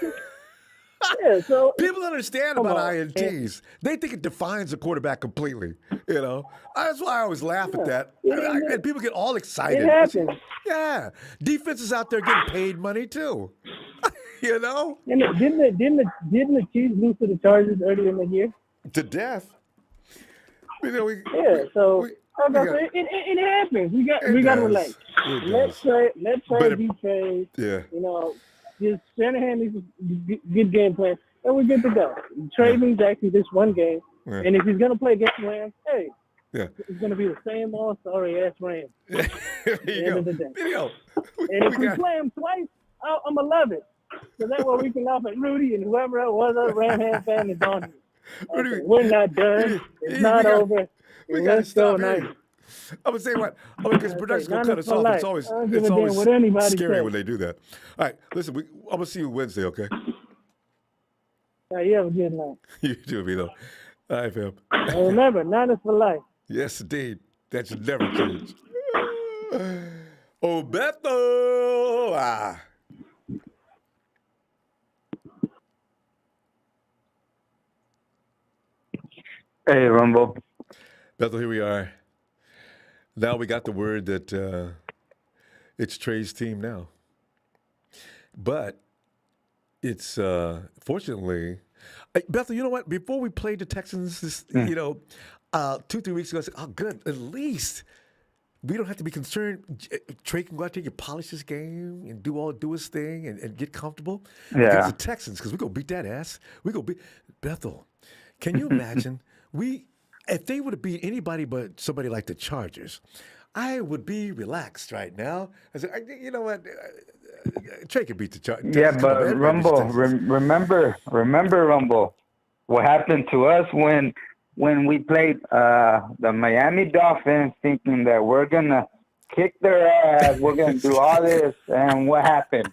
Yeah, so people understand about INTs. They think it defines a quarterback completely. You know, that's why I always laugh at that. And people get all excited. It happens. Yeah, defenses out there getting paid money too. You know. And didn't the Chiefs lose to the Chargers earlier in the year? To death. You know, it happens. We got to relax. Let's Trey be Trey. Yeah. You know, just Shanahan needs a good game plan, and we're good to go. Trey means actually this one game, and if he's gonna play against the Rams, hey, it's gonna be the same old sorry ass Rams. At the end of the day. And if we play him twice, I'm gonna love it. So that way we can laugh at Rudy and whoever else was a Ram fan is on here. Okay, we're not done. It's not over. We got to stop here. I'm gonna say what? Because production gonna cut us off. It's always scary when they do that. All right, listen. I'm gonna see you Wednesday, okay? You have a good night. You too, Vito. All right, fam. And remember, Niners for life. Yes, indeed. That should never change. Oh, Beto! Hey, Ronbo. Bethel, here we are. Now we got the word that it's Trey's team now. But it's fortunately, Bethel, you know what? Before we played the Texans, 2-3 weeks ago, I said, oh, good. At least we don't have to be concerned. Trey can go out there and polish his game and do his thing and get comfortable against the Texans because we're going to beat that ass. We're going to beat Bethel. Can you imagine? If they would have beat anybody but somebody like the Chargers, I would be relaxed right now. I said, you know what? Trey can beat the Chargers. Yeah, but Ronbo, remember, Ronbo, what happened to us when when we played the Miami Dolphins, thinking that we're gonna kick their ass, we're gonna do all this, and what happened?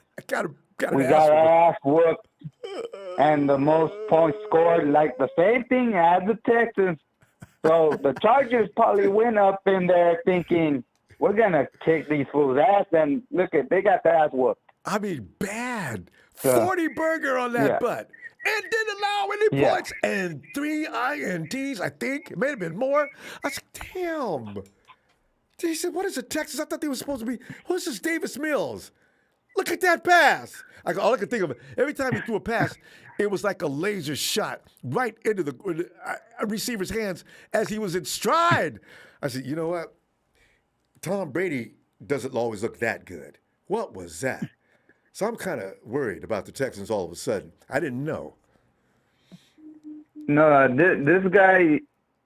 We got our ass whooped, and the most points scored, like the same thing as the Texans. So the Chargers probably went up in there thinking, we're going to kick these fools' ass, and look at, they got their ass whooped. I mean, bad. 40 burger on that butt. And didn't allow any points. And 3 INTs, I think. It may have been more. I said, damn. He said, what is it, Texas? I thought they were supposed to be, who's this Davis Mills? Look at that pass. All I could think of, every time he threw a pass, it was like a laser shot right into the receiver's hands as he was in stride. I said, you know what? Tom Brady doesn't always look that good. What was that? So I'm kind of worried about the Texans all of a sudden. I didn't know. No, this guy,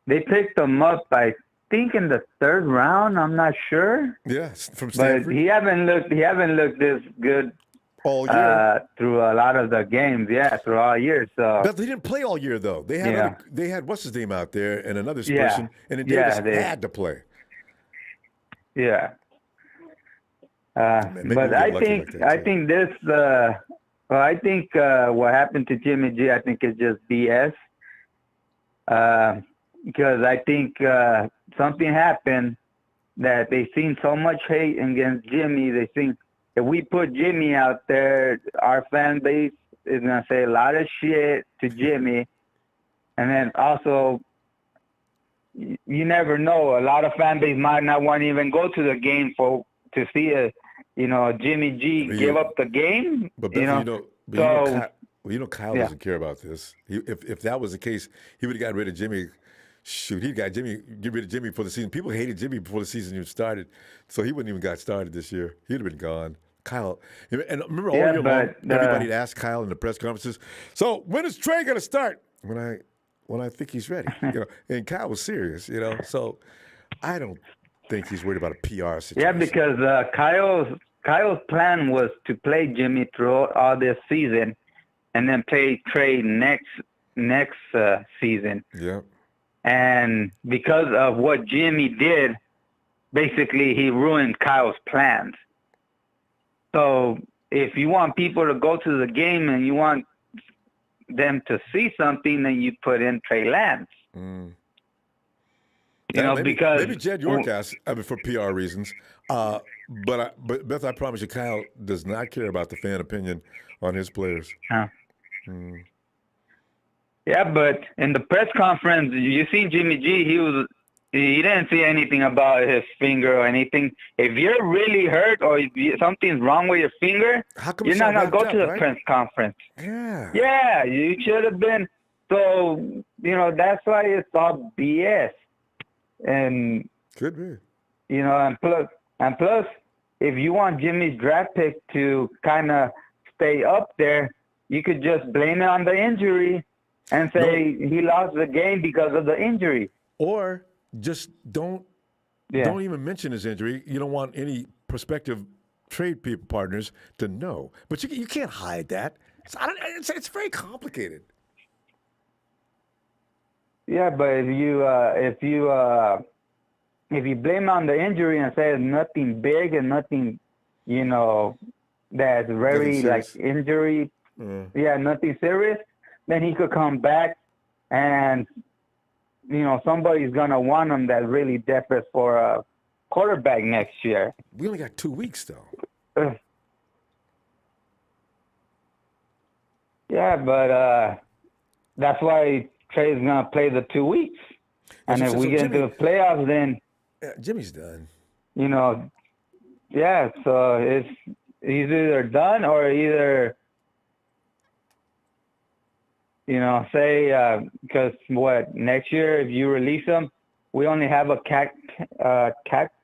they picked him up, I think, in the 3rd round. I'm not sure. Yes, from Stanford. But he haven't looked this good all year through a lot of the games. Yeah, through all year. So, but they didn't play all year though. They had they had what's his name out there and another person, and then Davis had to play. Yeah. But I think this. I think what happened to Jimmy G, I think is just BS. Because I think something happened that they seen so much hate against Jimmy. They think if we put Jimmy out there, our fan base is gonna say a lot of shit to Jimmy, and then also. You never know. A lot of fan base might not want to even go to the game to see Jimmy G give up the game. But Kyle doesn't care about this. If that was the case, he would have got rid of Jimmy. Shoot, get rid of Jimmy before the season. People hated Jimmy before the season even started, so he wouldn't even got started this year. He'd have been gone. Kyle, and remember all year long, everybody asked Kyle in the press conferences, so when is Trey going to start? When I think he's ready, and Kyle was serious, so I don't think he's worried about a PR situation. Yeah, because Kyle's plan was to play Jimmy throughout all this season, and then play Trey next season. Yeah. And because of what Jimmy did, basically he ruined Kyle's plans. So if you want people to go to the game and you want them to see something, then you put in Trey Lance. Because maybe Jed York asked, for PR reasons. But Beth, I promise you, Kyle does not care about the fan opinion on his players. Yeah, but in the press conference, you seen Jimmy G. He didn't say anything about his finger or anything. If you're really hurt or if something's wrong with your finger, you're not going to go to the press conference. Yeah. Yeah, you should have been. So, that's why it's all BS. And could be. And plus, if you want Jimmy's draft pick to kind of stay up there, you could just blame it on the injury and say he lost the game because of the injury. Or just don't even mention his injury. You don't want any prospective trade partners to know. But you can't hide that. It's very complicated. Yeah, but if you blame on the injury and say it's nothing big and nothing, that's very like injury, nothing serious, then he could come back and, somebody's going to want him that really desperate for a quarterback next year. We only got 2 weeks, though. Yeah, but that's why Trey's going to play the 2 weeks. And if we get into the playoffs, then... Yeah, Jimmy's done. So he's either done or either... because next year, if you release him, we only have a cap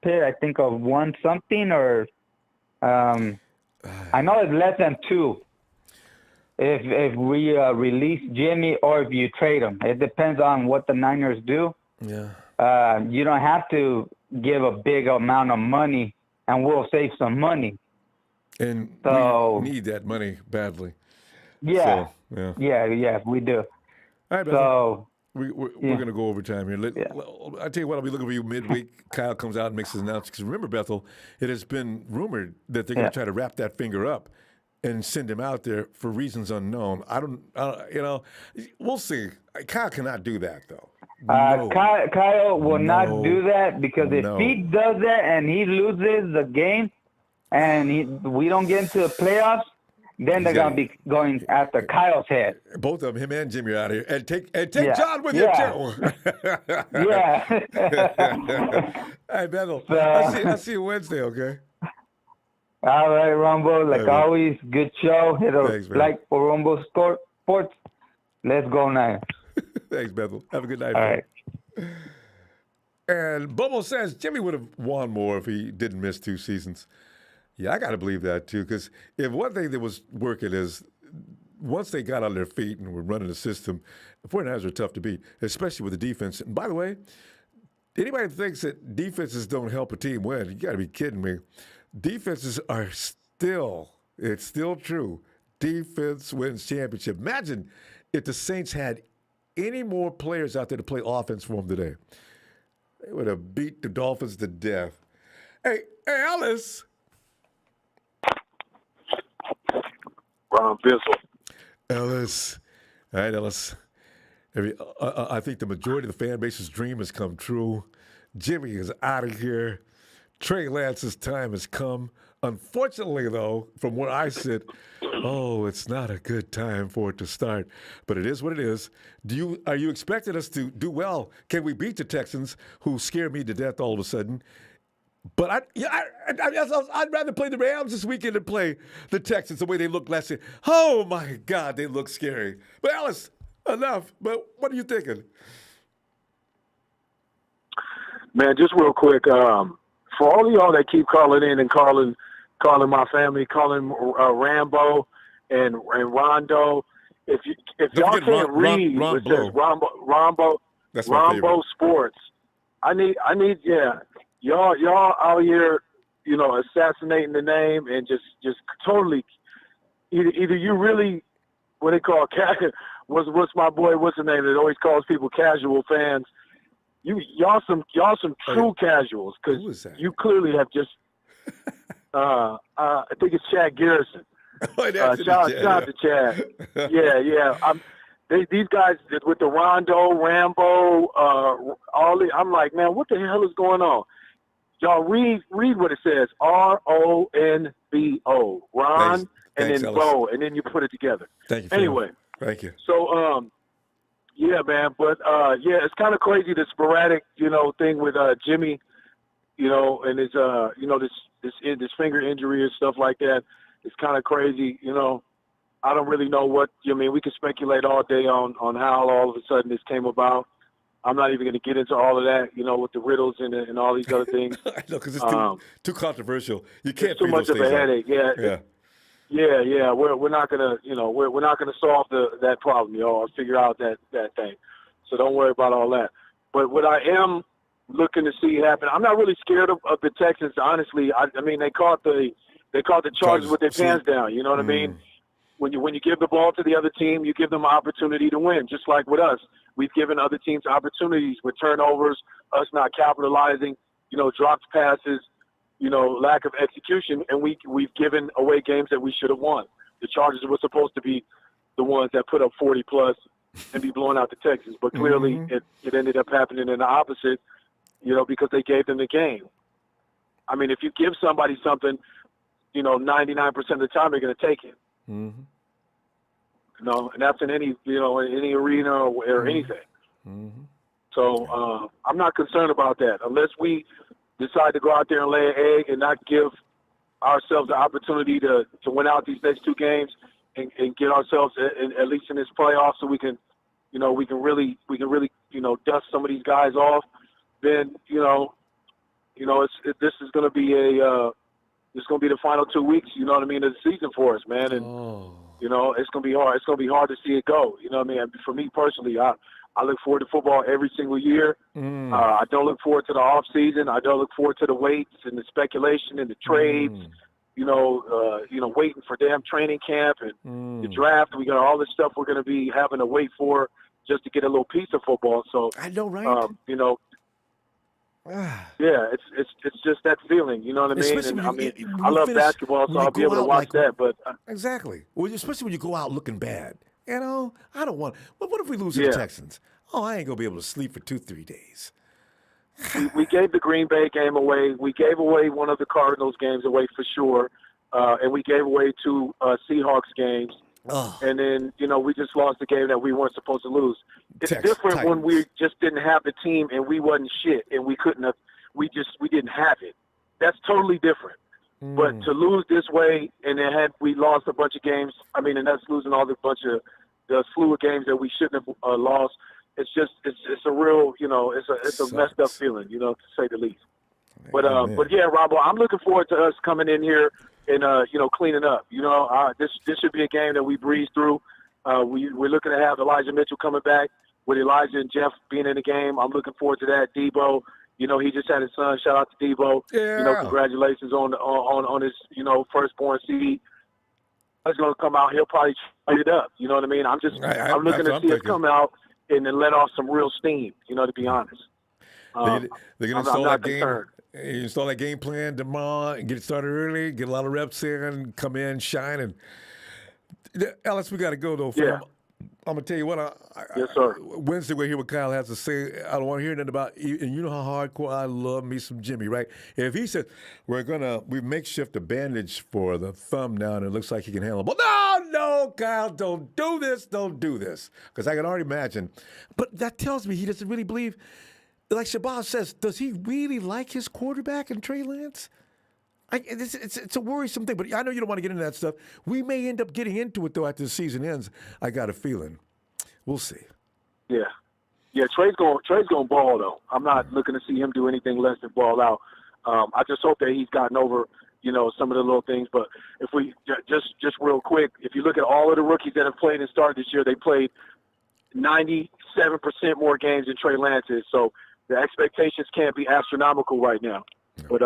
pit, I think, of 1 something, or I know it's less than 2 if we release Jimmy or if you trade him. It depends on what the Niners do. Yeah. You don't have to give a big amount of money, and we'll save some money. And we need that money badly. Yeah. So, yeah, we do. All right, so We're going to go overtime here. I tell you what, I'll be looking for you midweek. Kyle comes out and makes his announcement. Because remember, Bethel, it has been rumored that they're going to try to wrap that finger up and send him out there for reasons unknown. We'll see. Kyle cannot do that, though. No. Kyle will not do that, because if he does that and he loses the game and we don't get into the playoffs, then they're going to be going after Kyle's head. Both of them, him and Jimmy, are out here. And take John with you, too. Yeah. Hey, Bethel, I'll see you Wednesday, okay? All right, Ronbo. Like always, good show. Thanks, man. Like for Ronbo Sports. Let's go now. Thanks, Bethel. Have a good night. All right. And Bobo says Jimmy would have won more if he didn't miss 2 seasons. Yeah, I got to believe that, too, because if one thing that was working is once they got on their feet and were running the system, the 49ers are tough to beat, especially with the defense. And by the way, anybody that thinks that defenses don't help a team win, you got to be kidding me. Defenses are it's still true. Defense wins championship. Imagine if the Saints had any more players out there to play offense for them today. They would have beat the Dolphins to death. Hey, Ellis. Ron Bizzle. Ellis. All right, Ellis. I think the majority of the fan base's dream has come true. Jimmy is out of here. Trey Lance's time has come. Unfortunately, though, from where I sit, it's not a good time for it to start. But it is what it is. Are you expecting us to do well? Can we beat the Texans, who scare me to death all of a sudden? But I'd rather play the Rams this weekend than play the Texans the way they looked last year. Oh, my God, they look scary. But, Alice, enough. But what are you thinking? Man, just real quick, for all of y'all that keep calling in and calling my family, calling Rambo and Rondo, if y'all can't read what says Rombo Sports, I need y'all out here, assassinating the name and just totally either you really what they call what's my boy, what's the name that always calls people casual fans. Y'all some true casuals, because you clearly have just I think it's Chad Garrison. Shout out to Chad. Yeah. These guys with the Rondo, Rambo, I'm like, man, what the hell is going on? Y'all read what it says. Ronbo. Ron. Thanks, and then Ellis. Bo, and then you put it together. Thank you. Phil. Anyway. Thank you. So, yeah, man, but it's kind of crazy, the sporadic, thing with Jimmy, and his this finger injury and stuff like that. It's kind of crazy, I don't really know what. We can speculate all day on how all of a sudden this came about. I'm not even going to get into all of that, with the riddles and all these other things. I know, because it's too controversial. You can't. It's too much of a headache. Yeah. We're not gonna, we're not gonna solve that problem, or figure out that thing. So don't worry about all that. But what I am looking to see happen, I'm not really scared of the Texans, honestly. I mean, they caught the Chargers with their pants down. You know what I mean? When you give the ball to the other team, you give them an opportunity to win. Just like with us, we've given other teams opportunities with turnovers, us not capitalizing, dropped passes, lack of execution, and we've given away games that we should have won. The Chargers were supposed to be the ones that put up 40+ and be blowing out the Texans, but clearly it ended up happening in the opposite, because they gave them the game. I mean, if you give somebody something, 99% of the time they're going to take it. Mm-hmm. And that's in any arena or anything. Mm-hmm. So I'm not concerned about that unless we decide to go out there and lay an egg and not give ourselves the opportunity to win out these next 2 games and get ourselves at least in this playoff, so we can really dust some of these guys off. Then this is going to be it's going to be the final 2 weeks, of the season for us, man. And it's going to be hard. It's going to be hard to see it go. For me personally, I look forward to football every single year. I don't look forward to the off season. I don't look forward to the weights and the speculation and the trades. Waiting for damn training camp and the draft. We got all this stuff we're going to be having to wait for. just to get a little piece of football. So I know, right? You know, yeah, it's just that feeling. You know what I mean? Especially And when I love basketball, so I'll be able to watch that. But exactly, well, especially when you go out looking bad. You know, I don't want. What if we lose to Yeah. the Texans? Oh, I ain't gonna be able to sleep for 2-3 days. we gave the Green Bay game away. We gave away one of the Cardinals games away for sure, and we gave away 2 Seahawks games. Oh. And then, you know, we just lost the game that we weren't supposed to lose. It's different when we just didn't have the team and we wasn't shit and we couldn't have. We didn't have it. That's totally different. But to lose this way and then we lost a bunch of games. I mean, and that's losing all the slew of games that we shouldn't have lost. It's just it's a real, you know, it's a messed up feeling, you know, to say the least. But yeah, Ronbo, I'm looking forward to us coming in here and you know, cleaning up. You know, this should be a game that we breeze through. We're looking to have Elijah Mitchell coming back with Elijah and Jeff being in the game. I'm looking forward to that. Debo, you know, he just had his son. Shout out to Debo. Yeah. You know, congratulations on his, you know, firstborn seed. He's going to come out. He'll probably light it up. You know what I mean? I'm looking to see us come out and then let off some real steam. You know, to be honest. They're going to install that game. Concerned. Install that game plan tomorrow and get it started early. Get a lot of reps in. Come in, shine, and Ellis, we got to go though. Fam. Yeah. I'm gonna tell you what. Yes, sir. Wednesday, we'll hear what Kyle has to say. I don't want to hear nothing about. And you know how hardcore I love me some Jimmy, right? If he said we makeshift a bandage for the thumb now, and it looks like he can handle it. But no, Kyle, don't do this. Don't do this, because I can already imagine. But that tells me he doesn't really believe. Like Shabazz says, does he really like his quarterback and Trey Lance? It's a worrisome thing, but I know you don't want to get into that stuff. We may end up getting into it, though, after the season ends. I got a feeling. We'll see. Yeah. Trey's going ball, though. I'm not looking to see him do anything less than ball out. I just hope that he's gotten over, you know, some of the little things. But if we just real quick, if you look at all of the rookies that have played and started this year, they played 97% more games than Trey Lance is. So the expectations can't be astronomical right now. But,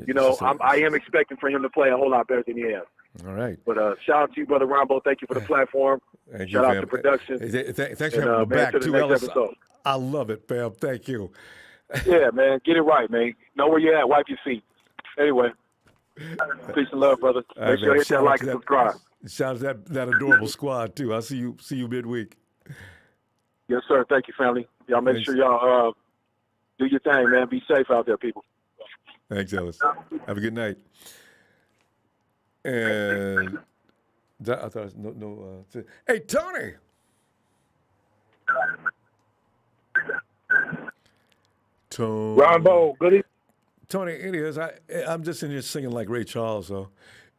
you know, I am expecting for him to play a whole lot better than he has. All right. But shout out to you, Brother Ronbo. Thank you for the platform. Shout out to production. Thanks for having me back, too, Ellis. I love it, fam. Thank you. Yeah, man. Get it right, man. Know where you're at. Wipe your feet. Anyway, peace and love, brother. Make sure you hit that like and subscribe. Shout out to that adorable squad, too. I'll see you midweek. Yes, sir. Thank you, family. Y'all make sure y'all do your thing, man. Be safe out there, people. Thanks, Ellis. Have a good night. And I thought no. Hey, Tony. Tony. Ronbo, good evening. Tony, it is. I'm just in here singing like Ray Charles. So,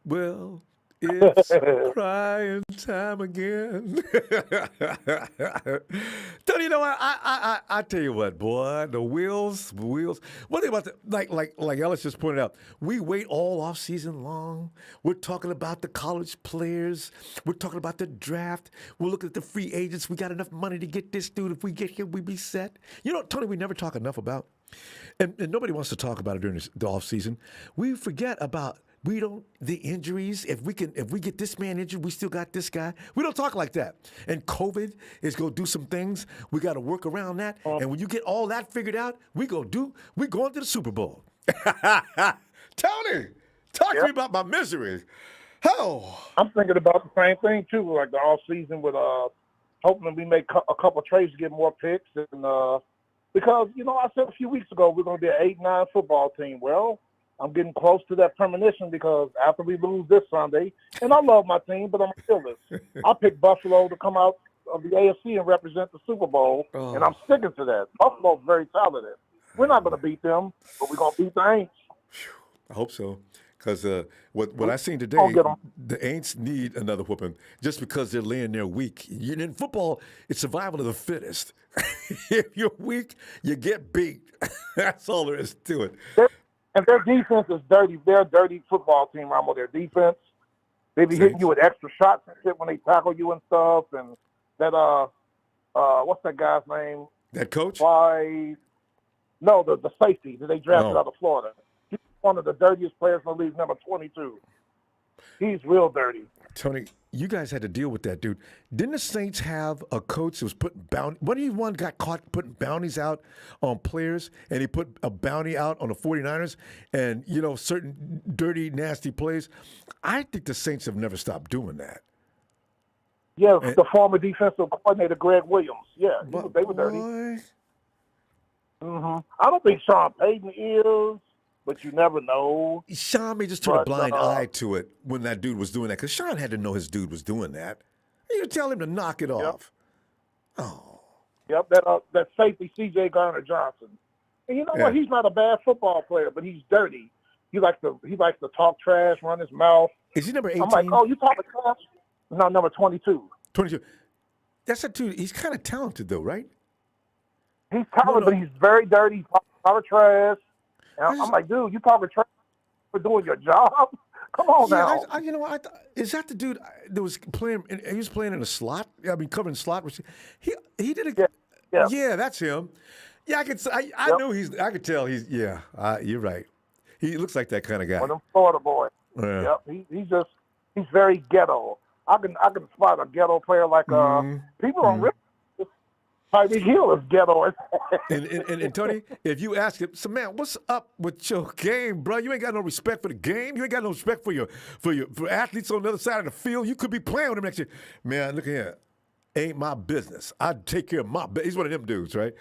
well, it's crying time again. Tony, you know what? I tell you what, boy, the wheels. One thing about like Ellis just pointed out, we wait all off season long. We're talking about the college players. We're talking about the draft. We're looking at the free agents. We got enough money to get this dude. If we get here, we be set. You know, Tony, we never talk enough about, and nobody wants to talk about it during the off season. We forget about. The injuries. If we get this man injured, we still got this guy. We don't talk like that. And COVID is going to do some things. We got to work around that. And when you get all that figured out, we're going to the Super Bowl. Tony, talk to me about my misery. Oh. I'm thinking about the same thing too, like the off season with hoping that we make a couple of trades to get more picks, and because you know I said a few weeks ago we're going to be an 8-9 football team. Well, I'm getting close to that premonition because after we lose this Sunday, and I love my team, but I'm still this. I picked Buffalo to come out of the AFC and represent the Super Bowl, and I'm sticking to that. Buffalo's very talented. We're not going to beat them, but we're going to beat the Aints. I hope so. Because what I seen today, the Aints need another whooping just because they're laying there weak. In football, it's survival of the fittest. If you're weak, you get beat. That's all there is to it. And their defense is dirty. They're a dirty football team, Ronbo. Their defense, they be hitting you with extra shots and shit when they tackle you and stuff. And that, what's that guy's name? That coach? No, the safety that they drafted out of Florida. He's one of the dirtiest players in the league, number 22. He's real dirty. Tony, you guys had to deal with that, dude. Didn't the Saints have a coach that was putting bounty? What he one got caught putting bounties out on players, and he put a bounty out on the 49ers and, certain dirty, nasty plays? I think the Saints have never stopped doing that. Yeah, the former defensive coordinator, Greg Williams. Yeah, they were dirty. I don't think Sean Payton is, but you never know. Sean may just turn a blind eye to it when that dude was doing that, because Sean had to know his dude was doing that. You tell him to knock it off. Oh. Yep, that safety, C.J. Garner-Johnson. And you know what? He's not a bad football player, but he's dirty. He likes to talk trash, run his mouth. Is he number 18? I'm like, oh, you talking trash? No, number 22. 22. That's a dude. He's kind of talented, though, right? He's talented, but he's very dirty. He talks a lot of trash. And I'm like, dude, you talking trash for doing your job? Come on now. Is that the dude that was playing? He was playing in a slot. Covering slot. He did a. Yeah, that's him. Yeah, I know he's. I could tell he's. Yeah, you're right. He looks like that kind of guy. One of them Florida boys. Yeah. Yep. He's very ghetto. I can spot a ghetto player like people don't realize Tyreek Hill is ghetto. and Tony, if you ask him, so man, what's up with your game, bro? You ain't got no respect for the game. You ain't got no respect for athletes on the other side of the field. You could be playing with them next year. Man, look here. Ain't my business. I take care of my business. He's one of them dudes, right?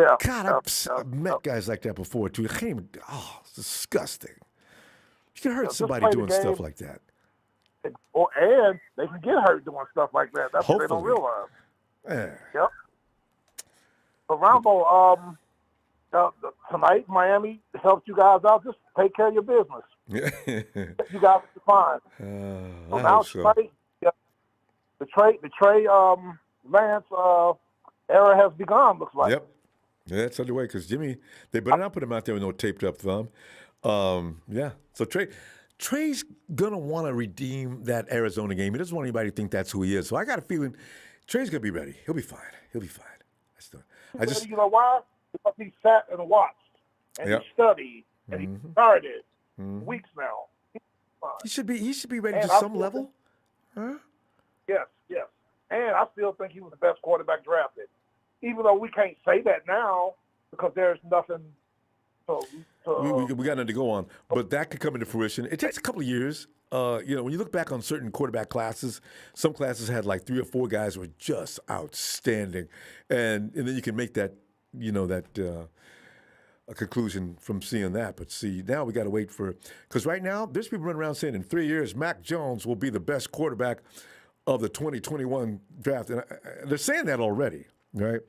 God, I've met guys like that before too. It's disgusting. You can hurt somebody doing stuff like that. And they can get hurt doing stuff like that. That's what they don't realize. Yeah. Yep. But Ronbo, tonight Miami helped you guys out. Just take care of your business. You guys are fine. I hope so. Tonight, the Trey Lance era has begun. Looks like. Yep. Yeah, it's underway because Jimmy. They better not put him out there with no taped up thumb. So Trey's gonna want to redeem that Arizona game. He doesn't want anybody to think that's who he is. So I got a feeling Trey's gonna be ready. He'll be fine. You know why? Because he sat and watched and he studied and he started weeks now. He should be ready to some level. Huh? Yes. And I still think he was the best quarterback drafted, even though we can't say that now because there's nothing. We got nothing to go on, but that could come into fruition. It takes a couple of years. When you look back on certain quarterback classes, some classes had like 3 or 4 guys who were just outstanding, and then you can make that, a conclusion from seeing that. But see, now we got to wait because right now there's people running around saying in 3 years Mac Jones will be the best quarterback of the 2021 draft, and they're saying that already. Right.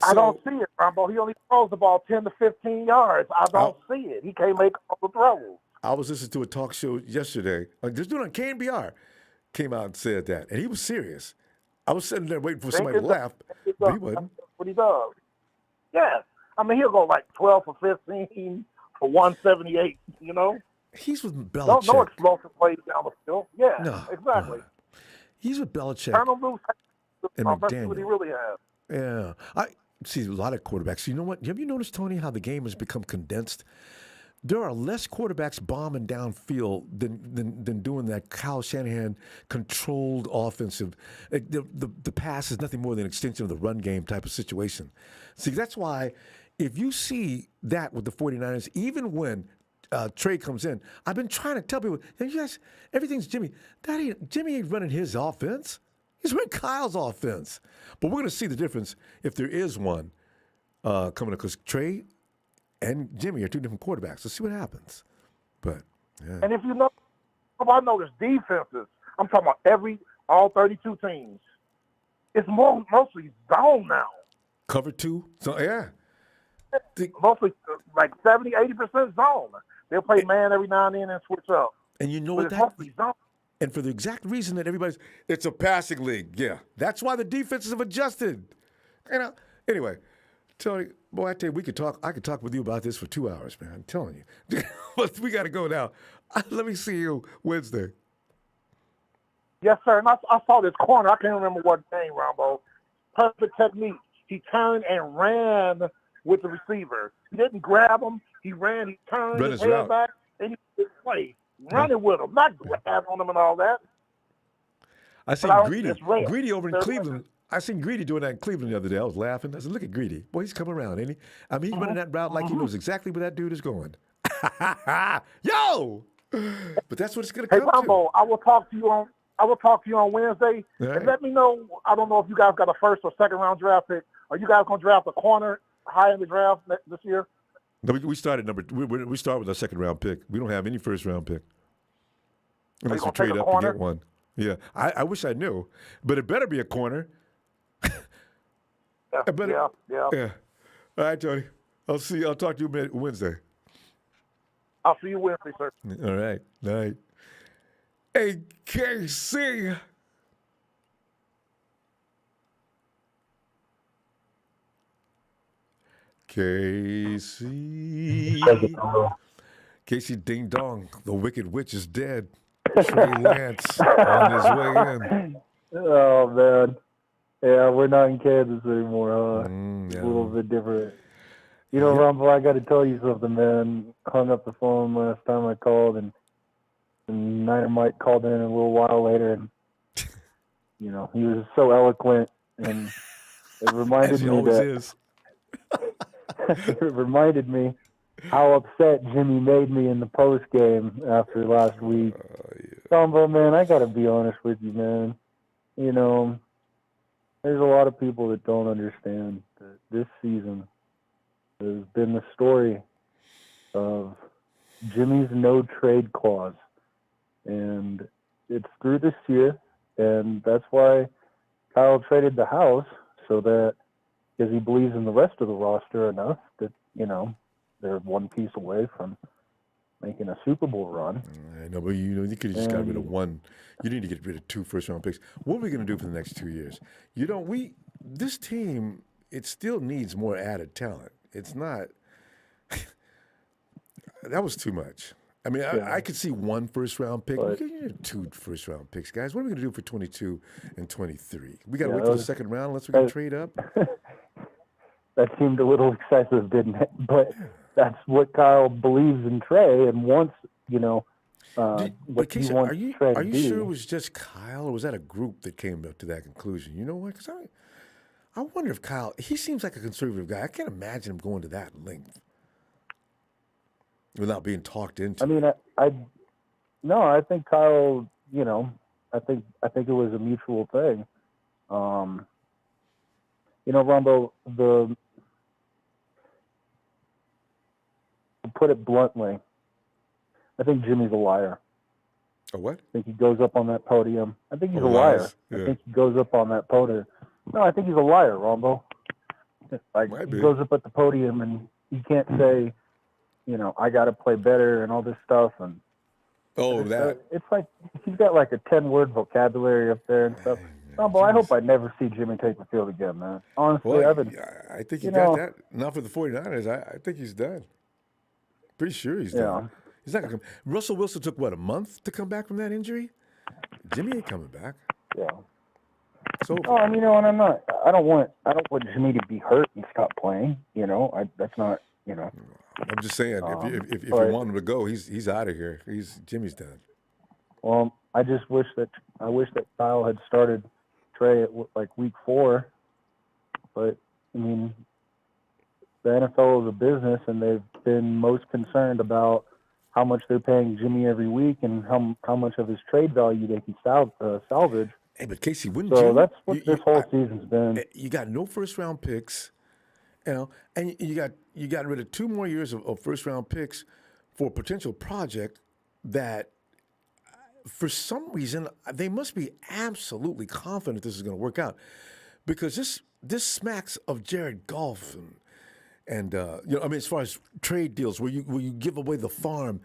I don't see it, Ronbo. He only throws the ball 10 to 15 yards. I don't see it. He can't make all the throws. I was listening to a talk show yesterday. This dude on KNBR came out and said that, and he was serious. I was sitting there waiting for somebody to laugh, but he wasn't. That's what he does. Yeah. I mean, he'll go like 12 for 15 for 178, He's with Belichick. No explosive plays down the field. Yeah, no, exactly. No. He's with Belichick. Turn him loose. And That's McDaniel. what he really has. Yeah. I see a lot of quarterbacks. You know what? Have you noticed, Tony, how the game has become condensed? There are less quarterbacks bombing downfield than doing that Kyle Shanahan controlled offensive. The pass is nothing more than an extension of the run game type of situation. See, that's why if you see that with the 49ers, even when Trey comes in, I've been trying to tell people, yes, everything's Jimmy. Jimmy ain't running his offense. He's running Kyle's offense. But we're going to see the difference if there is one coming up, because Trey and Jimmy are 2 different quarterbacks. Let's see what happens. But yeah. And if you know, I notice defenses. I'm talking about all 32 teams. It's mostly zone now. Cover 2? So yeah. Mostly like 70, 80% zone. They'll play man every now and then and switch up. And you know but what it's mostly zone. And for the exact reason that it's a passing league. Yeah. That's why the defenses have adjusted. Anyway, Tony, boy, I tell you, I could talk with you about this for 2 hours, man. I'm telling you. But we got to go now. Let me see you Wednesday. Yes, sir. And I saw this corner. I can't remember what name, Ronbo. Perfect technique. He turned and ran with the receiver. He didn't grab him. He ran. He turned his head back, and he did play. running with him, not having on him and all that. I seen Greedy over in Cleveland. I seen Greedy doing that in Cleveland the other day. I was laughing. I said, look at Greedy. Boy, he's coming around, ain't he? I mean, he's running that route like he knows exactly where that dude is going. Yo! But that's what it's going to come Ronbo, I will talk to you on Wednesday. Right. And let me know, I don't know if you guys got a first or second round draft pick. Are you guys going to draft a corner high in the draft this year? No, we started we start with our second round pick. We don't have any first round pick. Unless we trade up to get one. Yeah. I wish I knew. But it better be a corner. Yeah. All right, Tony. I'll talk to you Wednesday. I'll see you Wednesday, sir. All right. Hey, KC. Casey Ding Dong, the Wicked Witch is dead. Trey Lance on his way in. Oh, man. Yeah, we're not in Kansas anymore, huh? Yeah. A little bit different. You know, Ronbo, I got to tell you something, man. Hung up the phone last time I called, and Niner Mike called in a little while later, and, you know, he was so eloquent, and it reminded me that... It reminded me how upset Jimmy made me in the post game after last week. Ronbo, man, I got to be honest with you, man. You know, there's a lot of people that don't understand that this season has been the story of Jimmy's no trade clause. And it's through this year, and that's why Kyle traded the house, so that because he believes in the rest of the roster enough that, you know, they're one piece away from making a Super Bowl run. I know, but you could have just got rid of one. You need to get rid of 2 first-round picks. What are we going to do for the next 2 years? You know, this team, it still needs more added talent. It's not that was too much. I mean, I could see 1 first-round pick. We could get 2 first-round picks, guys. What are we going to do for 22 and 23? We got to wait till the second round unless we can trade up. That seemed a little excessive, didn't it? But that's what Kyle believes in Trey and wants, you know, what he wants Trey to Are do. you sure it was just Kyle, or was that a group that came up to that conclusion? You know what? Because I wonder if Kyle, he seems like a conservative guy. I can't imagine him going to that length without being talked into. I mean, I think Kyle, you know, I think it was a mutual thing. You know, Ronbo, to put it bluntly, I think Jimmy's a liar. A what? I think he goes up on that podium. I think he's a liar. Yeah. I think he goes up on that podium. No, I think he's a liar, Ronbo. Like, he goes up at the podium and he can't say, you know, I got to play better and all this stuff. And it's like he's got like a 10-word vocabulary up there and stuff. Ronbo, I hope I never see Jimmy take the field again, man. Honestly, I think you got that. Not for the 49ers. I think he's done. Pretty sure he's done. He's not gonna come. Russell Wilson took what, a month to come back from that injury? Jimmy ain't coming back. Yeah. So. Oh, and you know, and I don't want Jimmy to be hurt and stop playing. You know, that's not. You know. I'm just saying, if you want him to go, he's out of here. Jimmy's done. Well, I wish that Kyle had started Trey at like week 4, but I mean, the NFL is a business, and they've been most concerned about how much they're paying Jimmy every week and how much of his trade value they can salvage. Hey, but Casey, wouldn't so you? That's what this whole season's been. You got no first-round picks, you know, and you got rid of 2 more years of first-round picks for a potential project that, for some reason, they must be absolutely confident this is going to work out, because this smacks of Jared Goff and you know, I mean, as far as trade deals where you give away the farm.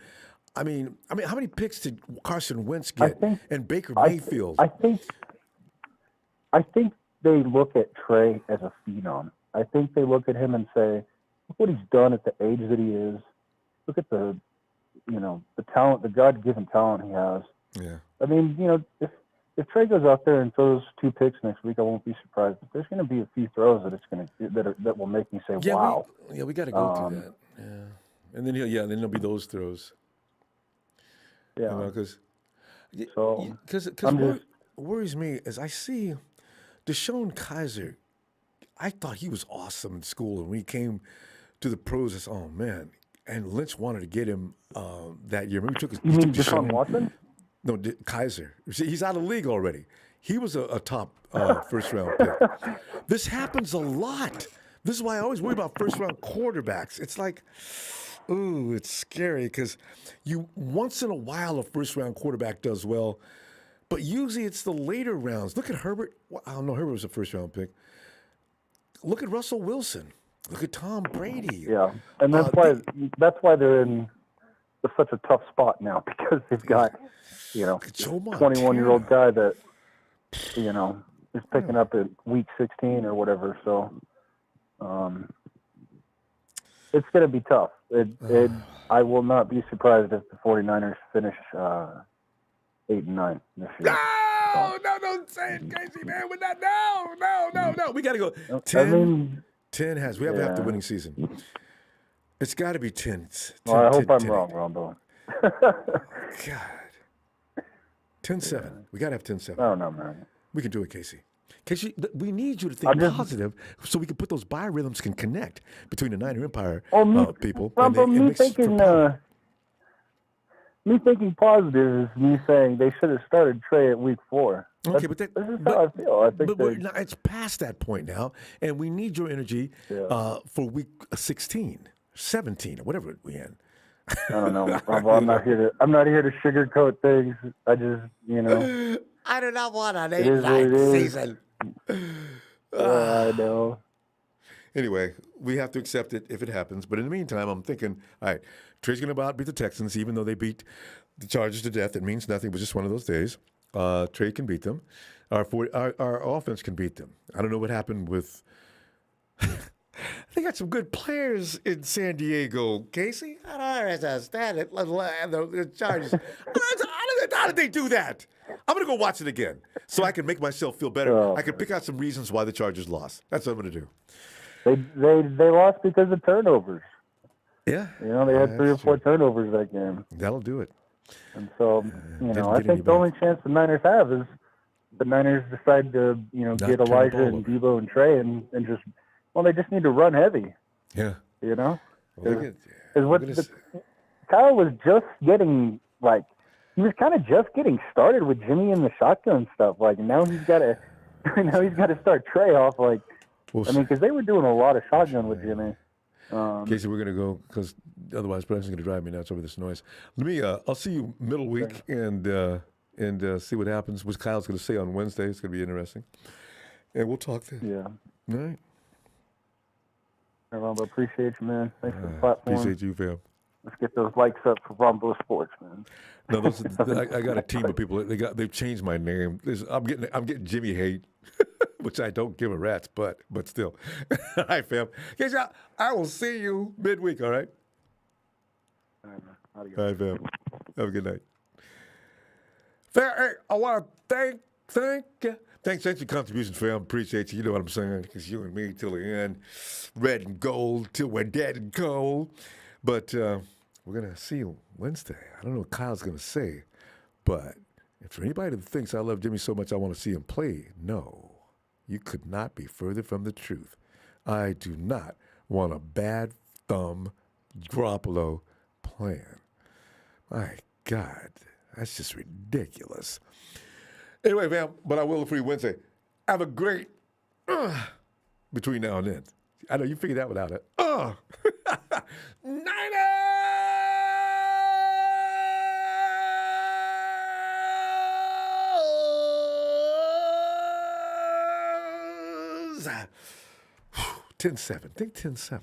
I mean, how many picks did Carson Wentz get and Baker Mayfield? I think they look at Trey as a phenom. I think they look at him and say, look what he's done at the age that he is. Look at the talent, the God-given talent he has. Yeah. I mean, you know, if Trey goes out there and throws 2 picks next week, I won't be surprised. But there's going to be a few throws that will make me say, "Wow." We got to go through that. Yeah, and then there'll be those throws. You know, because So what worries me is I see Deshaun Kaiser. I thought he was awesome in school, and when he came to the pros, I said, "Oh man!" And Lynch wanted to get him that year. Remember, he you took mean Deshaun Watson? No, Kaiser. See, he's out of the league already. He was a top first round pick. This happens a lot. This is why I always worry about first round quarterbacks. It's like, ooh, it's scary because you once in a while a first round quarterback does well, but usually it's the later rounds. Look at Herbert. Well, I don't know. Herbert was a first round pick. Look at Russell Wilson. Look at Tom Brady. Yeah, and that's why they're in such a tough spot now because they've got 21-year-old guy that is picking up at week 16 or whatever. So it's going to be tough. I will not be surprised if the 49ers finish 8-9 this year. No, don't say it, Casey, man. We're not. No. We got to go 10. 10 has. We have to have the winning season. It's got to be 10. Well, I hope I'm wrong, Ronbo. God. 10-7. We got to have 10-7. Oh, no, man. We can do it, Casey. Casey, we need you to think positive so we can put those biorhythms can connect between the Niner Empire people. Ronbo, me thinking positive is me saying they should have started Trey at week 4. Okay, this is how I feel. I think it's past that point now, and we need your energy for week 16, 17, or whatever we in. I don't know, Ronbo. I'm not here to sugarcoat things. I just, I do not want an it is what it 8-9 is. season. I know. Anyway, we have to accept it if it happens. But in the meantime, I'm thinking, all right, Trey's going to beat the Texans, even though they beat the Chargers to death. It means nothing. It was just one of those days. Trey can beat them. Our offense can beat them. I don't know what happened with. They got some good players in San Diego, Casey. I don't understand it. The Chargers. How did they do that? I'm going to go watch it again so I can make myself feel better. I can pick out some reasons why the Chargers lost. That's what I'm going to do. They lost because of turnovers. Yeah. They had 3 or 4 turnovers that game. That'll do it. And so, I think the only chance the Niners have is the Niners decide to, get Elijah and Debo and Trey and just, they just need to run heavy. Yeah. Kyle was just getting, he was kind of just getting started with Jimmy and the shotgun stuff. Now he's got to start Trey off, because they were doing a lot of shotgun with Jimmy. Casey, we're going to go because otherwise Brennan's going to drive me nuts over this noise. Let me. I'll see you middle week and see what happens. What Kyle's going to say on Wednesday. It's going to be interesting, and we'll talk then. Yeah. All right. Ronbo, appreciate you, man. Thanks for the platform. Appreciate you, fam. Let's get those likes up for Ronbo Sports, man. No, I got a team of people. They've changed my name. I'm getting Jimmy hate, which I don't give a rat's but still. All right, fam. Casey, I will see you midweek. All right. All right, man. All right, fam. Have a good night. Hey, I want to thank you. Thanks for your contributions, fam. Appreciate you. You know what I'm saying? Because you and me till the end, red and gold, till we're dead and cold. But we're going to see you Wednesday. I don't know what Kyle's going to say, but if for anybody that thinks I love Jimmy so much I want to see him play, no, you could not be further from the truth. I do not want a bad thumb Garoppolo playing. My God, that's just ridiculous. Anyway, fam, but I will for you Wednesday. Have a great between now and then. I know you figured that one out. Niners! Whew, 10-7. Think 10-7.